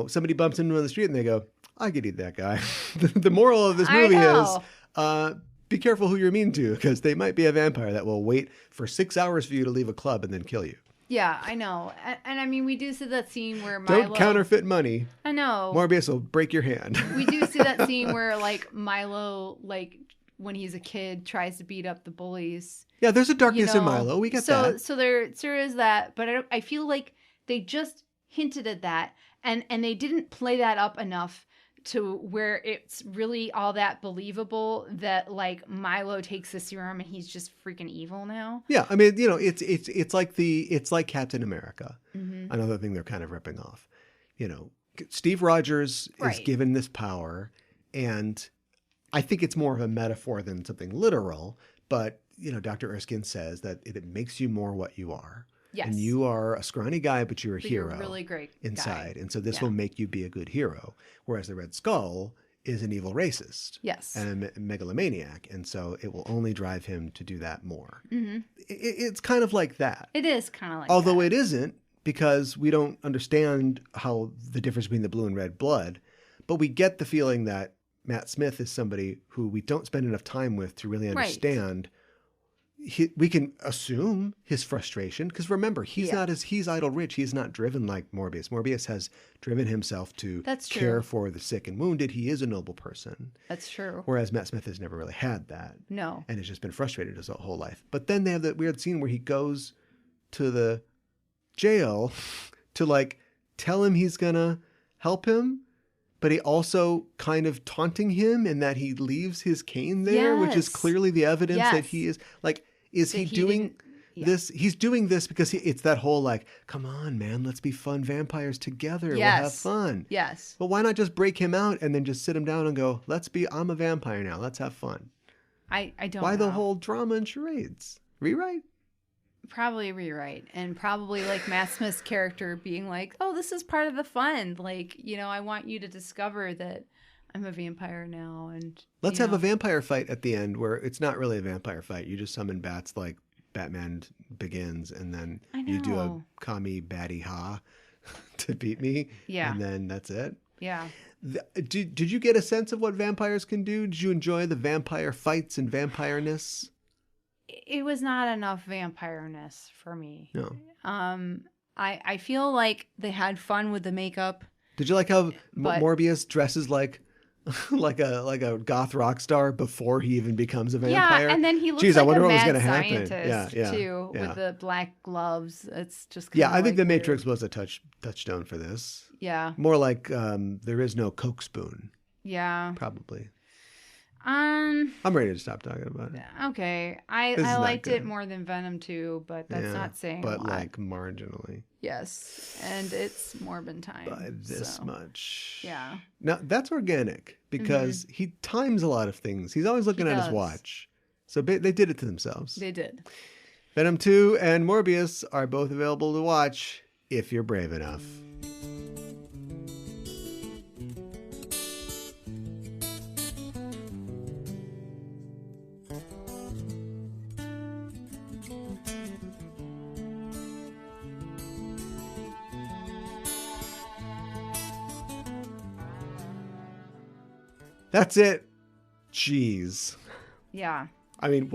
somebody bumps into him on the street and they go, "I could eat that guy." The moral of this I movie know. is be careful who you're mean to, because they might be a vampire that will wait for 6 hours for you to leave a club and then kill you. Yeah, I know. And I mean, we do see that scene where Milo... Don't counterfeit money. I know. Morbius will break your hand. We do see that scene where, like, Milo, like, when he's a kid, tries to beat up the bullies. Yeah, there's a darkness in Milo. We get that. So there is that, but I feel like they just hinted at that, and they didn't play that up enough to where it's really all that believable that like Milo takes the serum and he's just freaking evil now. Yeah, I mean, it's like Captain America. Mm-hmm. Another thing they're kind of ripping off. Steve Rogers is given this power, and I think it's more of a metaphor than something literal. But Dr. Erskine says that it makes you more what you are. Yes. And you are a scrawny guy, but you're a hero. You're a really great inside. guy. And so this will make you be a good hero. Whereas the Red Skull is an evil racist. Yes. And a megalomaniac. And so it will only drive him to do that more. Mm-hmm. It's kind of like that. It is kind of like Although that. it isn't, because we don't understand how the difference between the blue and red blood. But we get the feeling that Matt Smith is somebody who we don't spend enough time with to really understand. We can assume his frustration, because remember, he's idle rich. He's not driven like Morbius. Morbius has driven himself to care for the sick and wounded. He is a noble person. That's true. Whereas Matt Smith has never really had that. No. And has just been frustrated his whole life. But then they have that weird scene where he goes to the jail to like tell him he's gonna help him, but he also kind of taunting him in that he leaves his cane there, which is clearly the evidence that he is like, is he doing this? He's doing this because it's that whole like, come on, man, let's be fun vampires together. We'll have fun. Yes. But why not just break him out and then just sit him down and go, I'm a vampire now. Let's have fun. I don't know. Why the whole drama and charades? Rewrite? Probably rewrite, and probably like Matt Smith's character being like, "Oh, this is part of the fun. Like, I want you to discover that I'm a vampire now." And let's have a vampire fight at the end where it's not really a vampire fight. You just summon bats like Batman Begins, and then you do a commie baddie ha to beat me. Yeah, and then that's it. Yeah. Did you get a sense of what vampires can do? Did you enjoy the vampire fights and vampireness? It was not enough vampireness for me. No. I feel like they had fun with the makeup Did you like how But- Morbius dresses like like a goth rock star before he even becomes a vampire? Yeah, and then he looks Jeez, like I wonder a what was mad gonna happen. scientist Yeah, too, yeah. with the black gloves. It's just Yeah, kinda I think like the weird. Matrix was a touchstone for this. Yeah, More like there is no Coke spoon, yeah. probably. Um. I'm ready to stop talking about it. Okay, I This is not liked good. it more than Venom 2, but that's Yeah, not saying but a lot. like marginally Yes, and it's Morbin time. by this so, much. Yeah. Now that's organic because he times a lot of things. He's always looking at his does. watch. So they did it to themselves. They did. Venom 2 and Morbius are both available to watch if you're brave enough. That's it. Jeez. Yeah. I mean,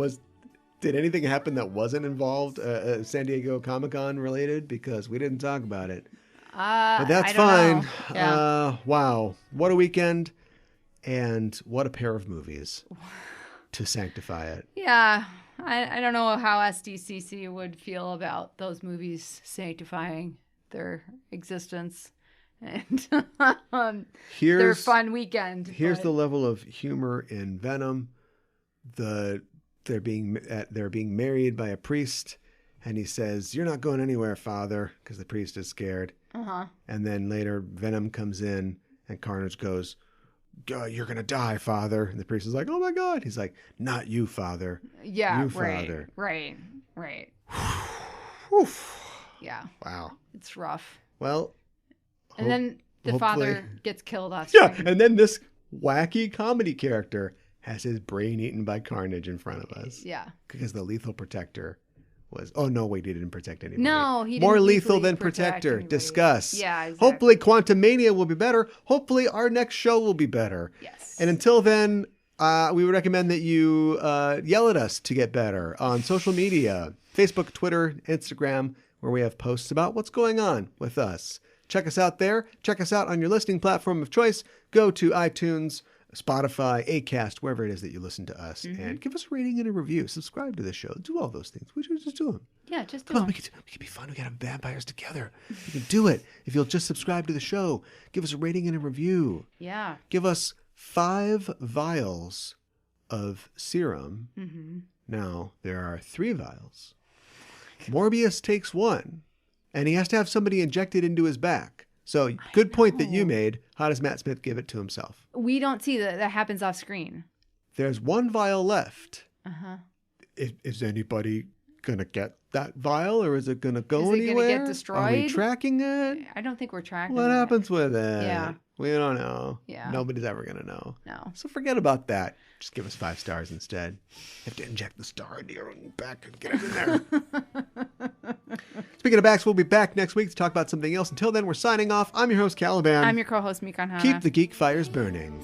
did anything happen that wasn't involved San Diego Comic-Con related? Because we didn't talk about it. But that's I don't fine. know. Yeah. Wow. What a weekend. And what a pair of movies to sanctify it. Yeah. I don't know how SDCC would feel about those movies sanctifying their existence and their Here's fun weekend. Here's but- the level of humor in Venom. They're being married by a priest, and he says, "You're not going anywhere, Father," because the priest is scared. Uh-huh. And then later, Venom comes in, and Carnage goes, "You're gonna die, Father." And the priest is like, "Oh my God!" He's like, "Not you, Father." Yeah, You, right, Father. right. Whew. Yeah, Wow. it's rough. Well, And then the hopefully- father gets killed off yeah, screen. and then this wacky comedy character has his brain eaten by Carnage in front of us. Yeah. Because the lethal protector was... Oh, no, wait, he didn't protect anybody. No, he didn't More lethal lethally than protect protector. anybody. Discuss. Yeah, exactly. Hopefully Quantum Mania will be better. Hopefully our next show will be better. Yes. And until then, we would recommend that you yell at us to get better on social media. Facebook, Twitter, Instagram, where we have posts about what's going on with us. Check us out there. Check us out on your listening platform of choice. Go to iTunes, Spotify, Acast, wherever it is that you listen to us, and give us a rating and a review. Subscribe to the show. Do all those things. We should just do them. Yeah, just do Come on, it. we can be fun. We got to have vampires together. We can do it. If you'll just subscribe to the show, give us a rating and a review. Yeah. Give us 5 vials of serum. Mm-hmm. Now, there are 3 vials. Morbius takes 1, and he has to have somebody injected into his back. So, good point that you made. How does Matt Smith give it to himself? We don't see that. That happens off screen. There's 1 vial left. Uh-huh. Is anybody going to get that vial, or is it going to go Is it gonna get anywhere? Are we destroyed? tracking it? I don't think we're tracking What it. happens with it? Yeah. We don't know. Yeah. Nobody's ever going to know. No. So forget about that. Just give us 5 stars instead. You have to inject the star into your own back and get it in there. Speaking of backs, we'll be back next week to talk about something else. Until then, we're signing off. I'm your host, Caliban. I'm your co-host, Mikan Hana. Keep the geek fires burning.